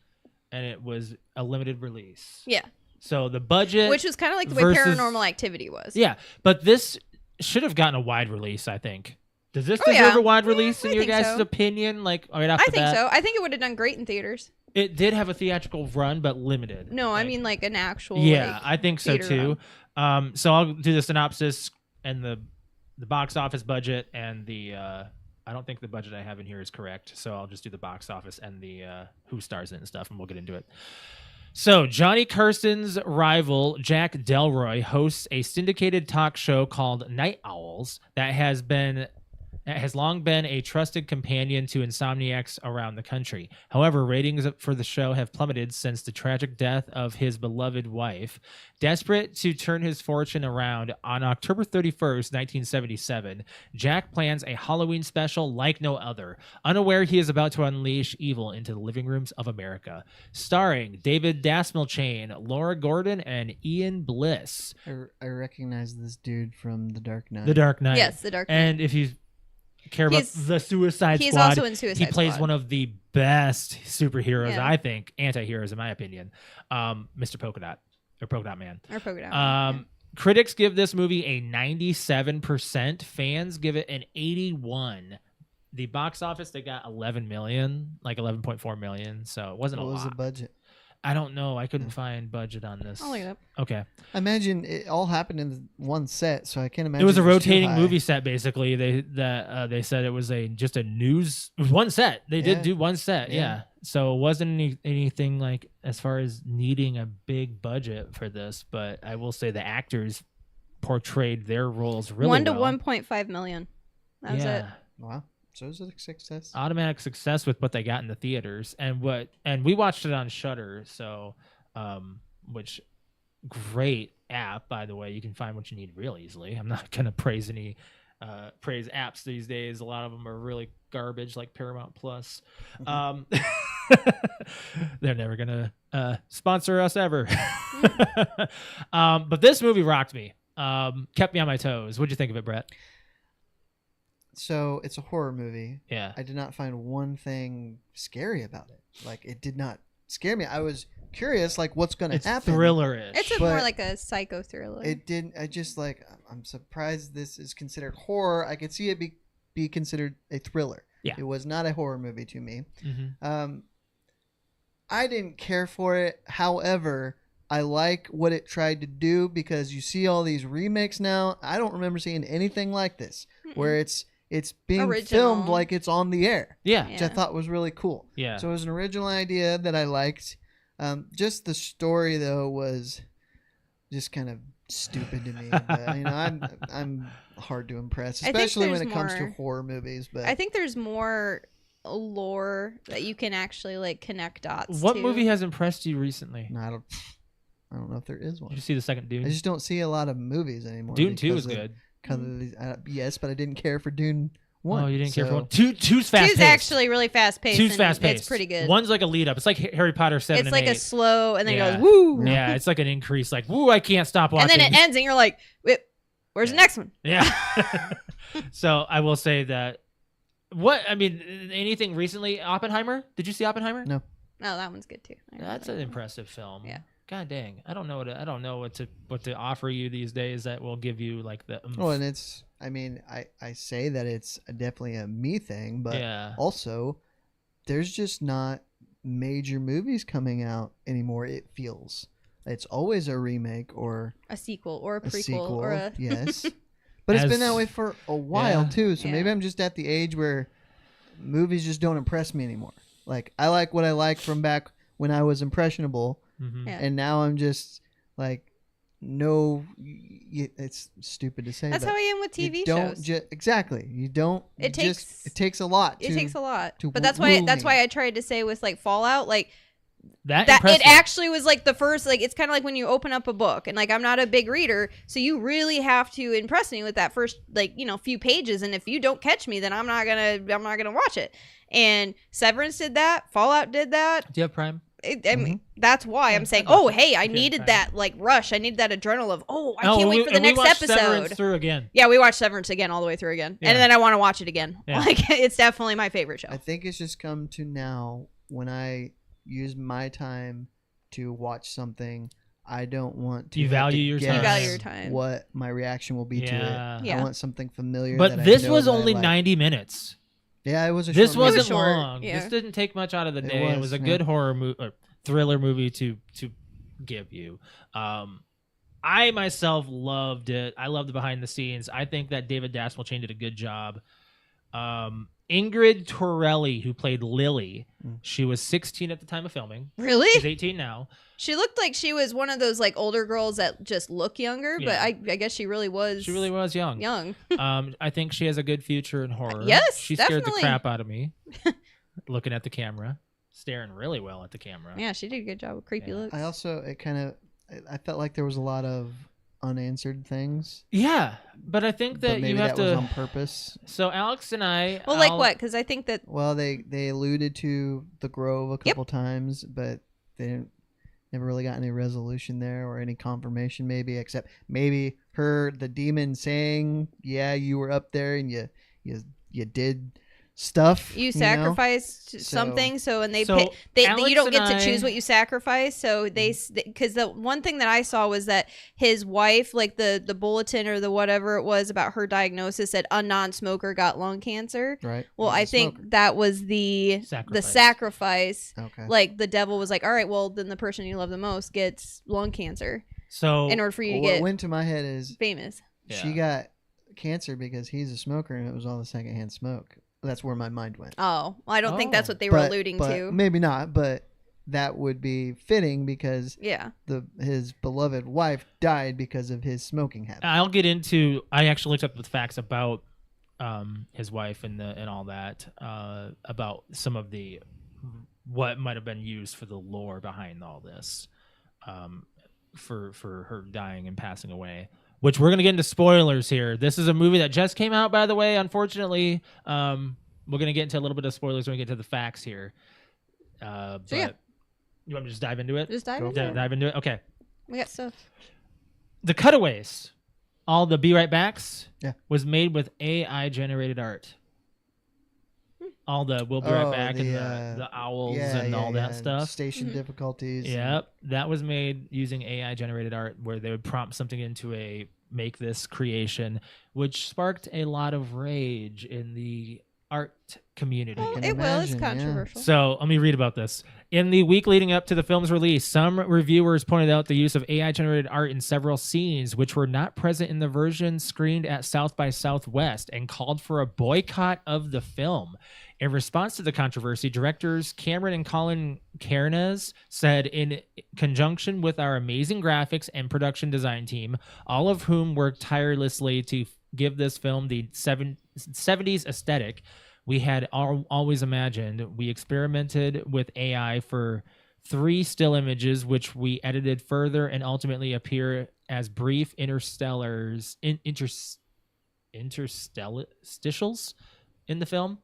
and it was a limited release. Yeah, So the budget, which was kind of like the way versus- Paranormal Activity was. yeah, but this should have gotten a wide release. I think. Does this Oh, deserve yeah. a wide Yeah, release in I your think guys' so. opinion? Like right off I the think bat? so. I think it would have done great in theaters. It did have a theatrical run, but limited. No, I Like, mean like an actual. yeah, like, I think so theater too. run. So I'll do the synopsis and the box office budget and the. I don't think the budget I have in here is correct, so I'll just do the box office and the who stars in it and stuff, and we'll get into it. So Johnny Carson's rival Jack Delroy hosts a syndicated talk show called Night Owls that has long been a trusted companion to insomniacs around the country. However, ratings for the show have plummeted since the tragic death of his beloved wife. Desperate to turn his fortune around, on October 31st, 1977, Jack plans a Halloween special like no other, unaware he is about to unleash evil into the living rooms of America. Starring David Dasmalchian, Laura Gordon, and Ian Bliss. I recognize this dude from The Dark Knight. The Dark Knight. Yes, The Dark Knight. And if you care about He's- the Suicide he's Squad, also in Suicide he plays Squad. one of the best superheroes, Yeah. I think, anti-heroes in my opinion, Mr. Polka Dot, or Polka Dot Man. Or Polka Dot. Critics give this movie a 97%. Fans give it an 81. The box office, they got 11 million, like 11.4 million. So it wasn't What a was the lot. budget? I don't know. I couldn't find budget on this. I'll look it up. Okay. I imagine it all happened in one set, so I can't imagine It was a too rotating high. movie set, basically. They said it was just a news. It was one set. They did Yeah. do one set. Yeah. Yeah. So it wasn't anything like as far as needing a big budget for this. But I will say the actors portrayed their roles really 1 to well. 1.5 million. That was it. Wow, so is it a success? Automatic success with what they got in the theaters, and we watched it on Shudder. So, which great app, by the way. You can find what you need real easily. I'm not gonna praise apps these days. A lot of them are really garbage, like Paramount Plus. They're never gonna sponsor us ever. But this movie rocked me. Kept me on my toes. What'd you think of it, Brett? So it's a horror movie. Yeah. I did not find one thing scary about it. Like, it did not scare me. I was curious, like, what's going to It's happen. thriller-ish. It's But more like a psycho thriller. It didn't. I just, like, I'm surprised this is considered horror. I could see it be considered a thriller. Yeah. It was not a horror movie to me. Mm-hmm. I didn't care for it. However, I like what it tried to do because you see all these remakes now. I don't remember seeing anything like this, where it's being Original. filmed like it's on the air, Yeah. which I thought was really cool. Yeah. So it was an original idea that I liked. Just the story though was just kind of stupid to me. But, you know, I'm hard to impress, I think especially when it there's comes to more- horror movies. But I think there's more lore that you can actually like connect dots. What to. movie has impressed you recently? no, I don't know if there is one. Did you see the second Dune? I just don't see a lot of movies anymore. Dune 2 is because of- good. because of these, yes, but I didn't care for Dune 1. Oh, you didn't care for so- one. Two's fast. Two's actually really fast paced. Two's fast paced. It's pretty good. One's like a lead up. It's like Harry Potter 7 It's and like 8. a slow, and then Yeah. it goes woo, Yeah, it's like an increase. Like, woo, I can't stop and watching. then it ends, and you're like, wait, where's the next one? Yeah. So I will say that. Anything recently? Oppenheimer? Did you see Oppenheimer? No. No, that one's good too. I really That's like an that. impressive film. Yeah. God dang, I don't know what to offer you these days that will give you like the. oomph. Well, and it's, I mean, I say that it's definitely a me thing, but yeah. also there's just not major movies coming out anymore. It feels it's always a remake or A sequel or a a prequel sequel. or a Yes, but it's been As- that way for a while Yeah. too. So Yeah. maybe I'm just at the age where movies just don't impress me anymore. Like, I like what I liked from back when I was impressionable, Mhm. Yeah. and now I'm just like, no, it's stupid to say. That's but how I am with you TV don't shows. exactly. You don't. It you just- takes- it takes a lot. It takes a lot, to but that's woo why me. I tried to say with like Fallout, like That that impressed it me. actually was like the first, like it's kind of like when you open up a book, and like I'm not a big reader, so you really have to impress me with that first few pages, and if you don't catch me, then I'm not gonna watch it. And Severance did that, Fallout did that. Do you have Prime? I mean, that's why I'm saying, I got oh, you. hey, I Okay, needed fine. that like rush. I needed that adrenaline of, I Oh, can't wait for the and we next watched episode. Severance through again. Yeah, we watched Severance again all the way through again, Yeah. and then I want to watch it again. Yeah. Like it's definitely my favorite show. I think it's just come to now when I use my time to watch something. I don't want to You have value to your guess time. You value your time. What my reaction will be to Yeah. it. Yeah. I want something familiar. But that I this know was that I only like. 90 minutes. Yeah, it was a This short movie. wasn't short, long. yeah. This didn't take much out of the It day. It was was, a yeah. good horror thriller movie to give you. I myself loved it. I loved the behind the scenes. I think that David Dasmalchian did a good job. Ingrid Torelli, who played Lily, she was 16 at the time of filming. Really? She's 18 now. She looked like she was one of those like older girls that just look younger, but Yeah. I guess she really was. She really was young. young. I think she has a good future in horror. Yes, she scared definitely. the crap out of me. Looking at the camera, staring really well at the camera. Yeah, she did a good job with creepy Yeah. looks. I also I felt like there was a lot of unanswered things. Yeah, but I think But that maybe you have that was to. on purpose. So Alex and I. well, like what? Because I think that Well, they alluded to the Grove a couple times, but they never really got any resolution there or any confirmation, maybe, except maybe the demon saying, "Yeah, you were up there and you did stuff." you know? sacrificed So- something, so and So Alex you don't and get to I- choose what you sacrifice. So because the one thing that I saw was that his wife, like the bulletin or the whatever it was about her diagnosis, said a non-smoker got lung cancer. Right. Well, He's I a think smoker. that was the sacrifice. Okay. Like the devil was like, all right, well then the person you love the most gets lung cancer So in order for you Well, to what get went to my head is famous. she got cancer because he's a smoker and it was all the secondhand smoke. That's where my mind went. Oh, well, I don't think that's Oh. what they were alluding but to. maybe not, but that would be fitting because Yeah. his beloved wife died because of his smoking habit. I'll get into. I actually looked up the facts about his wife and all that about some of the what might have been used for the lore behind all this for her dying and passing away. Which we're gonna get into spoilers here. This is a movie that just came out, by the way. Unfortunately, we're gonna get into a little bit of spoilers when we get to the facts here. But yeah. you want me to just dive into it? Just dive Go into for it. it. Dive into it. Okay. We got stuff. The cutaways, all the be right backs, Yeah. was made with AI generated art. All the we'll be right back and the owls and all that stuff. Station difficulties. Yep, that was made using AI generated art, where they would prompt something into make this creation, which sparked a lot of rage in the art community. Well, can it will. It's imagine, yeah. controversial. So let me read about this. In the week leading up to the film's release, some reviewers pointed out the use of AI-generated art in several scenes, which were not present in the version screened at South by Southwest, and called for a boycott of the film. In response to the controversy, directors Cameron and Colin Cairnes said, in conjunction with our amazing graphics and production design team, all of whom worked tirelessly to give this film the 70s aesthetic we had always imagined, we experimented with AI for 3 still images, which we edited further and ultimately appear as brief interstitials in the film.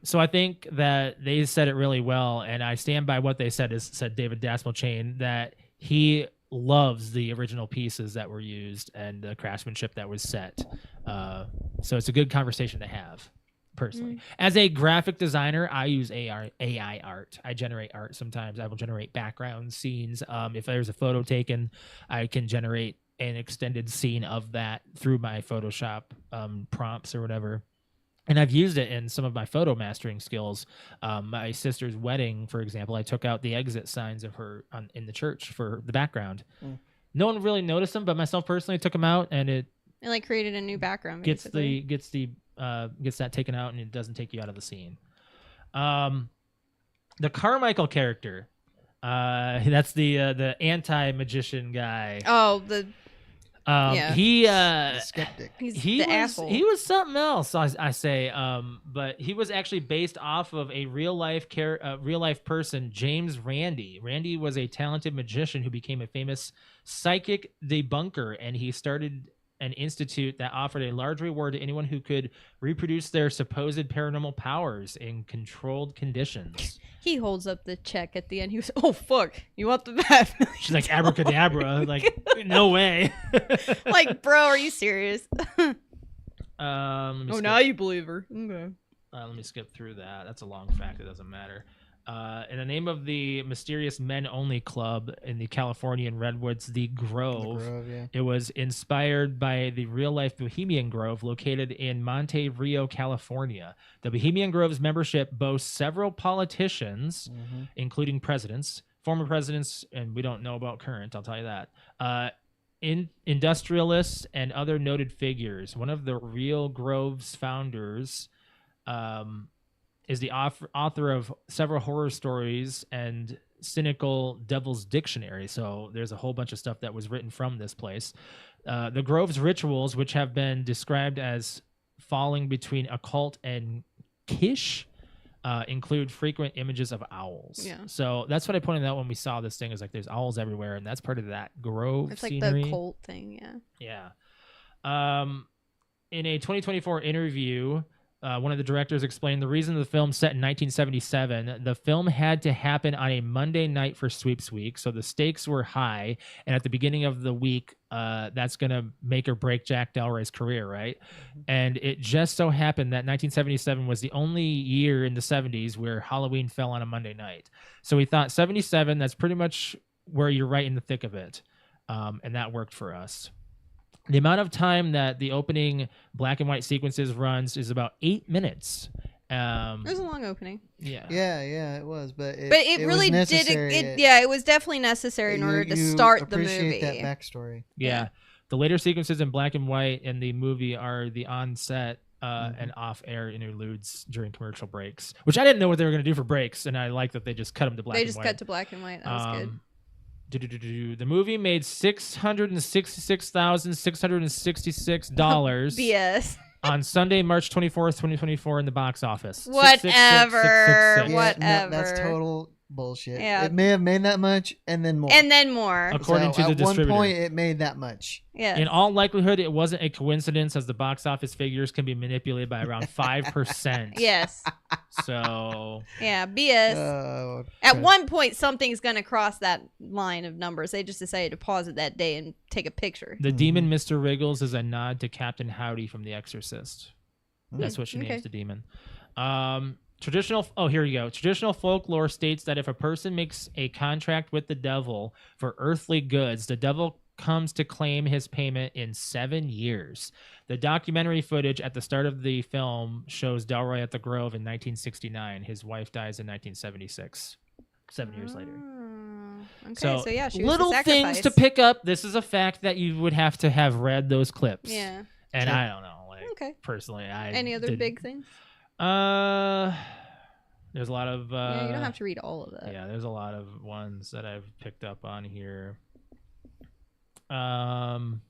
So I think that they said it really well, and I stand by what they said. Said David Dasmalchain, that he loves the original pieces that were used and the craftsmanship that was set. So it's a good conversation to have. Personally, as a graphic designer, I use AI art. I generate art sometimes. I will generate background scenes. If there's a photo taken, I can generate an extended scene of that through my Photoshop prompts or whatever. And I've used it in some of my photo mastering skills. My sister's wedding, for example, I took out the exit signs of her in the church for the background. No one really noticed them, but myself personally took them out, and it like created a new background. gets Basically. gets that taken out, and it doesn't take you out of the scene. The Carmichael character, that's the anti-magician guy. Oh, the The skeptic. he's the asshole. He was something else, I say. But he was actually based off of a real life person, James Randi. Randi was a talented magician who became a famous psychic debunker, and he started an institute that offered a large reward to anyone who could reproduce their supposed paranormal powers in controlled conditions. He holds up the check at the end. He was, oh fuck, you want the $5 million? She's like, abracadabra, like, no way. Like, bro, are you serious? Now you believe her. Okay. Let me skip through that. That's a long fact. It doesn't matter. In the name of the mysterious men-only club in the Californian Redwoods, the Grove. It was inspired by the real-life Bohemian Grove located in Monte Rio, California. The Bohemian Grove's membership boasts several politicians, including presidents, former presidents, and we don't know about current, I'll tell you that, industrialists, and other noted figures. One of the real Grove's founders is the author of several horror stories and cynical Devil's Dictionary. So there's a whole bunch of stuff that was written from this place. The Grove's rituals, which have been described as falling between occult and kitsch, include frequent images of owls. Yeah. So that's what I pointed out when we saw this thing, is like there's owls everywhere, and that's part of that Grove it's like scenery. the cult thing, Yeah. In a 2024 interview, one of the directors explained the reason the film set in 1977, the film had to happen on a Monday night for sweeps week, so the stakes were high, and at the beginning of the week, that's going to make or break Jack Delray's career, right? And it just so happened that 1977 was the only year in the 70s where Halloween fell on a Monday night. So we thought 77, that's pretty much where you're right in the thick of it, and that worked for us. The amount of time that the opening black and white sequences runs is about 8 minutes. It was a long opening. Yeah, it was, but it really was did. It was definitely necessary in order to start the movie. Appreciate that backstory. Yeah, the later sequences in black and white in the movie are the on-set and off-air interludes during commercial breaks, which I didn't know what they were going to do for breaks, and I like that they just cut them to black and white. They just cut to black and white. That was good. The movie made $666,666 BS on Sunday, March 24th, 2024 in the box office. Whatever. Yeah, Whatever. No, that's total bullshit. Yeah. It may have made that much and then more. And then more. According to the at one distributor. point, it made that much. Yeah. In all likelihood, it wasn't a coincidence, as the box office figures can be manipulated by around 5%. Yes. So Yeah. BS. Oh, At okay. one point, something's gonna cross that line of numbers. They just decided to pause it that day and take a picture. the demon Mr. Wriggles is a nod to Captain Howdy from The Exorcist. Mm. That's what she Okay. names the demon. Here you go. Traditional folklore states that if a person makes a contract with the devil for earthly goods, the devil comes to claim his payment in 7 years. The documentary footage at the start of the film shows Delroy at the Grove in 1969. His wife dies in 1976, 7 years later. Okay, So, so yeah, she was little the things to sacrifice. pick up. This is a fact that you would have to have read those clips. Yeah. And Sure. I don't know. Like, Okay. personally, I Any other didn't- big things? There's a lot of Yeah, you don't have to read all of that. yeah, there's a lot of ones that I've picked up on here. On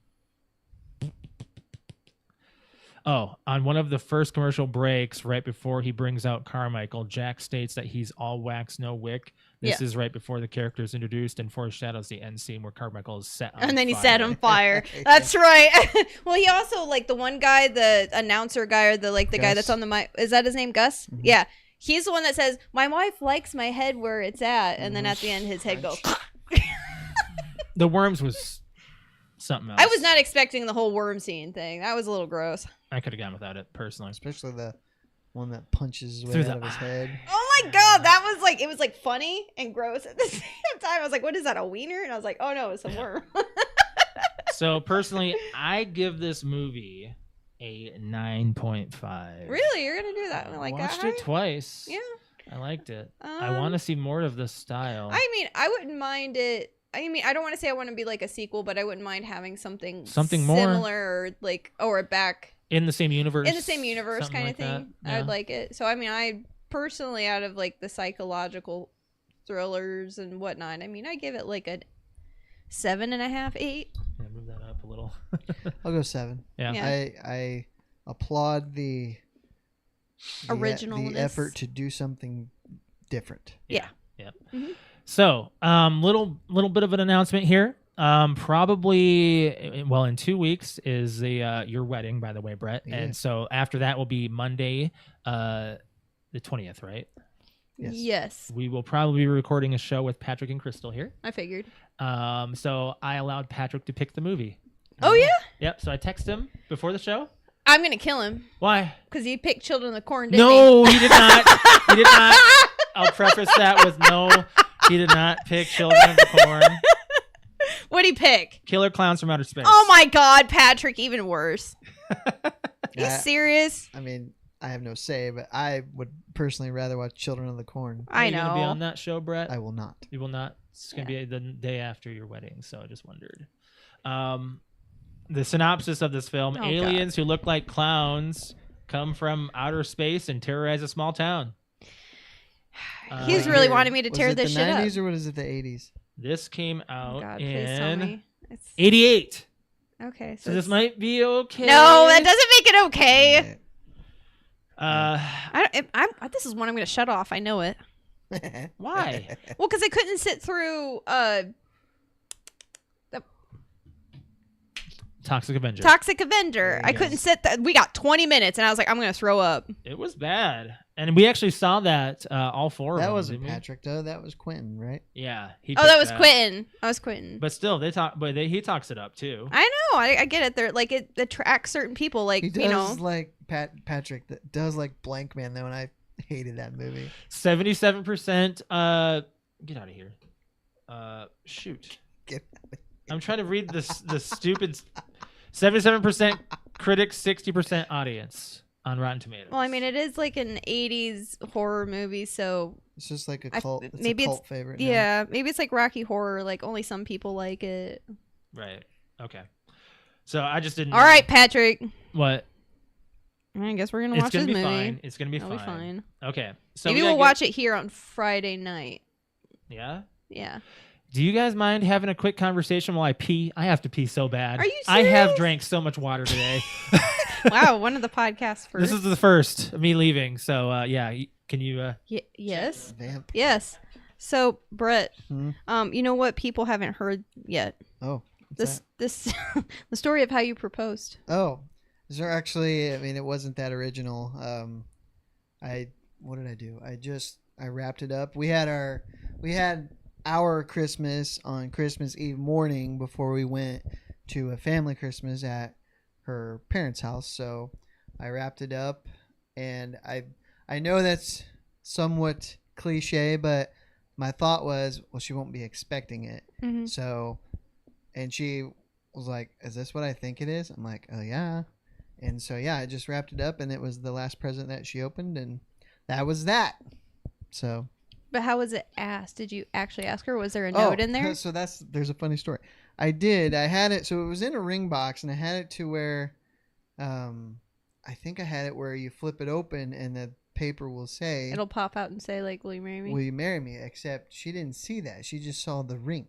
one of the first commercial breaks, right before he brings out Carmichael, Jack states that he's all wax, no wick. This is right before the character is introduced and foreshadows the end scene where Carmichael is set on And then he fire. set on fire. That's right. Well, he also like the one guy, the announcer guy, or the guy Gus. that's on the mic. Is that his name, Gus? Mhm. Yeah. He's the one that says, "My wife likes my head where it's at," and then at the end, his head goes. The worms was something else. I was not expecting the whole worm scene thing. That was a little gross. I could have gone without it personally. Especially the one that punches his way Through out the of his head. Oh my god, that was like, it was like funny and gross at the same time. I was like, "What is that? A wiener?" And I was like, "Oh no, it's a worm." So personally, I give this movie a 9.5. Really, you're gonna do that? I Like watched that it twice. Yeah. I liked it. I want to see more of this style. I mean, I wouldn't mind it. I mean, I don't want to say I want to be like a sequel, but I wouldn't mind having something more. similar, or back in the same universe. in the same universe something kind of like thing. that. I Yeah. would like it. So I mean, I personally, out of like the psychological thrillers and whatnot, I mean, I give it like a 7.5, 8. Yeah, move that up a little. I'll go 7. Yeah. Yeah. I applaud the Originalness. the effort to do something different. Yeah. Yep. Mhm. So, little bit of an announcement here. Probably, in 2 weeks is your wedding, by the way, Brett. Yeah. And so after that will be Monday, the 20th, right? Yes. Yes, We will probably be recording a show with Patrick and Crystal here. I figured. So I allowed Patrick to pick the movie. Oh yeah, Yep. So I texted him before the show. I'm gonna kill him Why? because he picked Children of the Corn. Didn't No, he did not. He did not. I'll preface that with no. He did not pick Children of the Corn. What'd he pick? Killer Clowns from Outer Space. Oh my God, Patrick, even worse. You Yeah. serious? I mean, I have no say, but I would personally rather watch Children of the Corn. Are I you gonna be know. on that show, Brett? I will not. You will not. It's gonna be the day after your wedding, so I just wondered. The synopsis of this film: Oh, aliens who look like clowns come from outer space and terrorize a small town. He's Uh, really Here, wanting me to was tear it this the shit up. 90s or what is it, the 80s? This came Oh out God, please tell in me. It's... 88. Okay, So this it's- might be okay. No, that doesn't make it okay. This is one I'm going to shut off. I know it. Why? Well, because I couldn't sit through Toxic Avenger. Toxic Avenger. There I you couldn't go. sit. We got 20 minutes, and I was like, I'm going to throw up. It was bad, and we actually saw that all four of That them. wasn't didn't we? Patrick, though. That was Quentin, right? Yeah. He Oh, that picked was Quentin. I was Quentin. But still, they talk. But he talks it up too. I know. I get it. They're like it attracts certain people. Like He does you know. like Patrick that does like Blank Man, though, and I hated that movie. 77%. Get out of here. Shoot. Get I'm trying to read the stupid. 77% critics, 60% audience on Rotten Tomatoes. Well, I mean, it is like an 80s horror movie, so It's just like a I- cult. It's maybe a it's- cult favorite. now. yeah, maybe it's like Rocky Horror. Like only some people like it. Right. Okay. So I just didn't. All right, Patrick. What? I guess we're gonna It's watch gonna this be movie. fine. It's gonna be It'll fine. be fine. Okay. So Maybe we we'll gotta watch it here on Friday night. Yeah. Yeah. Do you guys mind having a quick conversation while I pee? I have to pee so bad. Are you I have serious? drank so much water today. Wow, one of the podcasts first. This is the first of me leaving. So yeah, can you? Yes. Vamp. Yes. So, Brett, Hmm? you know what people haven't heard yet? Oh, what's This that? this the story of how you proposed. Oh, is there actually? I mean, it wasn't that original. What did I do? I wrapped it up. We had our Christmas on Christmas Eve morning before we went to a family Christmas at her parents' house. So I wrapped it up, and I know that's somewhat cliche, but my thought was, well, she won't be expecting it. Mm-hmm. So, and she was like, "Is this what I think it is?" I'm like, "Oh yeah." And so yeah, I just wrapped it up, and it was the last present that she opened, and that was that. So. But how was it asked? Did you actually ask her? Was there a note in there? So there's a funny story. I did. I had it. So it was in a ring box, and I had it to where, I think I had it where you flip it open, and the paper will say, It'll pop out and say, like, will you marry me? "Will you marry me?" Except she didn't see that. She just saw the ring.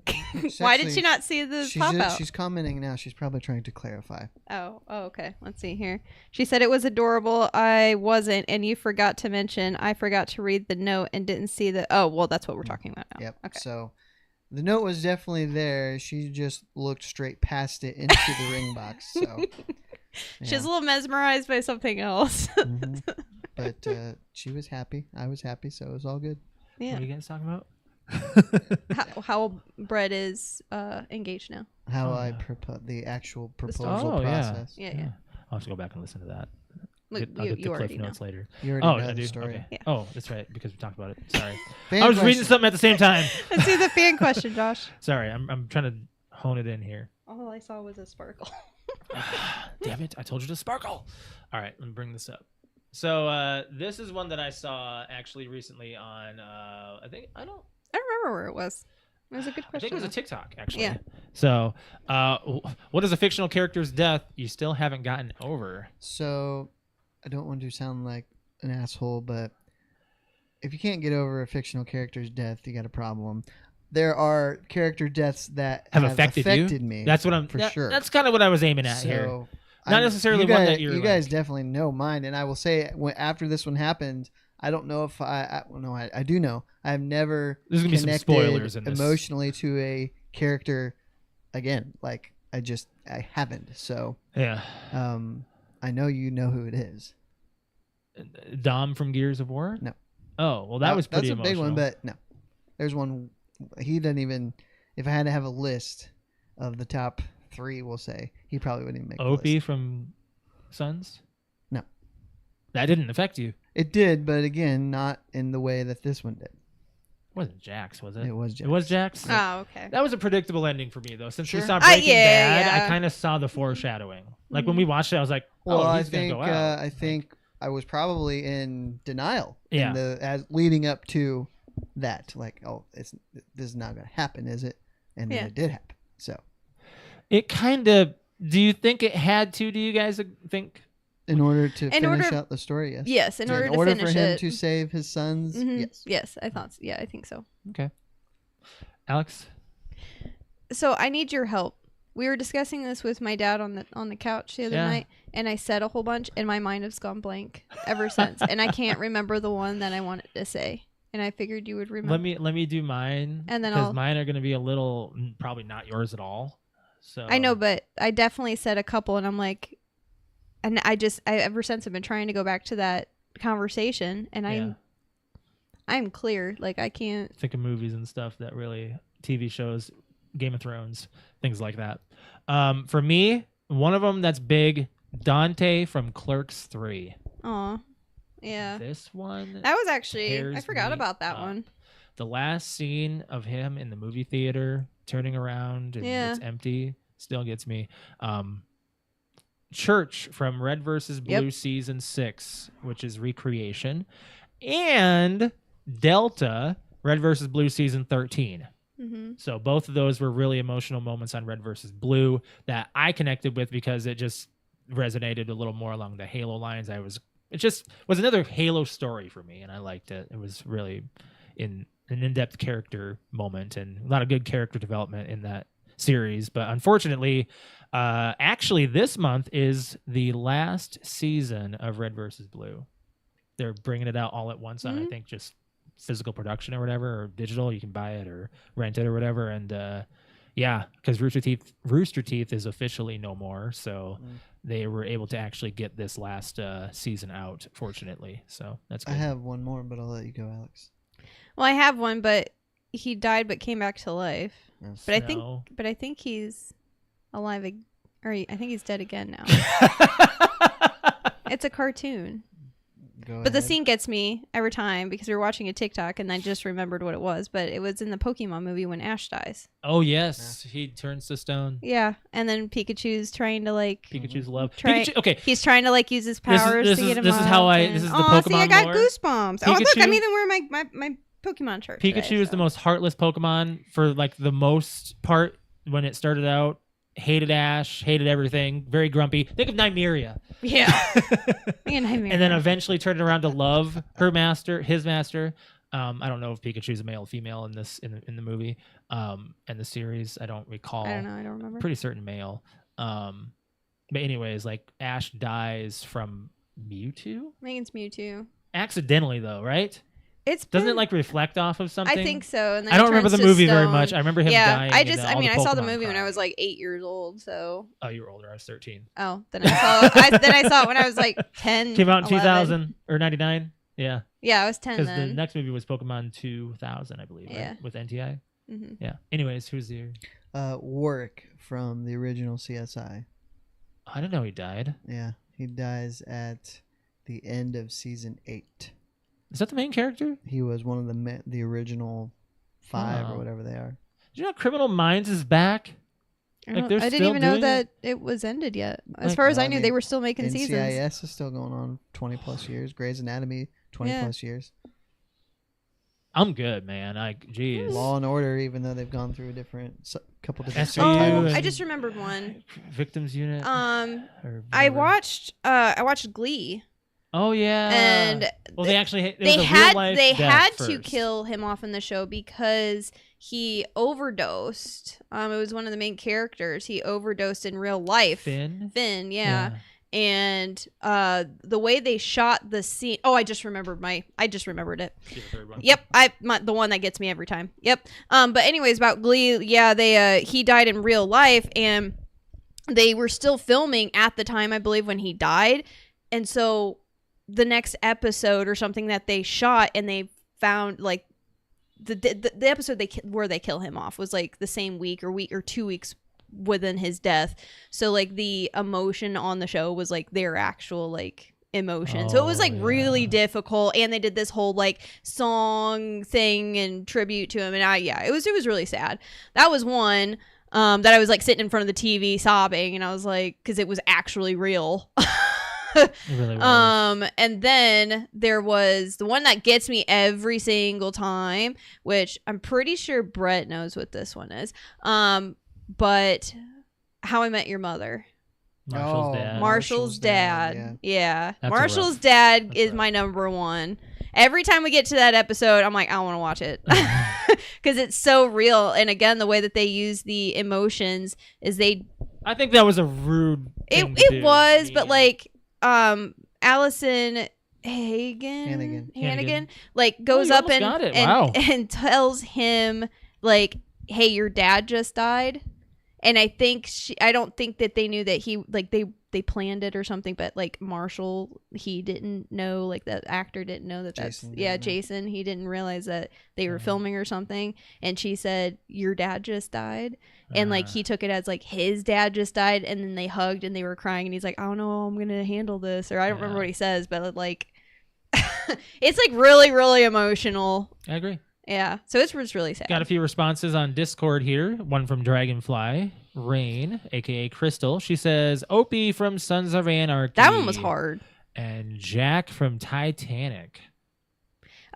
Why did she not see the pop out? She's commenting now. She's probably trying to clarify. Oh, okay. Let's see here. She said it was adorable. I wasn't, and you forgot to mention I forgot to read the note and didn't see the. Oh, well, that's what we're talking about now. Yep. Okay. So the note was definitely there. She just looked straight past it into the ring box. So She's a little mesmerized by something else. Mhm. But she was happy. I was happy, so it was all good. Yeah. What are you guys talking about? How Brett is engaged now. How Oh, I yeah. propose the actual story. proposal Oh, yeah. process. Yeah. I'll have to go back and listen to that. Look, I'll you get the already cliff know. notes later. You already Oh, know I the do. story. Okay. Yeah. Oh, that's right, because we talked about it. Sorry, Fan I was reading question. something at the same time. Let's do the fan question, Josh. Sorry, I'm trying to hone it in here. All I saw was a sparkle. Damn it! I told you to sparkle. All right, let me bring this up. So this is one that I saw actually recently on. I don't remember where it was. It was a good I question. think it was a TikTok actually. Yeah. So, what is a fictional character's death you still haven't gotten over? So, I don't want to sound like an asshole, but if you can't get over a fictional character's death, you got a problem. There are character deaths that Have affected you? me. That's what I'm. for sure. That's kind of what I was aiming at here. So, Not necessarily you one guys, that you're You guys like- definitely know mine, and I will say after this one happened, I don't know if I do know. I've never There's gonna be some connected spoilers in this. emotionally to a character again. Like I haven't. So Yeah. I know you know who it is. Dom from Gears of War? No. Oh, well, that was pretty that's a big one, emotional. but no. There's one. He doesn't even. If I had to have a list of the top 3, we'll say he probably wouldn't even make the Opie list. from Sons? No. That didn't affect you. It did, but again, not in the way that this one did. It wasn't Jax, was it? It was It was Jax? Oh, okay. That was a predictable ending for me, though. Since we Sure. saw Breaking yeah, Bad, yeah. I kind of saw the foreshadowing. Like when we watched it, I was like, Well, oh, I he's going to think go out. I think I was probably in denial. Yeah. As leading up to that, like, oh, this is not going to happen, is it? And then Yeah. it did happen. So, It kind of. Do you think it had to? Do you guys think? in order to In finish order- out the story, yes. Yes, in order to for finish him it. to save his sons, Mhm. yes. Yes, I thought. So. Yeah, I think so. Okay. Alex? So I need your help. We were discussing this with my dad on the couch the other Yeah. night, and I said a whole bunch, and my mind has gone blank ever since, and I can't remember the one that I wanted to say. And I figured you would remember. Let me do mine. And then because I'll- mine are going to be a little probably not yours at all. So I know, but I definitely said a couple, and I'm like, and I ever since I've been trying to go back to that conversation, and Yeah. I'm clear, like I can't. think of movies and stuff that really TV shows, Game of Thrones, things like that. For me, one of them that's big, Dante from Clerks 3. Aw, yeah, This one, that was actually I tears forgot me about that up. one. the last scene of him in the movie theater turning around and Yeah. it's empty still gets me. Church from Red vs. Blue Yep. season 6, which is recreation, and Delta Red vs. Blue season 13. Mm-hmm. So both of those were really emotional moments on Red versus Blue that I connected with because it just resonated a little more along the Halo lines. It just was another Halo story for me, and I liked it. It was really an in-depth character moment and a lot of good character development in that series. But unfortunately, actually this month is the last season of Red versus Blue. They're bringing it out all at once on, I Mhm. think, just physical production or whatever, or digital. You can buy it or rent it or whatever. And yeah, because Rooster Teeth is officially no more, so they were able to actually get this last season out, fortunately. So that's good. I have one more, but I'll let you go, Alex. Well, I have one, but he died but came back to life. Yes. But I think he's alive, or I think he's dead again now. It's a cartoon. But the scene gets me every time because we were watching a TikTok and I just remembered what it was. But it was in the Pokemon movie when Ash dies. Oh, yes. Yeah. He turns to stone. Yeah. And then Pikachu's trying to Pikachu's love. Pikachu, okay. He's trying to use his powers to get him This is how this is the Pokemon see, I got lore. goosebumps. Pikachu, look, I'm even wearing my Pokemon shirt. Pikachu today, is the most heartless Pokemon for the most part when it started out. Hated Ash, hated everything, very grumpy. Think of Nymeria. Yeah. And then eventually turned around to love his master. I don't know if Pikachu's a male or female in the movie, and the series. I don't recall. I don't know. I don't remember. Pretty certain male. But anyways, Ash dies from Mewtwo. I think it's Mewtwo. Accidentally though, right? Doesn't it reflect off of something? I think so. And then I don't remember the movie very much. I remember him dying. I saw the movie when I was 8 years old. So. Oh, you were older. I was 13. Oh, then I saw it when I was 10. Came out in 11. 2000 or 99. Yeah. Yeah, I was 10 because then. the next movie was Pokemon 2000, I believe. Yeah. Right? With NTI. Mm-hmm. Yeah. Anyways, who's the? Warwick from the original CSI. I didn't know he died. Yeah, he dies at the end of season 8. Is that the main character? He was one of the original 5 or whatever they are. Did you know Criminal Minds is back? I didn't even know that it was ended yet. As far as I knew, they were still making seasons. NCIS is still going on 20 plus years. Grey's Anatomy 20 plus years. I'm good, man. Geez. Law and Order, even though they've gone through couple different SVU titles. I just remembered one. Victims Unit. I watched Glee. Oh yeah. And they actually they had to first. kill him off in the show because he overdosed. It was one of the main characters. He overdosed in real life. Finn, yeah. And the way they shot the scene. Oh, I just remembered it. The third one. Yep, the one that gets me every time. Yep. But anyways, about Glee, yeah, he died in real life, and they were still filming at the time, I believe, when he died, and so the next episode or something that they shot, and they found the episode where they kill him off was the same week or 2 weeks within his death. So the emotion on the show was their actual emotion. So it was really difficult, and they did this whole song thing and tribute to him, and it was really sad. That was one that I was sitting in front of the TV sobbing, and I was because it was actually real. It really was. And then there was the one that gets me every single time, which I'm pretty sure Brett knows what this one is. But How I Met Your Mother. Marshall's dad. Yeah. Marshall's dad is my number one. Every time we get to that episode, I'm I want to watch it. Because it's so real. And again, the way that they use the emotions is I think that was a rude thing to it do. was, but Allison Hannigan goes up and tells him hey, your dad just died. And I don't think that they knew that he they planned it or something, but Marshall, he didn't know, the actor didn't know Jason, he didn't realize that they were filming or something. And she said, your dad just died. And he took it as his dad just died, and then they hugged and they were crying, and he's I don't know how I'm gonna handle this, or I don't remember what he says, but it's really, really emotional. I agree. Yeah, so it's really sad. Got a few responses on Discord here. One from Dragonfly Rain, aka Crystal. She says Opie from Sons of Anarchy. That one was hard. And Jack from Titanic.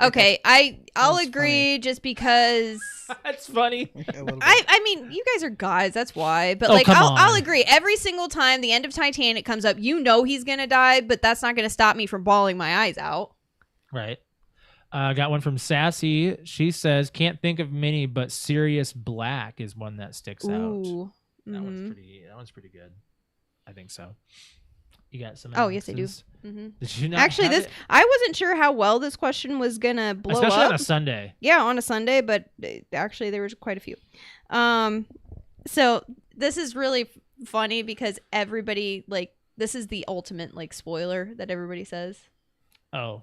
Okay, I'll agree, just because that's funny. I mean, you guys are guys, that's why. But I'll agree. Every single time the end of Titanic comes up, he's gonna die, but that's not gonna stop me from bawling my eyes out. Right. Got one from Sassy. She says, can't think of many, but Sirius Black is one that sticks out. Ooh. That one's pretty good. I think so. You got some. Oh, yes, I do. annexes? Mm-hmm. Did you not? Actually, have this it? I wasn't sure how well this question was gonna blow Especially up. on a Sunday. Yeah, on a Sunday, but actually there was quite a few. So this is really funny because everybody like this is the ultimate like spoiler that everybody says. Oh,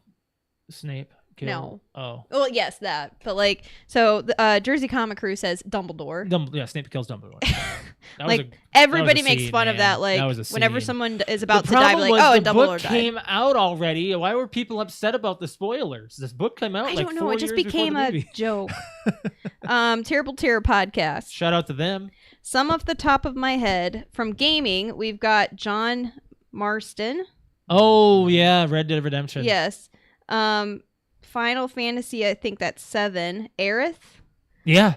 Snape. No. Oh. Well, yes, that. But like, so the Jersey Comic Crew says Dumbledore. Yeah, Snape kills Dumbledore. That Like was a, everybody that was a makes scene, fun of man. that. Like That was a whenever scene. someone is about the to die, problem like, was oh, the and Dumbledore book died. came out already. Why were people upset about the spoilers? This book came out I like don't know. 4 It just years before became the a movie. joke. Terrible Terror podcast. Shout out to them. Some off the top of my head from gaming, we've got John Marston. Oh yeah, Red Dead Redemption. Yes. Final Fantasy, I think that's 7. Aerith. Yeah.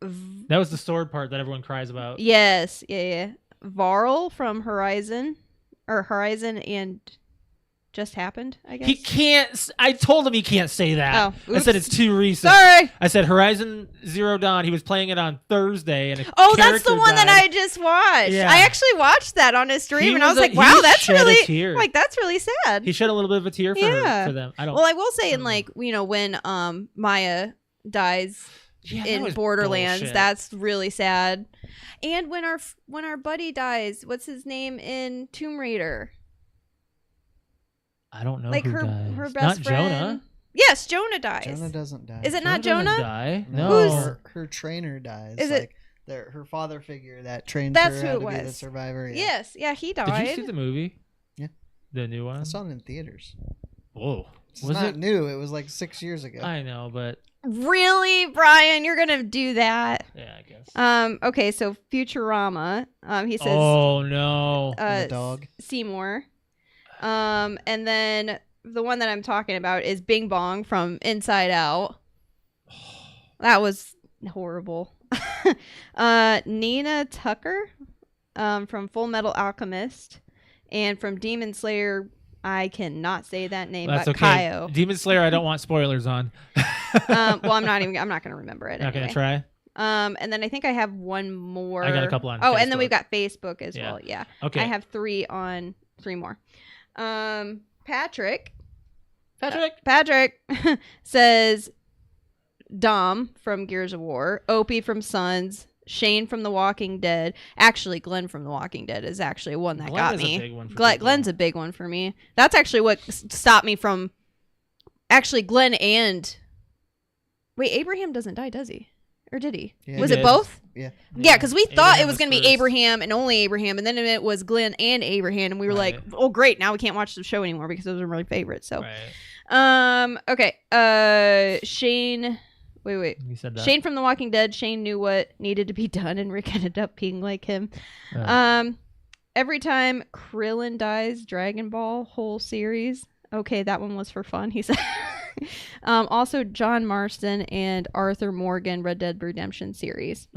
V- That was the sword part that everyone cries about. yes. Yeah. Varl from Horizon and Just Happened, I guess. He can't. I told him he can't say that. Oh, I said oops. it's too recent. Sorry. I said Horizon Zero Dawn. He was playing it on Thursday, and Oh, that's the one that I just watched. Yeah. I actually watched that on his stream, He and I was was like, he "Wow, that's shed a really tear. like that's really sad." He shed a little bit of a tear for Yeah. for them. I don't. Well, I will say, in like when Maya dies Yeah, that in was Borderlands, bullshit. that's really sad. And when our buddy dies, what's his name in Tomb Raider? I don't know. Like who her dies. best Not friend. Jonah. Yes, Jonah dies. Jonah doesn't die. Is it not doesn't Jonah? Die. No, No. Who's- her trainer dies. Is it- her father figure that trained That's her who how it to be the was. survivor? Yeah. Yes, yeah, he Did died. you see the movie? Yeah. The new one. I saw it in theaters. Whoa. It's Was not it? new. It was like 6 years ago. I know, but Really, Brian? You're gonna do that? yeah, I guess. Okay, so Futurama. He says. Oh no. And the dog. Seymour. And then the one that I'm talking about is Bing Bong from Inside Out. That was horrible. Nina Tucker from Full Metal Alchemist, and from Demon Slayer. I cannot say that name, That's but okay. Kaio. Demon Slayer. I don't want spoilers on. Well, I'm not going to remember it. Not anyway. gonna try. And then I think I have one more. I got a couple on Oh, and then Facebook. we've got Facebook as Yeah. well. Yeah. Okay. I have three more. Patrick says Dom from Gears of War, Opie from Sons, Shane from The Walking Dead. Actually, Glenn from The Walking Dead is actually one that Glenn got is a me. big one for people. Glenn's a big one for me. That's actually what stopped me from. Actually, Glenn and. Wait, Abraham doesn't die, does he? Or did he? Yeah, Was he it did. both? Yeah. Yeah, because we thought Abraham it was going to be first. Abraham and only Abraham, and then it was Glenn and Abraham, and we were like, Right. "Oh, great! Now we can't watch the show anymore because those are my favorites." So, Right. okay. Shane. Wait. You said that. Shane from The Walking Dead. Shane knew what needed to be done, and Rick ended up being like him. Oh. Every time Krillin dies, Dragon Ball whole series. Okay, that one was for fun. He said. Also, John Marston and Arthur Morgan, Red Dead Redemption series.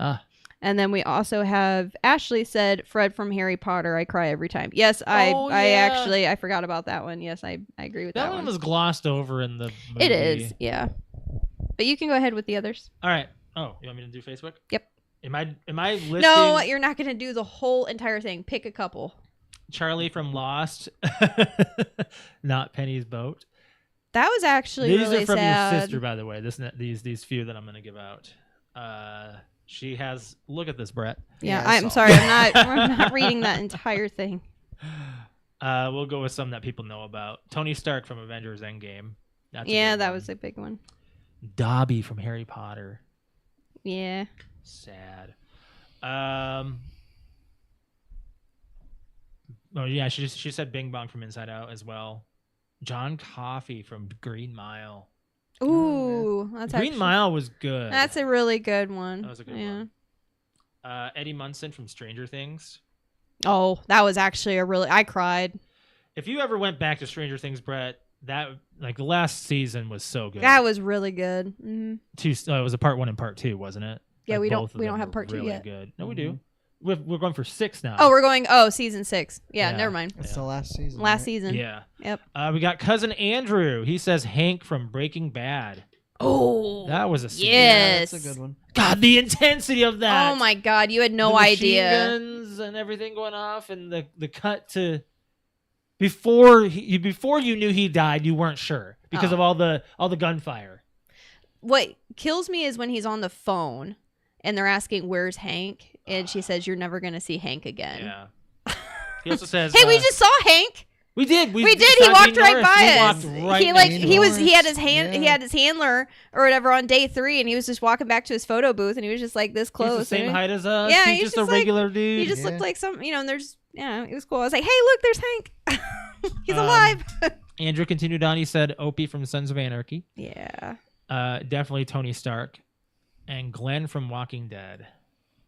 And then we also have Ashley said Fred from Harry Potter. I cry every time. Yes, I forgot about that one. Yes, I agree with that That one was glossed over in the movie. It is, yeah. But you can go ahead with the others. All right. Oh, you want me to do Facebook? Yep. Am I listing No, you're not going to do the whole entire thing. Pick a couple. Charlie from Lost? Not Penny's Boat. That was actually These really are from sad. your sister, by the way. These few that I'm going to give out. She has. Look at this, Brett. Yeah, Yeah, I I'm saw. sorry. I'm not reading that entire thing. We'll go with some that people know about. Tony Stark from Avengers Endgame. That's a Yeah, good that one. was a big one. Dobby from Harry Potter. Yeah. Sad. Oh yeah, she said Bing Bong from Inside Out as well. John Coffey from Green Mile. Ooh, that's Green actually, Mile was good. That's a really good one. That was a good yeah. one. Eddie Munson from Stranger Things. Oh, that was actually I cried. If you ever went back to Stranger Things, Brett, that like the last season was so good. That was really good. Mm-hmm. It was a part 1 and part 2, wasn't it? Yeah, Like, we don't both of we them don't have were part 2 really yet. Good. No, we do. We're going for 6 now. Oh, we're going. Oh, season 6. Yeah, Yeah. never mind. It's Yeah. the last season. Last right? season. Yeah. Yep. We got cousin Andrew. He says Hank from Breaking Bad. Oh, That was a scene. Yeah, yes. that's a good one. God, the intensity of that. Oh my God, you had no The machine idea. guns and everything going off, and the cut to before you knew he died, you weren't sure because Oh. of all the gunfire. What kills me is when he's on the phone and they're asking, "Where's Hank?" And she says, "You're never gonna see Hank again." Yeah. He also says, Hey, we just saw Hank. we did. We did. He saw walked Dean right Norris. by He us. walked right He like next to he us. was he had his hand he Yeah. had his handler or whatever on day 3, and he was just walking back to his photo booth, and he was just like this close. He's the same and height as us. Yeah, he's he's just just a like- regular dude. He just Yeah. looked like some, and there's it was cool. I was like, hey, look, there's Hank. He's alive. Andrew continued on. He said, Opie from Sons of Anarchy. Yeah. Definitely Tony Stark. And Glenn from Walking Dead.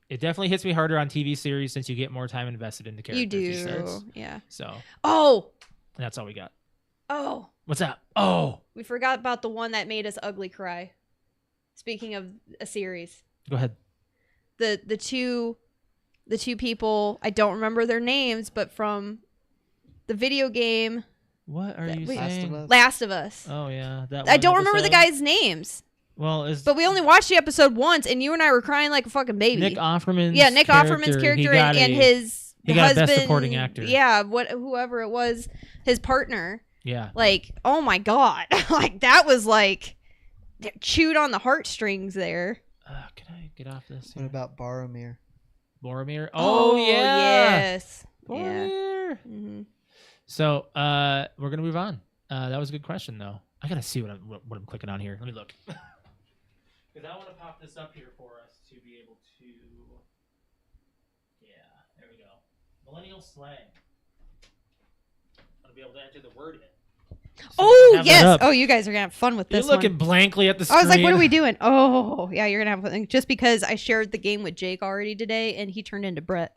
It definitely hits me harder on TV series since you get more time invested in the characters. You he says. do. Yeah. So Oh. that's all we got. Oh. What's that? Oh, We forgot about the one that made us ugly cry. Speaking of a series. go ahead. The two people, I don't remember their names, but from the video game What are you Wait. saying? Last of Us. Oh yeah, that. I one don't remember the episode? guys' names, Well, is but we only watched the episode once, and you and I were crying like a fucking baby. Nick Offerman's yeah, Nick Offerman's he character got and a- his he got husband, Best Supporting Actor. Yeah, whoever it was, his partner. Yeah. Like, oh my god, like that was like chewed on the heartstrings there. Can I get off this? What here? about Boromir? Boromir? Oh, yeah. yes, yeah. Boromir. Mhm. So we're gonna move on. That was a good question, though. I gotta see what I'm clicking on here. Let me look. Because I want to pop this up here for us to be able to. Yeah, there we go. Millennial slang. I want to be able to enter the word in. So we Oh can have that yes. up. Oh, you guys are gonna have fun with You're this looking one. blankly at the screen. I was like, what are we doing? Oh, yeah, you're gonna have fun. Just because I shared the game with Jake already today, and he turned into Brett.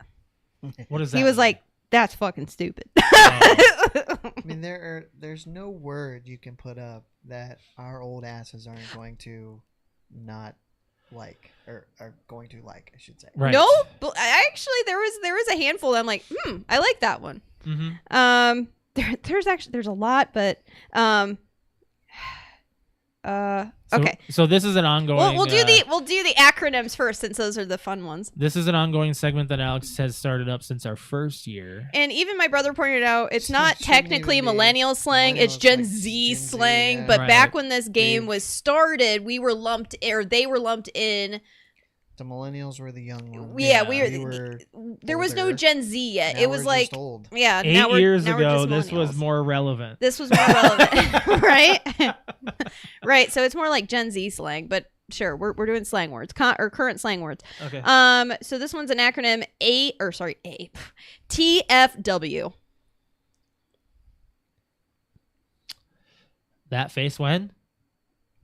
What is that? He was mean? like, "That's fucking stupid." I mean, there's no word you can put up that our old asses aren't going to not like or are going to like, I should say. right. No, but actually, there was a handful that I'm like, I like that one. Mm-hmm. There's a lot, but okay. So this is an ongoing. We'll do the acronyms first, since those are the fun ones. This is an ongoing segment that Alex has started up since our first year. And even my brother pointed out, it's not Shouldn't technically even be millennial slang; millennial, it's it's Gen like Z Gen Z, slang. yeah. But Right. back when this game They've- was started, we were lumped, or they were lumped in. The millennials were the young ones. Yeah, Yeah. we were. There was no older. Gen Z yet. Now it we're was just like, old. yeah. 8 now we're, years now we're ago, just this was millennials. more relevant. This was more relevant, right? Right. So it's more like Gen Z slang, but sure, we're doing slang words, or current slang words. Okay. So this one's an acronym TFW. That face when?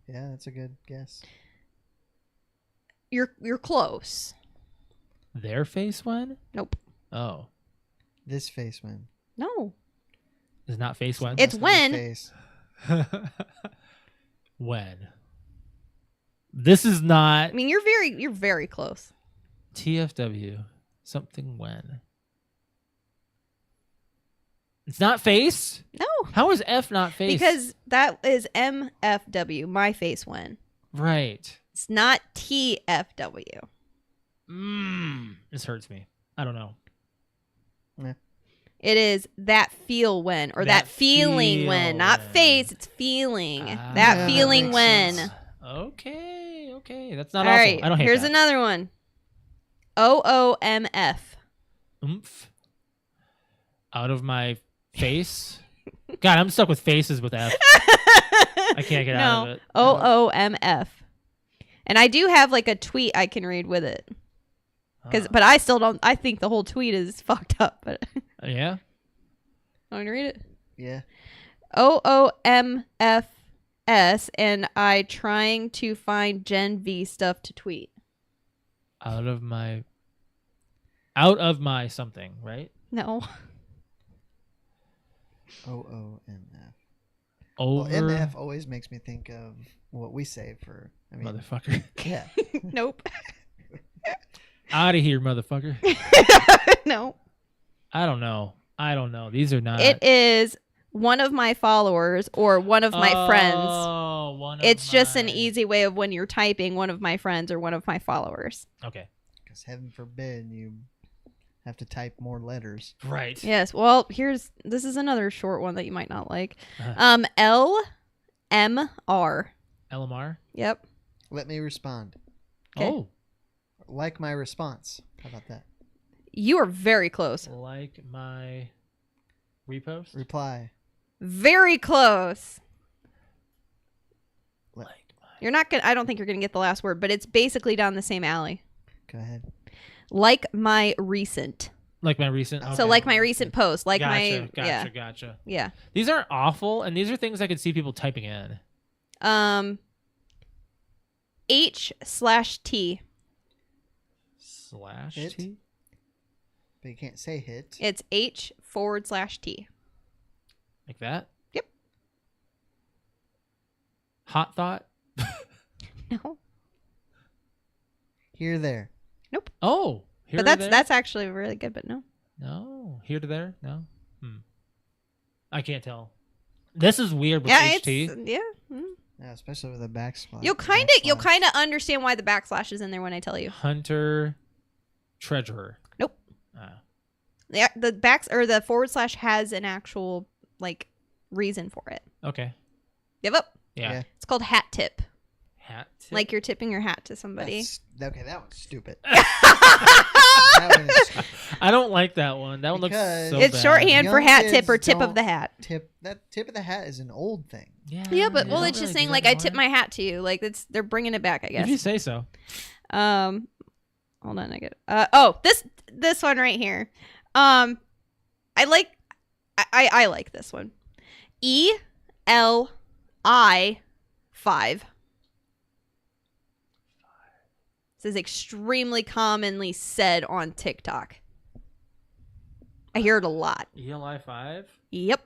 Yeah, that's a good guess. You're close. Their face when? Nope. Oh. This face when. No. It's not face when? It's Must have been when. face. When? This is not I mean, you're very close. TFW. Something when. It's not face? No. How is F not face? Because that is MFW, my face when. Right. It's not TFW. This hurts me. I don't know. It is that feel when, or That that feeling feel when. Not when. face, it's feeling. Ah. That Yeah, feeling makes when. sense. Okay. That's not All awful. right, I don't hate here's that. another one. OOMF. Oomph. Out of my face. God, I'm stuck with faces with F. I can't get out of it. OOMF. And I do have like a tweet I can read with it. Oh. But I still don't. I think the whole tweet is fucked up. But Yeah. want me to read it? Yeah. OOMFS, and I trying to find Gen V stuff to tweet. Out of my something, right? No. OOMF. Over Well, MF always makes me think of what we say for. I mean, motherfucker. yeah. Nope. Out of here, motherfucker. No. I don't know. These are not. It is one of my followers or one of my friends. Oh, It's just an easy way of when you're typing one of my friends or one of my followers. Okay. Because heaven forbid you have to type more letters. Right. Yes. Well, this is another short one that you might not like. Uh-huh. LMR. LMR. Yep. Let me respond. 'Kay. Oh, Like my response. How about that? You are very close. like my repost. Reply. Very close. Let- You're not gonna. I don't think you're gonna get the last word, but it's basically down the same alley. Go ahead. Like my recent. Like my recent. Okay. So like my recent post. Like gotcha, my gotcha. yeah. These aren't awful, and these are things I could see people typing in. H/T. Slash Hit? T. But you can't say hit. It's H/T. Like that. Yep. Hot thought. No. Here, there. Oh, here But to there? that's actually really good, but no. No, here to there. No. I can't tell. This is weird with Yeah, HT. it's yeah. Mm. Yeah, especially with a backslash. You'll kind of understand why the backslash is in there when I tell you. Hunter, treasurer. Nope. The backs or the / has an actual like reason for it. Okay. Give up. Yeah. Yeah. It's called hat tip. Hat. tip? Like you're tipping your hat to somebody. Okay, that one's stupid. That one is stupid. I don't like that one. That one looks Because so It's bad. shorthand for Young hat tip kids or tip of don't the hat. That tip of the hat is an old thing. Yeah, but they well, don't it's just really saying do like that I tip anymore. my hat to you. Like they're bringing it back, I If you guess. say so. Hold on, I get. This one right here. I like this one. ELI5. This is extremely commonly said on TikTok. I hear it a lot. ELI 5. Yep.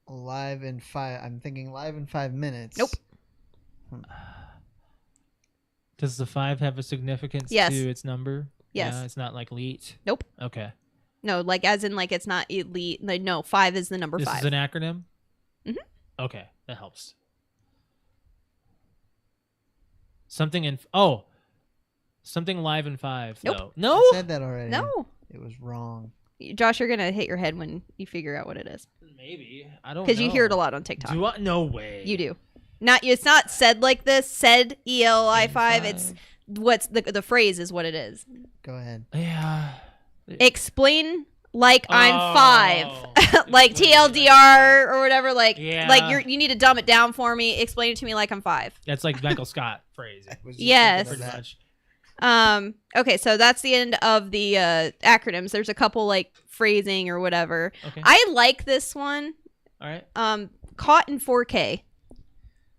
Live in 5. I'm thinking live in 5 minutes. Nope. Does the 5 have a significance Yes. to its number? Yes. Yeah, it's not like elite. Nope. Okay. No, like as in like it's not elite. Like, no, 5 is the number This 5. is an acronym? Mhm. Okay, that helps. Something live in 5. Nope. Though. No. I said that already. No. It was wrong. Josh, you're going to hit your head when you figure out what it is. Maybe. I don't know. Because you hear it a lot on TikTok. Do I? No way. You do. It's not said like this. Said ELI5. It's what's the phrase is what it is. Go ahead. Yeah. Explain like I'm Oh. 5. Like TLDR or whatever. Like Yeah. like you need to dumb it down for me. Explain it to me like I'm 5. That's like Michael Scott phrase. I was just Yes. thinking Pretty of that. much. Okay, so that's the end of the acronyms. There's a couple like phrasing or whatever. Okay. I like this one. All right. Caught in 4K.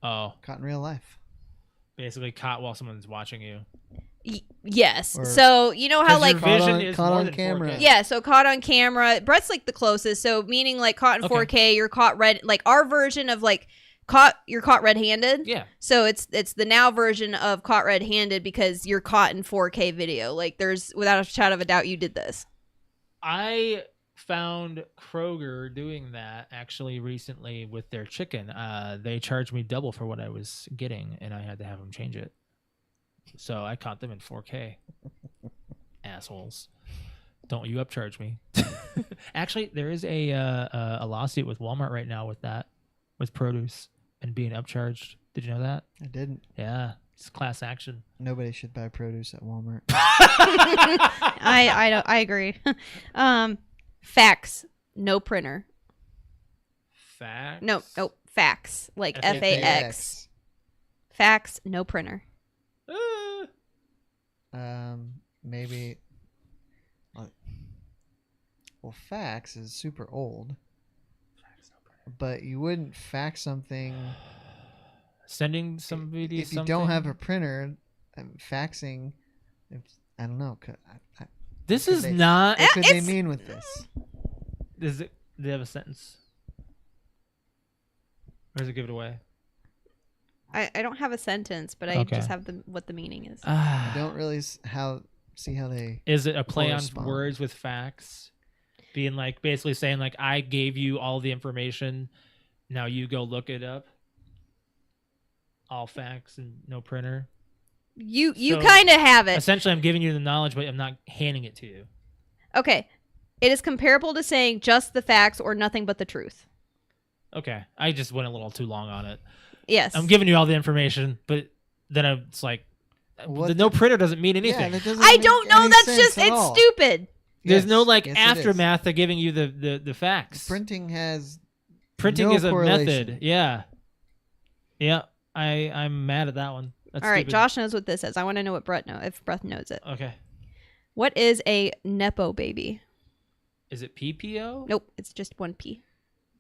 Oh, Caught in real life. basically caught while someone's watching you. Yes. Or- So you know how 'Cause like your vision on- is caught more on than camera. 4K. yeah, so caught on camera. Brett's like the closest. So meaning like caught in Okay. 4K, you're caught red. Like our version of like you're caught red-handed. Yeah. So it's the now version of caught red-handed because you're caught in 4K video. Like there's without a shadow of a doubt you did this. I found Kroger doing that actually recently with their chicken. They charged me double for what I was getting, and I had to have them change it. So I caught them in 4K. Assholes. Don't you upcharge me. Actually, there is a lawsuit with Walmart right now with produce and being upcharged. Did you know that? I didn't. Yeah. It's class action. Nobody should buy produce at Walmart. I agree. Fax, no printer. Facts? No, fax, like F-A-X. FAX. Fax, no printer. Maybe. Well, fax is super old, but you wouldn't fax something Sending somebody if you something. don't have a printer. Faxing. I don't know. This could is they- not. What could they It's- mean with this? Does it? Do they have a sentence? Or does it give it away? I don't have a sentence, but I Okay. just have what the meaning is. I don't really see how they. Is it a play on Correspond. words with facts? being like basically saying like I gave you all the information, now you go look it up. All facts and no printer. You So, kind of have it. Essentially, I'm giving you the knowledge, but I'm not handing it to you. Okay. It is comparable to saying just the facts or nothing but the truth. Okay, I just went a little too long on it. Yes. I'm giving you all the information, but then it's like the no printer doesn't mean anything. Yeah, that doesn't I make don't know. any That's sense just at it's all. stupid. There's no Yes, like yes, it is. aftermath to giving you the facts. Printing has Printing no is a correlation. method. Yeah. I'm mad at that one. That's All right, stupid. Josh knows what this is. I want to know what Brett if Brett knows it. Okay. What is a nepo baby? Is it PPO? Nope, it's just one P.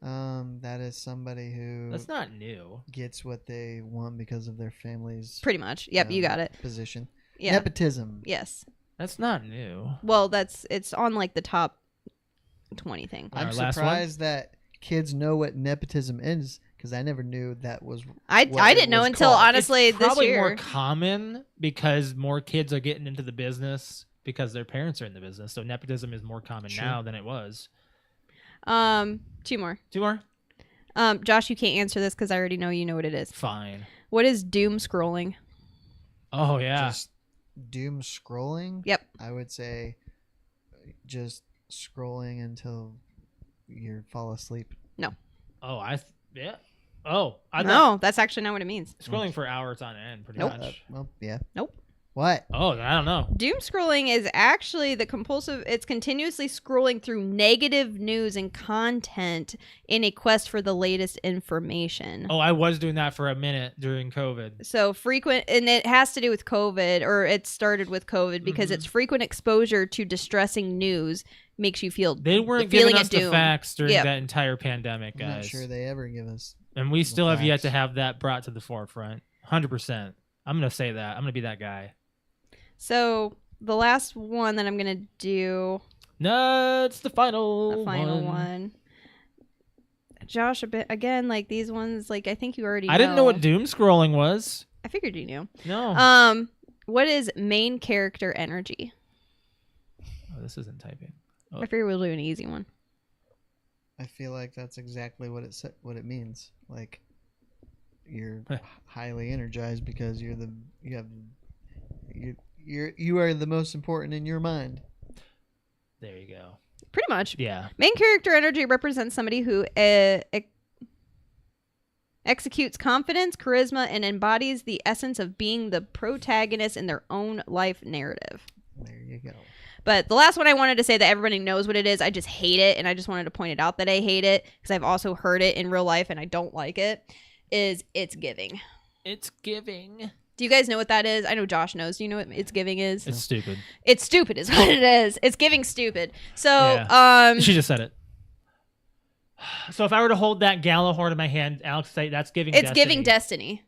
That is somebody who That's not new. gets what they want because of their family's Pretty much. Yep, you got it. position. Yeah. Nepotism. Yes. That's not new. Well, it's on like the top 20 thing. Our I'm last one? surprised that kids know what nepotism is because I never knew that was. I what didn't it know was until called. honestly It's this probably year. more common because more kids are getting into the business because their parents are in the business. So nepotism is more common Sure. now than it was. 2 more. 2 more? Josh, you can't answer this because I already know you know what it is. Fine. What is doom scrolling? Oh yeah. Just doom scrolling. Yep. I would say just scrolling until you fall asleep. Oh yeah. Oh, I thought No, that's actually not what it means. scrolling for hours on end, pretty Nope. much. Well, yeah. Nope. What? Oh, I don't know. Doom scrolling is actually it's continuously scrolling through negative news and content in a quest for the latest information. Oh, I was doing that for a minute during COVID. So frequent, and it has to do with COVID, or it started with COVID because Mhm. it's frequent exposure to distressing news makes you feel They weren't the feeling giving of us the doom. facts during Yep. that entire pandemic, I'm guys. not sure they ever give us. And we still have yet facts. to have that brought to the forefront. 100%. I'm going to say that. I'm going to be that guy. So the last one that I'm gonna do, No, it's the final the final one. Josh, a bit again, like these ones, like I think you already. I didn't know what doom scrolling was. I figured you knew. No. What is main character energy? Oh, this isn't typing. Oh. I figured we'll do an easy one. I feel like that's exactly what it means. Like you're highly energized because you are the most important in your mind. There you go. Pretty much. Yeah. Main character energy represents somebody who executes confidence, charisma, and embodies the essence of being the protagonist in their own life narrative. There you go. But the last one I wanted to say that everybody knows what it is. I just hate it, and I just wanted to point it out that I hate it because I've also heard it in real life and I don't like it. Is it's giving. It's giving. Do you guys know what that is? I know Josh knows. Do you know what it's giving is? It's stupid. It's stupid is what it is. It's giving stupid. So, Yeah. She just said it. So if I were to hold that Galahorn in my hand, Alex say that's giving it's destiny. giving destiny.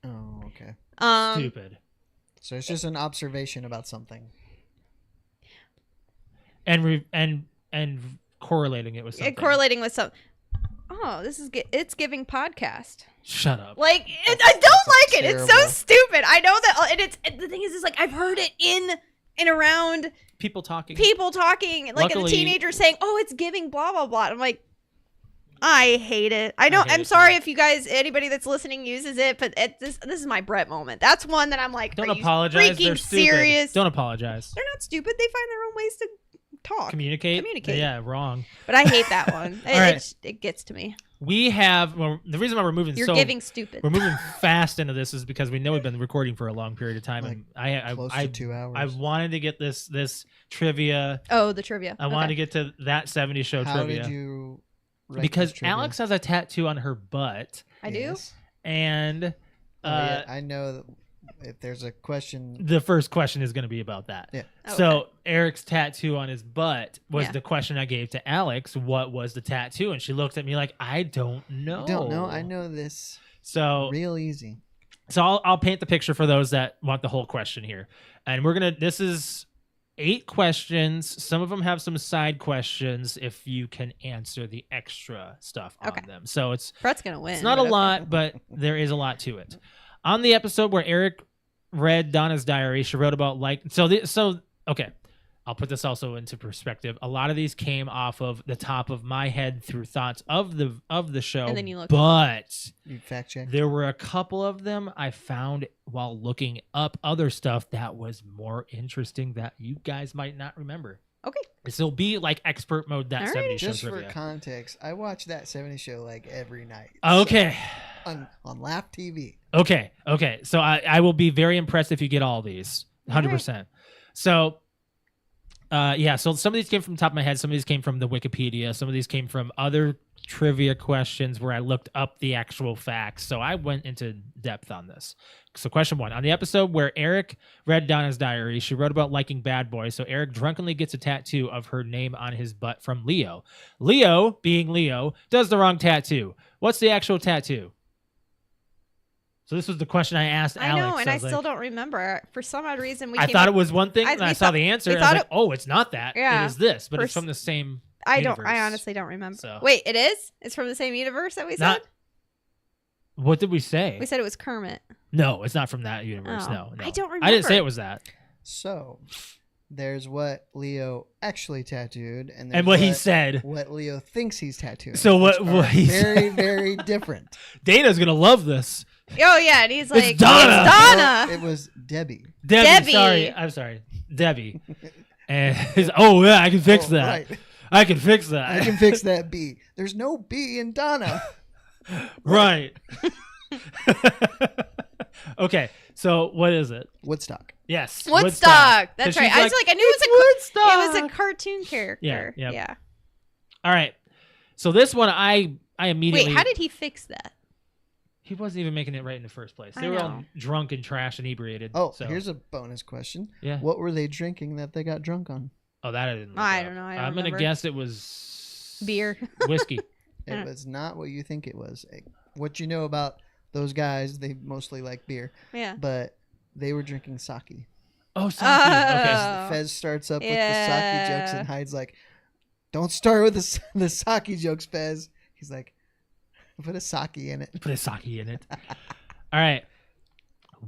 Oh, okay. Stupid. So it's just an observation about something. And correlating it with something. Correlating with some. Oh, this is it's giving podcast. Shut up. Like I don't like it. It's so terrible. stupid. I know that, and the thing is like I've heard it in and around People talking. people talking, like the Luckily- teenagers saying, "Oh, it's giving blah blah blah." I'm like, I hate it. I know. hate I'm it sorry too. if you guys, anybody that's listening, uses it, but this is my Brett moment. That's one that I'm like, Don't are you apologize. freaking They're stupid. serious? Don't apologize. They're not stupid. They find their own ways to talk. Communicate. Yeah, wrong. But I hate that one. All right. It gets to me. We have the reason why we're moving. You're so giving stupid. We're moving fast into this is because we know we've been recording for a long period of time, Like, and Close I to 2 hours. I wanted to get this trivia. Oh, the trivia. I wanted to get to that 70s show How trivia did you? Write because this trivia? Alex has a tattoo on her butt, I do. Yes. and Oh, yeah, I know that if there's a question. the first question is going to be about that. Yeah. Oh, So okay. Eric's tattoo on his butt was Yeah. the question I gave to Alex. What was the tattoo? And she looked at me like, I don't know. I don't know. I know this So real easy. So I'll paint the picture for those that want the whole question here. And this is 8 questions. Some of them have some side questions if you can answer the extra stuff on Okay. them. So it's Brett's gonna win. not a but okay. lot, but there is a lot to it. On the episode where Eric read Donna's diary, she wrote about okay. I'll put this also into perspective. A lot of these came off of the top of my head through thoughts of the show. And then you look but You fact check. there were a couple of them I found while looking up other stuff that was more interesting that you guys might not remember. Okay. This will be like expert mode that All 70 show Just for trivia. context, I watch that 70 show like every night. Okay. So, on Laugh TV. Okay. So I will be very impressed if you get all these. 100%. So so some of these came from the top of my head. Some of these came from the Wikipedia. Some of these came from other trivia questions where I looked up the actual facts. So I went into depth on this. So question 1. On the episode where Eric read Donna's diary, she wrote about liking bad boys. So Eric drunkenly gets a tattoo of her name on his butt from Leo. Leo, being Leo, does the wrong tattoo. What's the actual tattoo? So this was the question I asked Alex. I know, and I was still like, don't remember. For some odd reason, I thought it was one thing, I- and I we saw thought- the answer, we and I was thought like, oh, it's not that. Yeah. It is this, but it's For from the same I universe. honestly don't remember. So- Wait, it is? It's from the same universe that we Not- said? What did we say? We said it was Kermit. No, it's not from that universe. Oh. No. I don't I didn't say remember. it was that. So, there's what Leo actually tattooed, and, And there's what he said. what Leo thinks he's tattooing. So what- which what are he very, very different. Dana's going to love this. Oh, yeah, and he's like, Donna. It's Donna! It was Debbie. Debbie. Debbie. I'm sorry. Debbie. And he's, oh, yeah, I can fix Oh, that. right. I can fix that. I can fix that B. There's no B in Donna. Right. Okay, so what is it? Woodstock. Yes. Woodstock. 'Cause That's she's right. I was like, I knew it was a cartoon character. Yeah, Yeah. All right. So this one, I immediately. Wait, how did he fix that? He wasn't even making it right in the first place. I They were all know. drunk and trash inebriated. Oh, so. here's a bonus question. Yeah. What were they drinking that they got drunk on? Oh, that I didn't. Look I up. don't know. I don't I'm gonna remember. guess it was Beer. whiskey. It was not what you think it was. What you know about those guys, they mostly like beer, Yeah. but they were drinking sake. Oh, sake. Okay. Oh. Fez starts up with the Yeah. sake jokes, and Hyde's like, "Don't start with the sake jokes, Fez." He's like, "Put a sake in it." Put a sake in it. All right.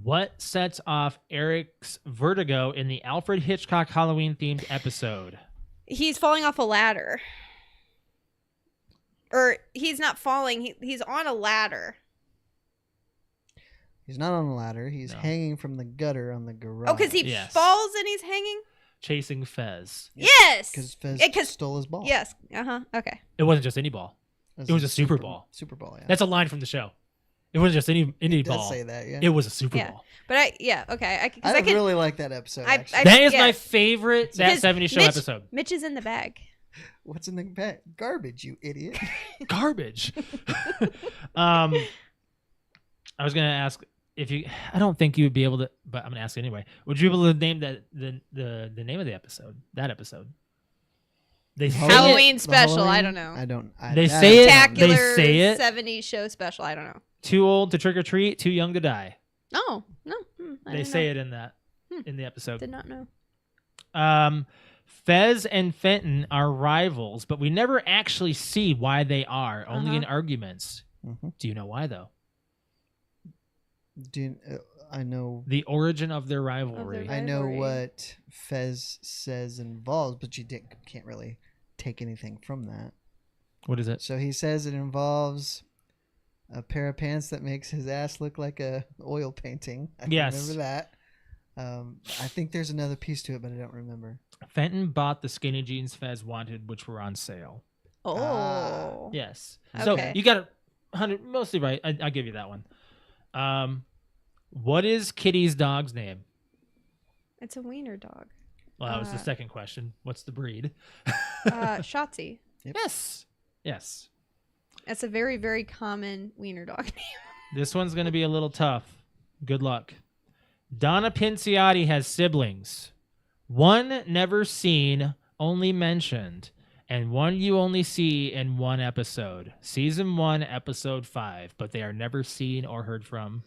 What sets off Eric's vertigo in the Alfred Hitchcock Halloween themed episode? He's falling off a ladder. Or he's not falling. He's on a ladder. He's not on a ladder. He's No. hanging from the gutter on the garage. Oh, because he Yes. falls and he's hanging? Chasing Fez. Yes. because Fez Yeah, 'cause- stole his ball. Yes. Uh-huh. Okay. It wasn't just any ball. It was a Super Bowl. Super Bowl. Yeah. That's a line from the show. It wasn't just any It does ball. say that. Yeah. It was a Super Yeah. Bowl. But okay. I can, really like that episode. I- actually. That is yeah. my favorite That Because 70 Show Mitch- episode. Mitch is in the bag. What's in the bag? Garbage, you idiot. Garbage. I was gonna ask if you. I don't think you would be able to, but I'm gonna ask anyway. Would you be able to name the name of the episode? That episode. They say Halloween it. special. I don't know. I don't. They that say it- I don't know. They Spectacular say it. 70s show special. I don't know. Too old to trick or treat, too young to die. Oh, no. They say it in that in the episode. Did not know. Fez and Fenton are rivals, but we never actually see why they are. Only in arguments. Mhm. Do you know why though? I know. The origin of their rivalry. Of I know Rivalry. what Fez says involves, but you can't really take anything from that. What is it? So he says it involves a pair of pants that makes his ass look like a oil painting. I Yes. remember that. I think there's another piece to it, but I don't remember. Fenton bought the skinny jeans Fez wanted, which were on sale. Oh. Yes. Okay. So you got it 100 mostly right. I'll give you that one. What is Kitty's dog's name? It's a wiener dog. Well, that was the Uh, second question. What's the breed? Shotzi. Yes. Yes. That's a very, very common wiener dog name. This one's going to be a little tough. Good luck. Donna Pinciotti has siblings. One never seen, only mentioned, and one you only see in one episode. Season 1, episode 5, but they are never seen or heard from.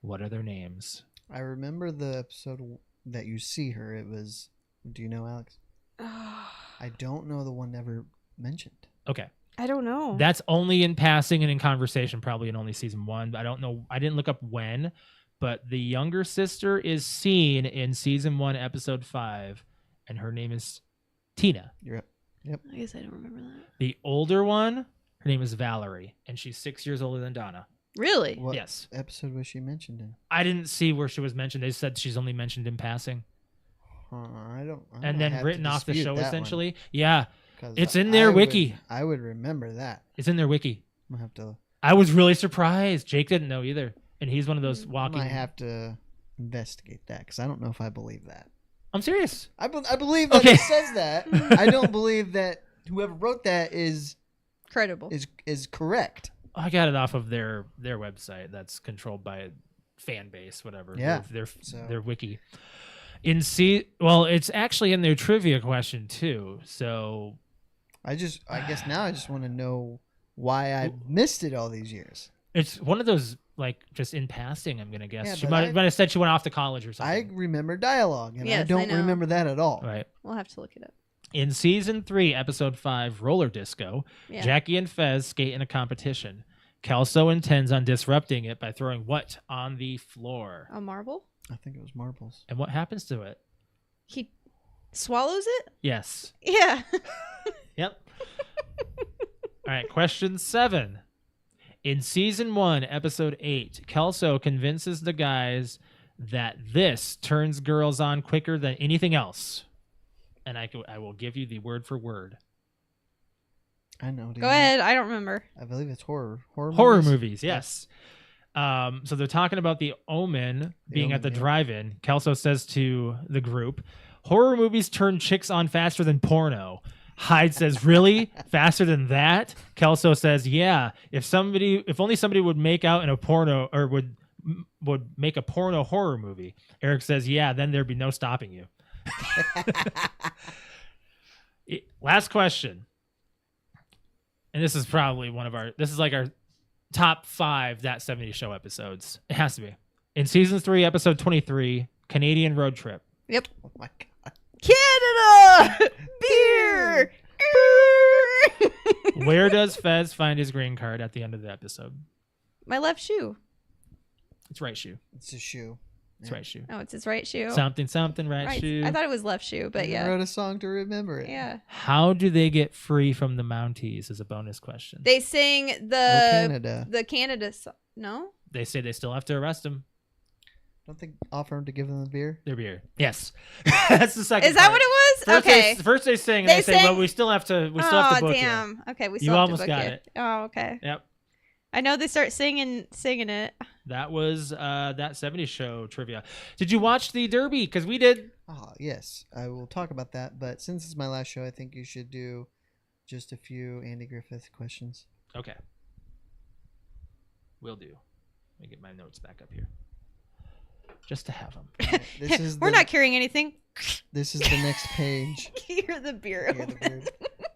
What are their names? I remember the episode that you see her. It was. Do you know, Alex? I don't know the one never mentioned. Okay. I don't know. That's only in passing and in conversation, probably in only season 1. I don't know. I didn't look up when, but the younger sister is seen in season 1, episode 5, and her name is Tina. You're up. Yep. I guess I don't remember that. The older one, her name is Valerie, and she's 6 years older than Donna. Really? What Yes. episode was she mentioned in? I didn't see where she was mentioned. They said she's only mentioned in passing. I don't And then have written to off the dispute show, that one, essentially. Yeah, 'cause it's in their wiki. I would remember that. It's in their wiki. I'm gonna have to. I was really surprised. Jake didn't know either. And he's one of those I walking... might have to investigate that because I don't know if I believe that. I'm serious. I believe that Okay. it says that. I don't believe that whoever wrote that is Credible. correct. I got it off of their website that's controlled by fan base, whatever. Yeah. Their wiki. Well, it's actually in their trivia question too. So I guess now I just want to know why I missed it all these years. it's one of those, like, just in passing, I'm gonna guess. Yeah, She but might have said she went off to college or I something. remember dialogue, and I Yes, I don't know. remember that at all. Right. We'll have to look it up. In season 3, episode 5, Roller Disco, Yeah. Jackie and Fez skate in a competition. Kelso intends on disrupting it by throwing what on the floor? A marble? I think it was marbles. And what happens to it? He swallows it? Yes. Yeah. Yep. All right, question 7. In season 1, episode 8, Kelso convinces the guys that this turns girls on quicker than anything else. And I will give you the word for word. I know. do Go you know? ahead. I don't remember. I believe it's horror. Horror movies, yes. So they're talking about the Omen being at the Omen, yeah. drive-in. Kelso says to the group, horror movies turn chicks on faster than porno. Hyde says, really? Faster than that? Kelso says, yeah. If only somebody would make out in a porno, or would make a porno horror movie. Eric says, yeah, then there'd be no stopping you. Last question. And this is probably this is like our top 5 That 70s Show episodes. It has to be. In season 3, episode 23, Canadian Road Trip. Yep. Oh my god. Canada! Beer! Where does Fez find his green card at the end of the episode? My left shoe. It's right shoe. It's a shoe. It's Yeah. right shoe. Oh, it's his right shoe. Something, right shoe. I thought it was left shoe, but I yeah. wrote a song to remember it. Yeah. How do they get free from the Mounties is a bonus question. They sing Canada. the Canada song. No? They say they still have to arrest him. Don't they offer him to give them the beer? Their beer. Yes. That's the second Is that part. what it was? Okay. First they sing, and They they say, sang- well, we still have to book you. damn. Okay, we You still have almost to book got you. it. Oh, okay. Yep. I know they start singing it. That was That 70s Show trivia. Did you watch the Derby? Because we did. Oh, yes. I will talk about that. But since it's my last show, I think you should do just a few Andy Griffith questions. Okay. Will do. Let me get my notes back up here. Just to have them. Alright, this is We're not carrying anything. This is the next page. You're the beer. Here, the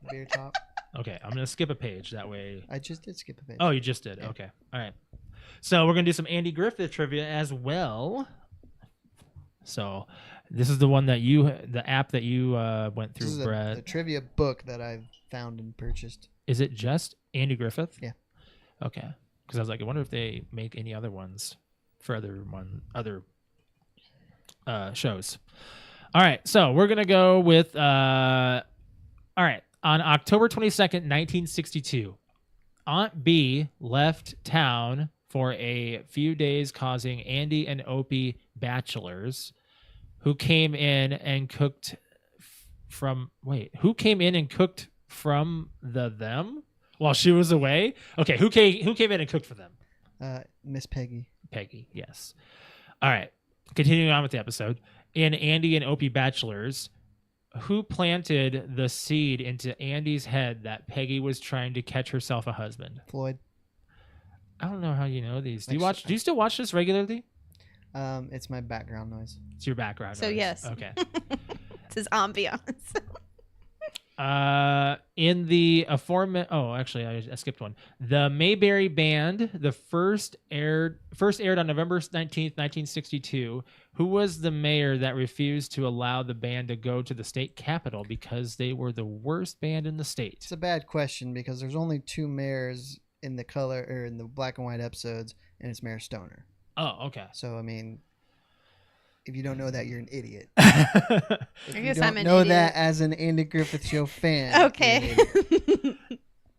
beer top. Okay, I'm going to skip a page. That way. I just did skip a page. Oh, you just did. Yeah. Okay. All right. So we're going to do some Andy Griffith trivia as well. So this is the one that the app that you went This through, is Brett. the trivia book that I've found and purchased. Is it just Andy Griffith? Yeah. Okay. Because I was like, I wonder if they make any other ones for other shows. All right. So we're going to go with, all right. On October 22nd, 1962, Aunt B left town for a few days, causing Andy and Opie bachelors who came in and cooked from them while she was away? Okay, who came in and cooked for them? Miss Peggy. Peggy, yes. All right. Continuing on with the episode. In Andy and Opie Bachelors, who planted the seed into Andy's head that Peggy was trying to catch herself a husband? Floyd. I don't know how you know these. Do Next- you still watch this regularly? It's my background noise. It's your background. So noise. yes. Okay. It's his ambiance. In the actually, I skipped one. The Mayberry Band, the first aired on November 19th, 1962. Who was the mayor that refused to allow the band to go to the state capitol because they were the worst band in the state? It's a bad question because there's only 2 mayors in the color or in the black and white episodes, and it's Mayor Stoner. Oh, okay. So I mean, if you don't know that, you're an idiot. I If you guess don't I'm an know idiot. that as an Andy Griffith Show fan. you're Okay. an idiot.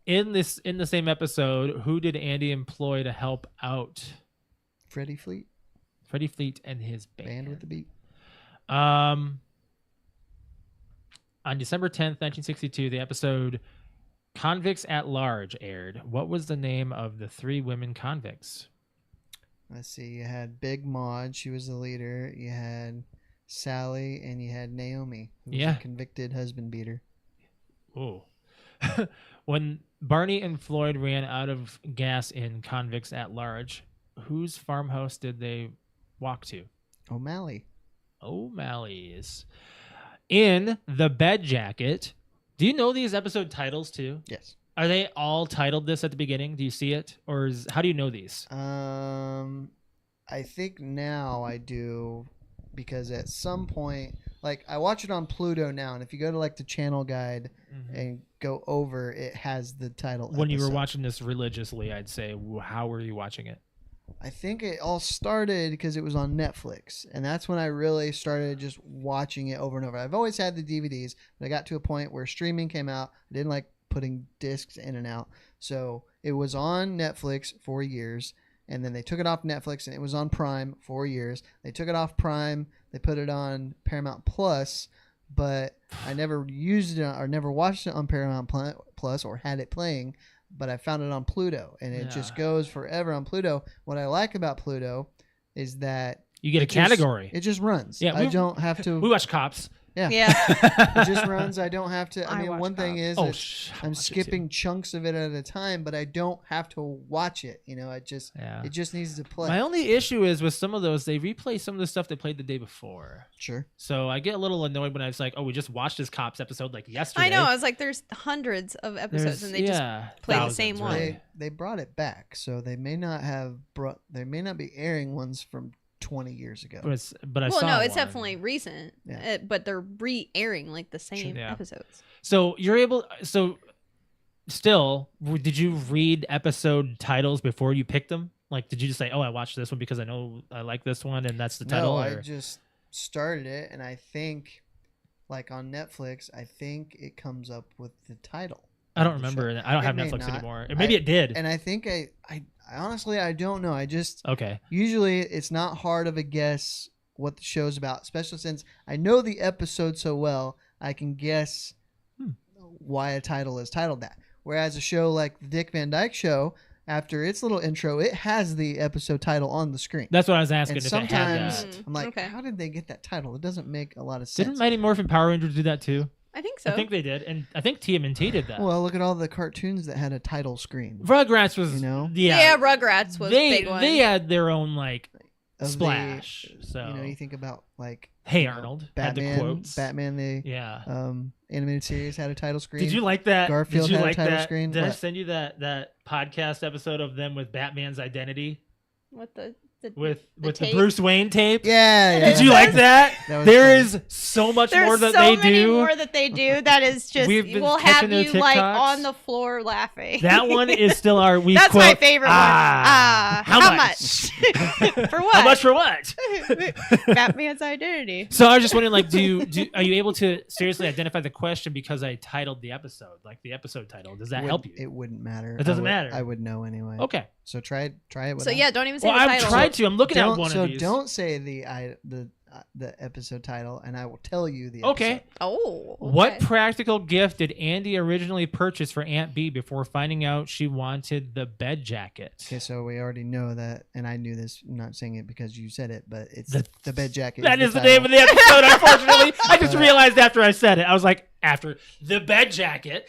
In the same episode, who did Andy employ to help out Freddie Fleet, Freddie Fleet and his band? Band with the Beat. On December 10th, 1962, the episode Convicts at Large aired. What was the name of the 3 women convicts? Let's see. You had Big Maud. She was the leader. You had Sally, and you had Naomi, who was Yeah. a convicted husband beater. Oh. When Barney and Floyd ran out of gas in Convicts at Large, whose farmhouse did they walk to? O'Malley. O'Malley's. In The Bed Jacket. Do you know these episode titles too? Yes. Are they all titled this at the beginning? Do you see it? Or how do you know these? I think now I do, because at some point, like, I watch it on Pluto now, and if you go to like the channel guide and go over, it has the title. When you were episode. watching this religiously, I'd say, how were you watching it? I think it all started because it was on Netflix, and that's when I really started just watching it over and over. I've always had the DVDs, but I got to a point where streaming came out. I didn't like putting discs in and out, so it was on Netflix for years, and then they took it off Netflix, and it was on Prime for years. They took it off Prime, they put it on Paramount Plus, but I never used it or never watched it on Paramount Plus or had it playing. But I found it on Pluto, and it just goes forever on Pluto. What I like about Pluto is that You get a category. it just runs. Yeah, I don't have to. We watch Cops. Yeah. Yeah. It just runs. I don't have to. I mean, watch one thing is Oh, I'm skipping chunks of it at a time, but I don't have to watch it. You know, it just needs to play. My only issue is with some of those, they replay some of the stuff they played the day before. Sure. So I get a little annoyed when I was like, oh, we just watched this Cops episode like yesterday. I know. I was like, there's hundreds of episodes, and they just play the same one. right? They brought it back, so they may not have brought. They may not be airing ones from 20 years ago. But I Well, saw no, it's one. definitely recent, Yeah. but they're re-airing like the same Yeah. episodes. So you're able. So still, did you read episode titles before you picked them? Like, did you just say, "Oh, I watched this one because I know I like this one," and that's the title? No, or? I just started it, and I think, like on Netflix, I think it comes up with the title. I don't of the remember. show. I don't It have may Netflix not. anymore. Maybe it did. And I think I honestly I don't know. I just Okay. usually it's not hard of a guess what the show's about, especially since I know the episode so well. I can guess why a title is titled that. Whereas a show like the Dick Van Dyke Show, after its little intro, it has the episode title on the screen. That's what I was asking. And if it had sometimes that. I'm like, Okay. how did they get that title? It doesn't make a lot of sense. Didn't Mighty Morphin Power Rangers do that too? I think so. I think they did, and I think TMNT did that. Well, look at all the cartoons that had a title screen. Rugrats was, You know? yeah, Rugrats was a big one. They had their own like Of splash. So You know, you think about like Hey Arnold had the Batman. quotes. Batman, the Yeah. animated series had a title screen. Did you like that? Garfield Did you had a like title that? screen. Did I What? send you that podcast episode of them with Batman's identity What the with the tape? Bruce Wayne tape? Yeah, yeah. Did you like that? That was There fun. is so much There's more that so they many do. more that they do. That is just We've been will catching have their you like TikToks. on the floor laughing. That one is still our we That's quote, my favorite one. How much? For what? How much for what? Batman's identity. So I was just wondering, like, are you able to seriously identify the question because I titled the episode, like the episode title? Does that help you? It wouldn't matter. It doesn't I would- matter. I would know anyway. Okay. So try it. So without. yeah, don't even say Well, the I've title. tried to. I'm looking at Don't, one so of these. don't say the episode title, and I will tell you the. Okay. Episode. Oh. What okay. practical gift did Andy originally purchase for Aunt Bee before finding out she wanted the bed jacket? Okay, so we already know that, and I knew this. I'm not saying it because you said it, but it's The- the bed jacket. That is the name of the episode, unfortunately. I just realized after I said it. I was like, after the bed jacket.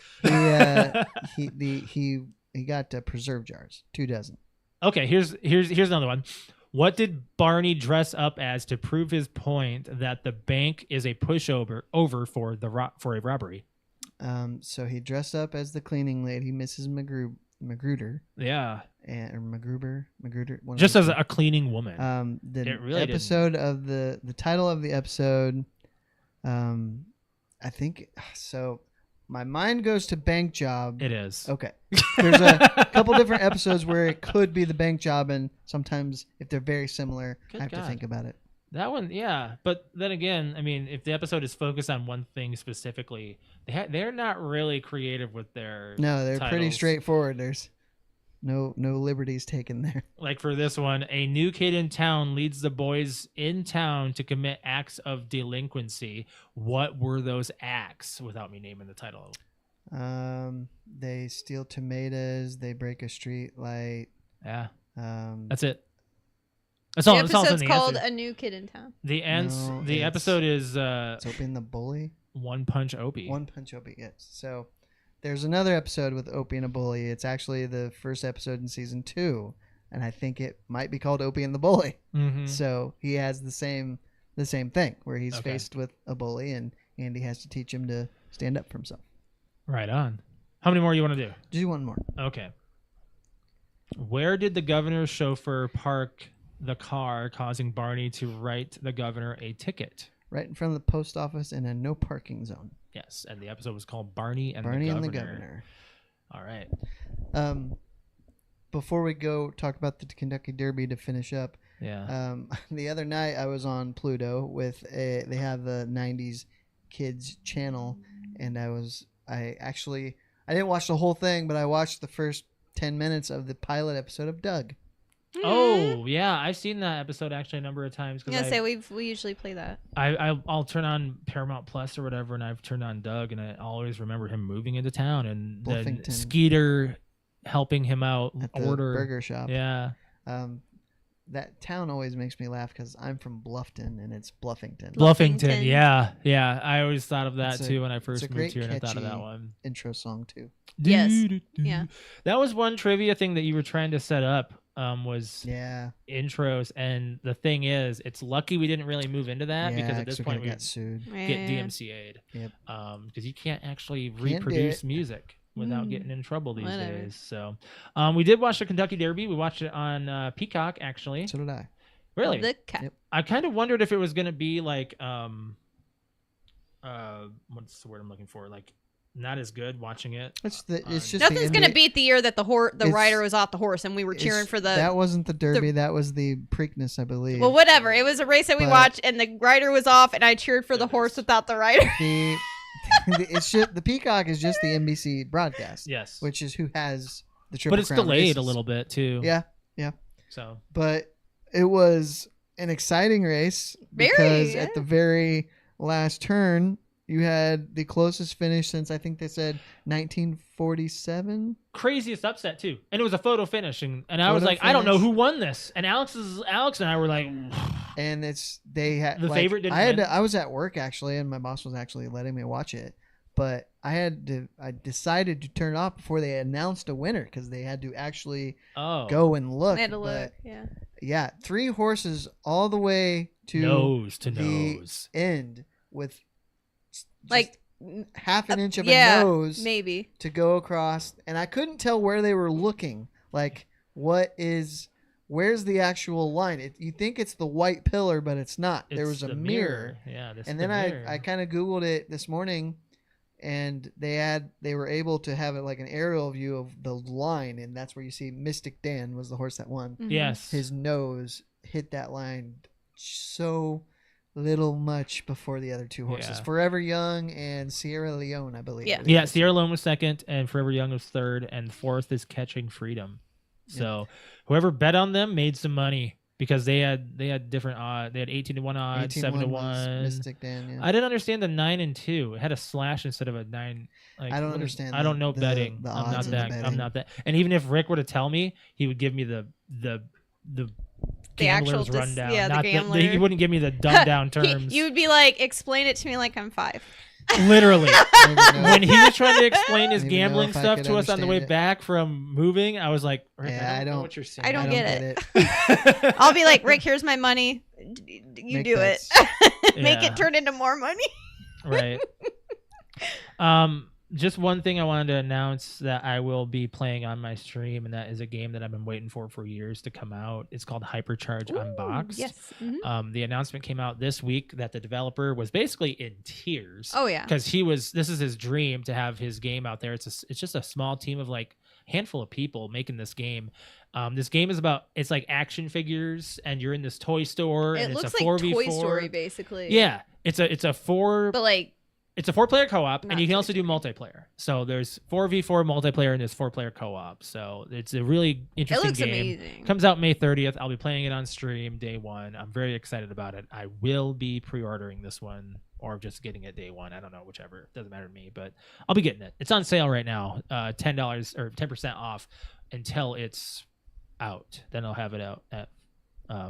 He got preserve jars, 2 dozen. Okay, here's another one. What did Barney dress up as to prove his point that the bank is a pushover for a robbery? So he dressed up as the cleaning lady, Mrs. Magruder, Yeah, or Magruber, one of just those as a cleaning woman. the It really episode of the title of the episode, I think so. My mind goes to bank job. It is. Okay. There's a couple different episodes where it could be the bank job, and sometimes if they're very similar, Good I have God. to think about it. That one, yeah. But then again, I mean, if the episode is focused on one thing specifically, they're not really creative with their No, they're pretty titles. straightforward. There's no liberties taken there. Like for this one, a new kid in town leads the boys in town to commit acts of delinquency. What were those acts? Without me naming the title. They steal tomatoes. They break a street light. Yeah, Um, that's it. That's all. The That's all. episode's The called answer. A New Kid in Town. The No, the it's- episode is it's Opie and the Bully. One Punch Opie. One Punch Opie, yes. So there's another episode with Opie and a Bully. It's actually the first episode in season 2, and I think it might be called Opie and the Bully. Mm-hmm. So he has the same thing where he's Okay. faced with a bully, and Andy has to teach him to stand up for himself. Right on. How many more you want to do? Do one more. Okay. Where did the governor's chauffeur park the car, causing Barney to write the governor a ticket? Right in front of the post office in a no parking zone. Yes, and the episode was called Barney and Barney the and Governor. the Governor. All right. Before we go talk about the Kentucky Derby to finish up, Yeah. the other night I was on Pluto with they have the 90s kids channel, and I didn't watch the whole thing, but I watched the first 10 minutes of the pilot episode of Doug. Oh, yeah. I've seen that episode actually a number of times. I'm gonna say we usually play that. I'll turn on Paramount Plus or whatever, and I've turned on Doug, and I always remember him moving into town and then Bluffington. Skeeter helping him out At the order burger shop. Yeah. That town always makes me laugh because I'm from Bluffton and it's Bluffington. Bluffington. Yeah. I always thought of that It's a- too when I it's first a moved great, here, and I thought of that catchy one. Intro song too. Yes. Do-do-do. Yeah. That was one trivia thing that you were trying to set up. Was Yeah. intros, and the thing is, it's lucky we didn't really move into that because at this point we got sued. get DMCA'd. Yep. Because you can't actually do reproduce it. music without Mm. getting in trouble these Whatever. days. So, we did watch the Kentucky Derby. We watched it on Peacock, actually. So did I. Really, The cat. Yep. I kind of wondered if it was going to be like, what's the word I'm looking for? Like, not as good watching it. It's just Nothing's the gonna NBA beat the year that the It's- rider was off the horse and we were cheering it's- for the. That wasn't the Derby. That was the Preakness, I believe. Well, whatever. It was a race that we But- watched, and the rider was off, and I cheered for the Goodness. horse without the rider. the it's just the Peacock is just the NBC broadcast, Yes, which is who has the Triple but it's Crown delayed races. a little bit too. Yeah, So but it was an exciting race Very, because yeah. at the very last turn you had the closest finish since I think they said 1947. craziest upset too, and it was a photo finish, and I was Photo like, I don't know finish. who won this, and Alex and I were like, And they had The favorite didn't I win? I was at work actually, and my boss was actually letting me watch it, but I decided to turn it off before they announced a winner because they had to actually oh, go and look. I had to look. But Yeah. yeah, 3 horses all the way to nose to the nose. end with just Like half an inch of yeah, a nose maybe. to go across, and I couldn't tell where they were looking. Like, where's the actual line? You think it's the white pillar, but it's not. There was It's a the mirror. Yeah, this And is then the mirror. I kind of Googled it this morning, and they were able to have it like an aerial view of the line, and that's where you see Mystic Dan was the horse that won. Mhm. Yes. His nose hit that line so little much before the other 2 horses, Yeah. Forever Young and Sierra Leone, I believe. Yeah. Yeah, Sierra Leone was second, and Forever Young was third, and fourth is Catching Freedom. So whoever bet on them made some money because they had different odds. They had 18-1 odds, 7-1. was Mystic Dan. Yeah. I didn't understand the 9 and 2. It had a slash instead of a 9. Like, I don't what is- understand I don't know the betting. odds I'm not and the that. I'm betting. not that. And even if Rick were to tell me, he would give me the The actual gambler's rundown. yeah, the not gambler. he wouldn't give me the dumbed down terms. You would be like, explain it to me like I'm 5. Literally. I don't even know. When he was trying to explain his I don't even know gambling if I stuff could to us on the way understand it. back from moving, I was like, Rick, Yeah, I I don't know don't- what you're saying. I don't get it. I'll be like, Rick, here's my money. You Make do bets. it. Make Yeah. it turn into more money. Right. Just one thing I wanted to announce that I will be playing on my stream, and that is a game that I've been waiting for years to come out. It's called Hypercharge Unboxed. Yes. Mhm. The announcement came out this week that the developer was basically in tears Oh, yeah. because this is his dream to have his game out there. It's just a small team of like handful of people making this game. This game is about, it's like action figures, and you're in this toy store, and It it's looks a like 4v4. Toy Story, basically. Yeah, it's a four. But like, It's a 4-player co-op, and Not you can Toy also do multiplayer. So there's 4v4 multiplayer, and there's 4-player co-op. So it's a really it interesting looks game. amazing. Comes out May 30th. I'll be playing it on stream day one. I'm very excited about it. I will be pre-ordering this one, or just getting it day one. I don't know, whichever. It doesn't matter to me, but I'll be getting it. It's on sale right now, $10 or 10% off until it's out. Then I'll have it out at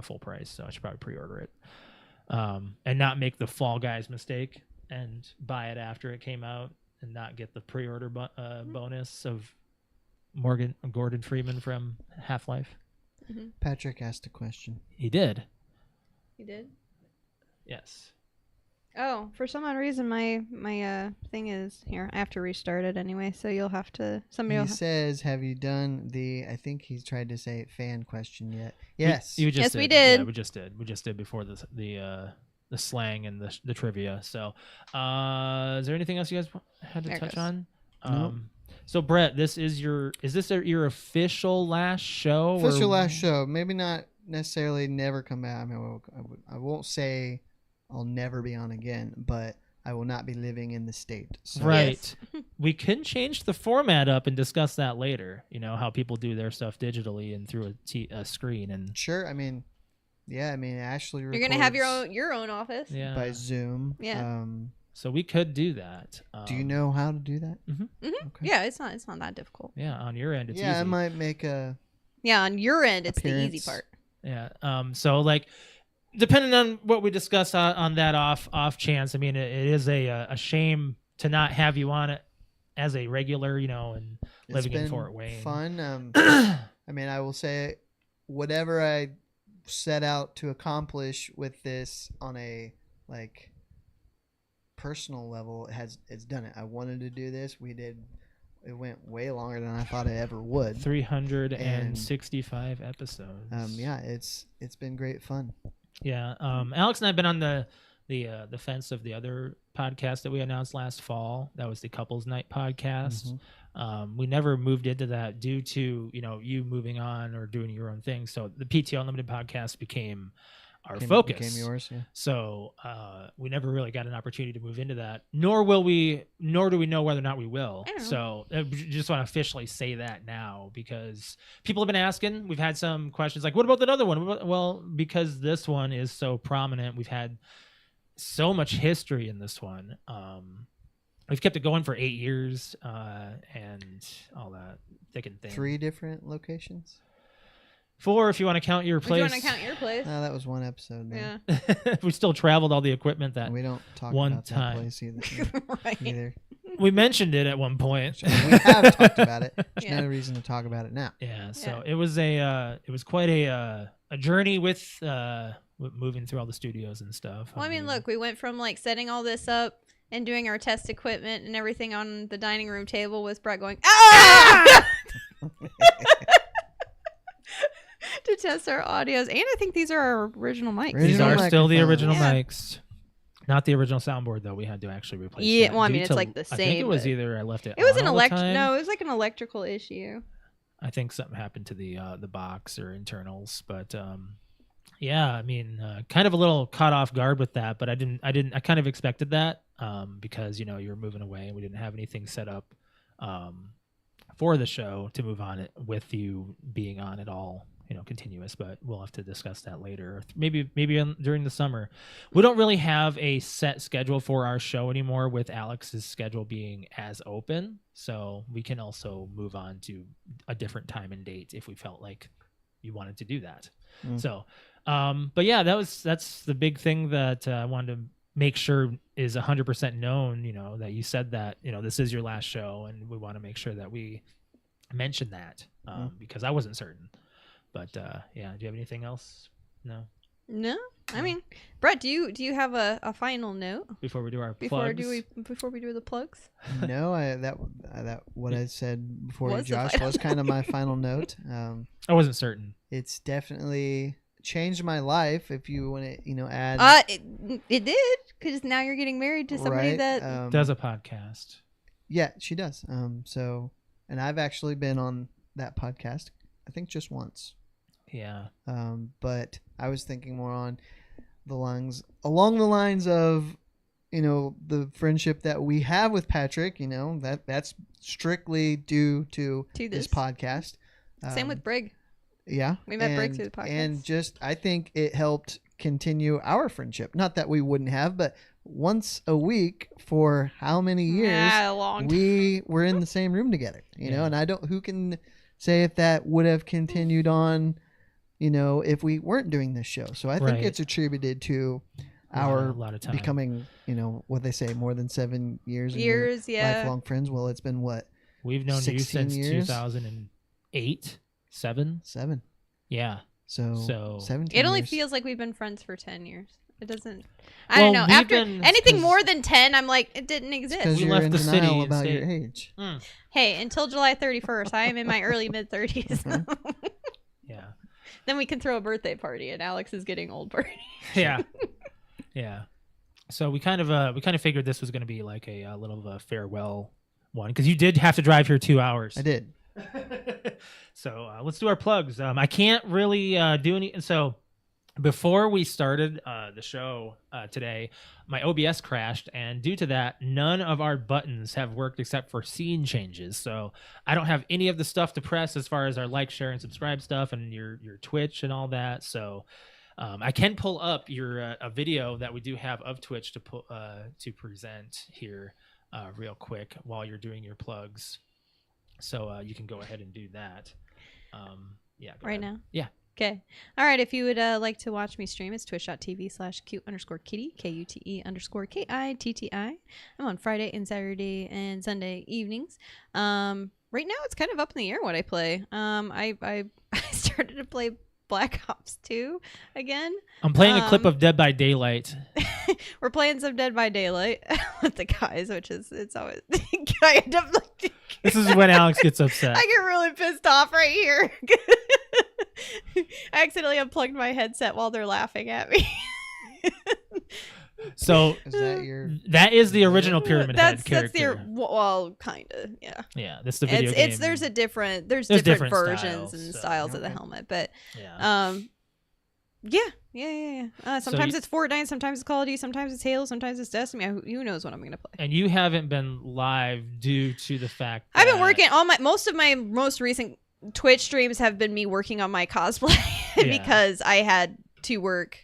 full price. So I should probably pre-order it, and not make the Fall Guys mistake and buy it after it came out and not get the pre-order bonus of Gordon Freeman from Half-Life. Mm-hmm. Patrick asked a question. He did. You did? Yes. Oh, for some odd reason, my thing is here. I have to restart it anyway, so you'll have to. Somebody He will. says, "Have you done the?" I think he's tried to say fan question yet. Yes. You just Yes, did. we did. Yeah, we just did. We just did before the slang and the trivia. So, is there anything else you guys had to There it touch goes. on? Nope. So Brett, is this your official last show? Official or- last show. Maybe not necessarily never come back. I mean, I won't say I'll never be on again, but I will not be living in the state. So. Right. We can change the format up and discuss that later. You know how people do their stuff digitally and through a screen and Sure. I mean, yeah. I mean, Ashley. You're gonna have records your own office. yeah. by Zoom. Yeah. So we could do that. Do you know how to do that? Mm-hmm. Okay. Yeah, it's not that difficult. Yeah, on your end, it's yeah, easy. I might make a. Yeah, on your end, it's the Appearance. easy part. Yeah. So like, depending on what we discuss on that off chance, I mean, it is a shame to not have you on it as a regular, and living It's in been Fort Wayne. Fun. I mean, I will say, whatever I set out to accomplish with this on a personal level, it's done it. I wanted to do this. We did. It went way longer than I thought it ever would. 365 episodes. Yeah, it's been great fun. Yeah. Alex and I have been on the fence of the other podcast that we announced last fall. That was the Couples Night podcast. We never moved into that due to you moving on or doing your own thing. So the PTO Unlimited podcast became our focus. Became yours. Yeah. So we never really got an opportunity to move into that. Nor do we know whether or not we will. I don't know. So I just want to officially say that now because people have been asking. We've had some questions like, "What about that other one?" Well, because this one is so prominent, we've had so much history in this one. We've kept it going for 8 years and all that thick and thin. 3 different locations. 4 if you want to count your If place. you want to count your place, No, that was one episode. Though. yeah, We still traveled all the equipment that We don't talk one about time. that place either. right. either. we mentioned it at one point. So we have talked about it. There's Yeah. no reason to talk about it now. Yeah, so Yeah. it was quite a journey with moving through all the studios and stuff. Well, I mean, look, we went from setting all this up and doing our test equipment and everything on the dining room table with Brett going, "Ah!" to test our audios. And I think these are our original mics. these original are still the original microphones. mics, not the original soundboard though. We had to actually replace. Yeah, that well, I due mean, it's to- like the I think it same, was but- either I left it. It was on an all the time. No, it was like an electrical issue. I think something happened to the box or internals, but yeah, I mean, kind of a little caught off guard with that, but I kind of expected that because you were moving away and we didn't have anything set up for the show to move on it with you being on it all continuous, but we'll have to discuss that later. Maybe during the summer. We don't really have a set schedule for our show anymore with Alex's schedule being as open, so we can also move on to a different time and date if we felt like you wanted to do that. So, but yeah, that's the big thing that I wanted to make sure is 100% known, that you said that, this is your last show and we want to make sure that we mention that because I wasn't certain. But yeah, do you have anything else? No. No, I mean, Brett, do you have a final note Before we do our before plugs? before we do the plugs? No, that what I said before you, Was the Josh, final was kind of my final note. I wasn't certain. It's definitely changed my life. If you want to, add. It did, because now you're getting married to somebody right, that Does a podcast. Yeah, she does. So and I've actually been on that podcast, I think just once. Yeah. But I was thinking more on along the lines of, the friendship that we have with Patrick, that's strictly due to this podcast. Same with Brig. Yeah. We met Brig through the podcast. And just, I think it helped continue our friendship. Not that we wouldn't have, but once a week for how many years we were in the same room together, and who can say if that would have continued on, if we weren't doing this show. So I think it's attributed to our a lot of time. becoming, what they say, more than 7 years. Lifelong friends. Well, it's been what? We've known you since years? 2008, 7. Yeah. So 17 It only years. feels like we've been friends for 10 years. It doesn't. I don't know. After anything more than 10, I'm like, it didn't exist. Because you're left in the denial city about instead. your age. Hey, until July 31st, I am in my early mid 30s. Yeah. Then we can throw a birthday party, and Alex is getting old party. Yeah. Yeah. So we kind of figured this was going to be like a little of a farewell one, because you did have to drive here 2 hours. I did. So let's do our plugs. I can't really do any. So before we started the show today, my OBS crashed, and due to that, none of our buttons have worked except for scene changes. So I don't have any of the stuff to press as far as our like, share, and subscribe stuff, and your Twitch and all that. So I can pull up your a video that we do have of Twitch to present here real quick while you're doing your plugs. So you can go ahead and do that. Yeah. Right now? Yeah. Okay. All right. If you would like to watch me stream, it's twitch.tv/cute_kitty, KUTE_KITTI. I'm on Friday and Saturday and Sunday evenings. Right now, it's kind of up in the air what I play. I started to play Black Ops 2 again. I'm playing a clip of Dead by Daylight. We're playing some Dead by Daylight with the guys, it's always I end up like This is when Alex gets upset. I get really pissed off right here. I accidentally unplugged my headset while they're laughing at me. So Is that your? that is the original Pyramid Head character. Well, kind of, yeah. Yeah, that's the video game. There's different different versions styles, and so- styles of the helmet, but Yeah. yeah. Sometimes it's Fortnite, sometimes it's Call of Duty, sometimes it's Halo, sometimes it's Destiny. Who knows what I'm gonna play? And you haven't been live due to the fact that I've been working on most of my most recent Twitch streams have been me working on my cosplay because I had to work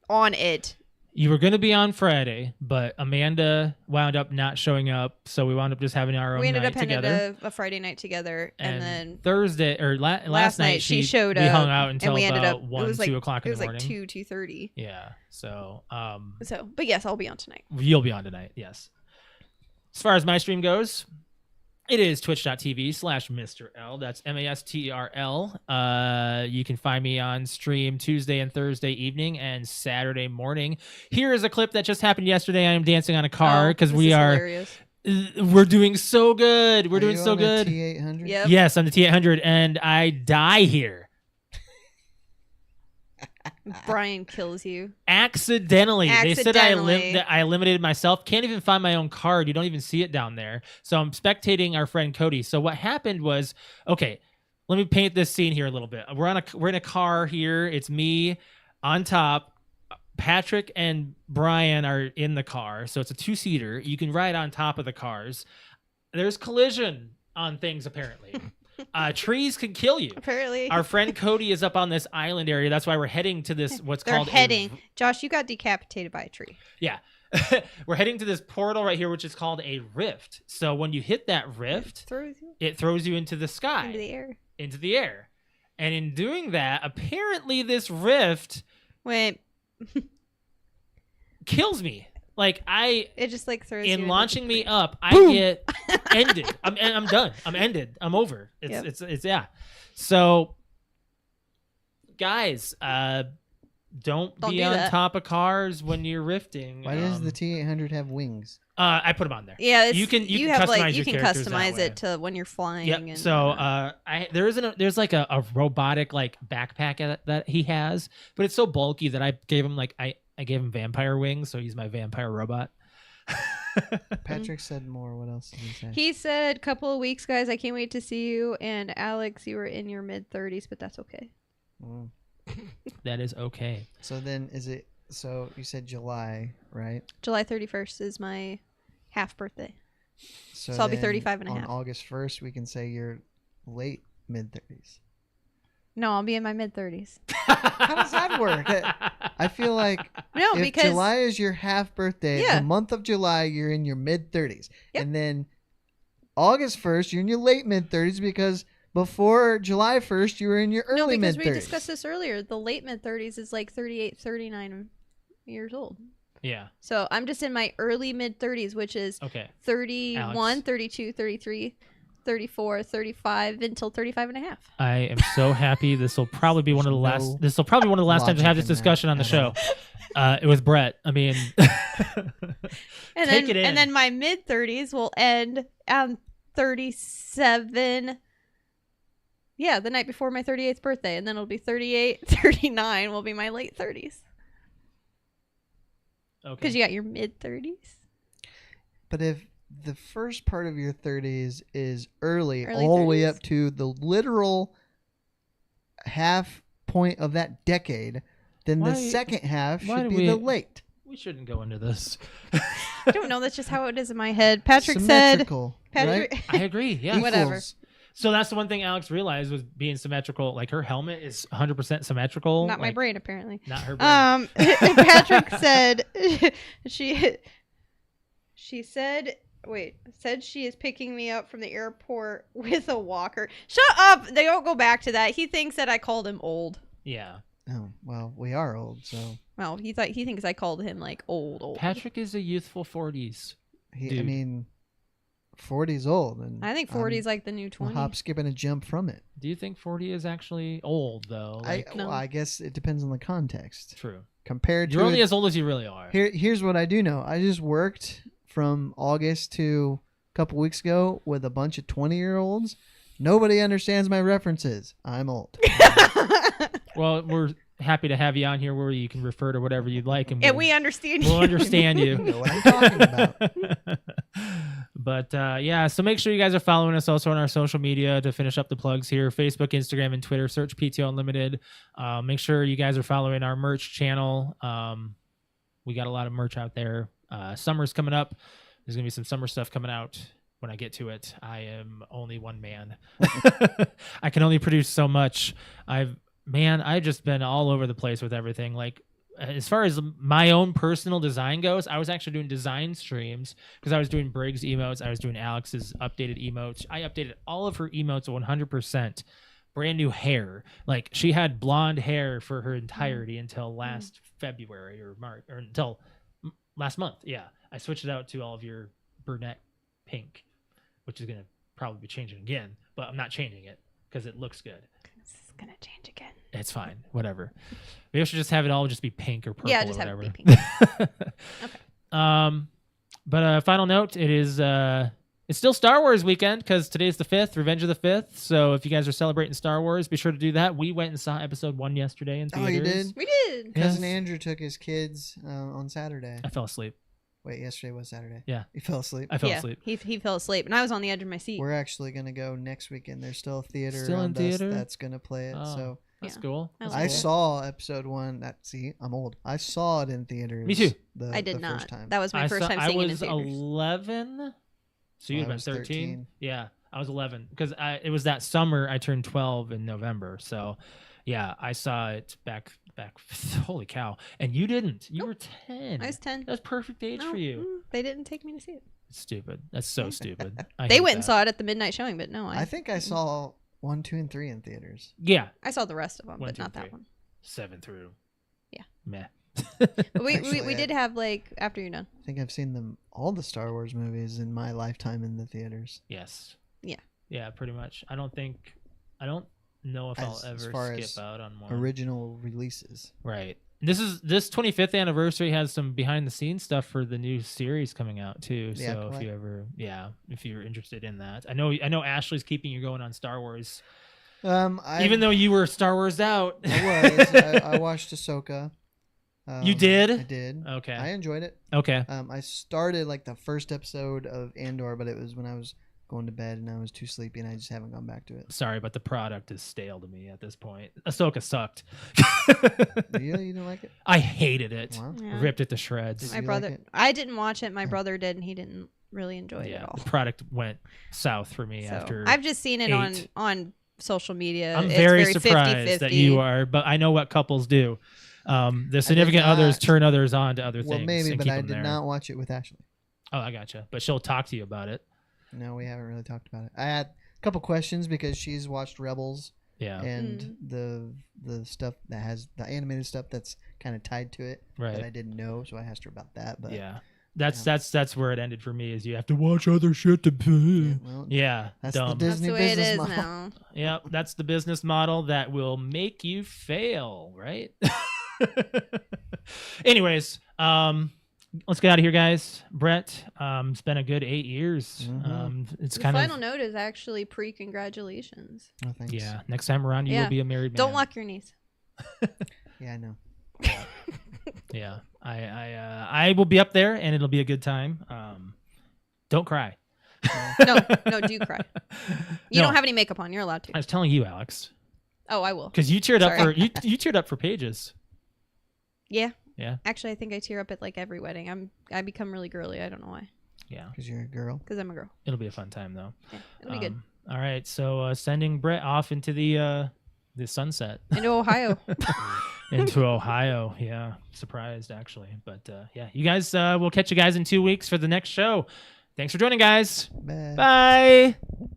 on it. You were going to be on Friday, but Amanda wound up not showing up, so we wound up just having our own We ended night up having together. a Friday night together, and then Thursday or last night she showed up. We hung out until and we ended about up 1, it was like, 2 o'clock in It was the morning. like 2:30. Yeah, so But yes, I'll be on tonight. you'll be on tonight. Yes. As far as my stream goes, it is twitch.tv/Mr. L. That's MASTRL. You can find me on stream Tuesday and Thursday evening and Saturday morning. Here is a clip that just happened yesterday. I am dancing on a car because Hilarious. we're doing so good. We're Are doing you so on a good. T800? Yep. Yes, I'm the T800, and I die here. Brian kills you. Accidentally. They said Accidentally. I limited myself. Can't even find my own card. You don't even see it down there. So I'm spectating our friend Cody. So what happened was, okay, let me paint this scene here a little bit. We're in a car here. It's me on top. Patrick and Brian are in the car. So it's a 2-seater. You can ride on top of the cars. There's collision on things apparently. Trees can kill you. Apparently. Our friend Cody is up on this island area. That's why we're heading to this They're called heading. Josh, you got decapitated by a tree. Yeah. We're heading to this portal right here, which is called a rift. So when you hit that rift, it throws you into the sky. Into the air. And in doing that, apparently this rift Wait. kills me. Like It just like throws you in into launching the me tree. up, I Boom! get ended. I'm done. I'm ended. I'm over. Yep. It's yeah. So guys, don't be do on that. top of cars when you're rifting. Why does the T800 have wings? I put them on there. Yeah, you can have customize like your you can characters that customize way. it to when you're flying. Yep. And, So there's like a robotic like backpack that he has, but it's so bulky that I gave him I gave him vampire wings, so he's my vampire robot. Patrick said more. What else did he say? He said, "Couple of weeks, guys. I can't wait to see you." And Alex, you were in your mid-30s, but that's okay. Mm. That is okay. So then, is it? So you said July, right? July 31st is my half birthday. So I'll be then 35 and a on half. August 1st, we can say you're late mid-30s. No, I'll be in my mid-30s. How does that work? I feel like No, if because July is your half birthday, Yeah. the month of July, you're in your mid-30s. Yep. And then August 1st, you're in your late mid-30s because before July 1st, you were in your no, early because mid-30s. we discussed this earlier. The late mid-30s is like 38, 39 years old. Yeah. So I'm just in my early mid-30s, which is Okay. 31, Alex. 32, 33, 34, 35 until 35 and a half. I am so happy. This will probably be one of the There's last. no This will probably be one of the last times we have logic this in that discussion on the at show. all. It was Brett. I mean, And Take then it in. and then my mid-30s will end on 37. Yeah, the night before my 38th birthday, and then it'll be 38, 39 will be my late 30s. okay. Because you got your mid-30s. But if the first part of your 30s is early Early all the way 30s? up to the literal half point of that decade, then the Why- second half why should do be the we- late. We shouldn't go into this. I don't know. That's just how it is in my head. Patrick said. Symmetrical, Patrick. right? I agree. Yeah. Whatever. Equals. So that's the one thing Alex realized was being symmetrical. Like her helmet is 100% symmetrical. Not my like, brain, apparently. Not her brain. Patrick said she said she is picking me up from the airport with a walker. Shut up! They don't go back to that. He thinks that I called him old. Yeah. Oh, well, we are old, so Well, he thinks I called him like old. Patrick is a youthful 40s. I Dude. mean, 40's old, and I think 40 is like the new I'm 20. a hop, skip, and a jump from it. Do you think 40 is actually old though? Like, No. Well, I guess it depends on the context. true. Compared You're to only as old as you really are. here's what I do know. I just worked from August to a couple weeks ago with a bunch of 20-year-olds. Nobody understands my references. I'm old. Well, we're happy to have you on here where you can refer to whatever you'd like, and And we understand we'll you. understand You you. know what I'm talking about. But yeah, so make sure you guys are following us also on our social media to finish up the plugs here: Facebook, Instagram, and Twitter. Search PTO Unlimited. Make sure you guys are following our merch channel. We got a lot of merch out there. Summer's coming up. There's gonna be some summer stuff coming out. When I get to it, I am only one man. I can only produce so much. I've just been all over the place with everything. Like, as far as my own personal design goes, I was actually doing design streams because I was doing Briggs emotes. I was doing Alex's updated emotes. I updated all of her emotes 100%. Brand new hair. Like, she had blonde hair for her entirety until last February or March, or until last month. Yeah. I switched it out to all of your brunette pink, which is going to probably be changing again, but I'm not changing it because it looks good. This is gonna change again. It's fine. Whatever. Maybe I should just have it all just be pink or purple Yeah, or just have whatever. it be pink. But final note, it's still Star Wars weekend because today's the 5th, Revenge of the 5th. So if you guys are celebrating Star Wars, be sure to do that. We went and saw episode 1 yesterday in Oh, theaters. you did? We did. Yeah. Cousin Yes. Andrew took his kids on Saturday. I fell asleep. Wait, yesterday was Saturday. Yeah. He fell asleep. I fell Yeah, asleep. he fell asleep, and I was on the edge of my seat. We're actually gonna go next weekend. There's still a theater Still in around theater? us that's gonna play it. Oh. So That's Yeah. cool. I That's I like cool. it. saw episode 1. I'm old. I saw it in theaters. Me too. I did the not. First time. That was my first time I seeing it in was theaters. 11. So you I would have was been 13? 13. Yeah, I was 11 because it was that summer I turned 12 in November. So yeah, I saw it back. Holy cow. And you didn't. You were 10. I was 10. That's perfect age No, for you. They didn't take me to see it. It's stupid. That's so stupid. They went and saw it at the midnight showing, but no, I think I saw 1, 2, and 3 in theaters. Yeah. I saw the rest of them, 1, but 2, not 3. that one. 7 through. Yeah. Meh. But we Actually, did have like after you're done. I think I've seen all the Star Wars movies in my lifetime in the theaters. Yes. Yeah. Yeah, pretty much. I don't know if I'll As ever far skip as out on one. Original releases. Right. This 25th anniversary has some behind the scenes stuff for the new series coming out too. Yeah, So correct. if you're interested in that, I know Ashley's keeping you going on Star Wars, Even even though you were Star Wars out. I watched Ahsoka. You did? I did. Okay. I enjoyed it. Okay. I started like the first episode of Andor, but it was when I was going to bed and I was too sleepy, and I just haven't gone back to it. Sorry, but the product is stale to me at this point. Ahsoka sucked. Really? You didn't like it? I hated it. Wow. Yeah. Ripped it to shreds. Did My you like brother, it? I didn't watch it. My brother did, and he didn't really enjoy it Yeah, at all. the product went south for me So, after. I've just seen it on 8. on social media. I'm It's very surprised 50-50. that you are, but I know what couples do. The significant others not- turn others on to other Well, things. maybe, and but keep I them did there. not watch it with Ashley. Oh, I gotcha. But she'll talk to you about it. No, we haven't really talked about it. I had a couple questions because she's watched Rebels Yeah. and the stuff that has the animated stuff that's kind of tied to it that I Right. didn't know, so I asked her about that. But Yeah. That's where it ended for me. Is you have to watch other shit to. well, Yeah. that's dumb. the That's Disney the way it business is model. now. Yep, that's the business model that will make you fail, right? Anyways, let's get out of here, guys. Brett, it's been a good 8 years. Mhm. It's The kind final of note is actually pre-congratulations. Oh, thanks. yeah. Next time around, you Yeah. will be a married man. Don't lock your knees. Yeah, I know. Yeah, I will be up there, and it'll be a good time. Don't cry. No, do cry. You No. don't have any makeup on. You're allowed to. I was telling you, Alex, Oh, I will. because you cheered up for Sorry. you cheered up for Pages. Yeah. Yeah. Actually, I think I tear up at like every wedding. I become really girly. I don't know why. Yeah, Because you're a girl. Because I'm a girl. it'll be a fun time though. Yeah, it'll be good. All right, so sending Brett off into the sunset Into Ohio. into Ohio. Yeah, surprised actually, but yeah, you guys. We'll catch you guys in 2 weeks for the next show. Thanks for joining, guys. Bye. Bye.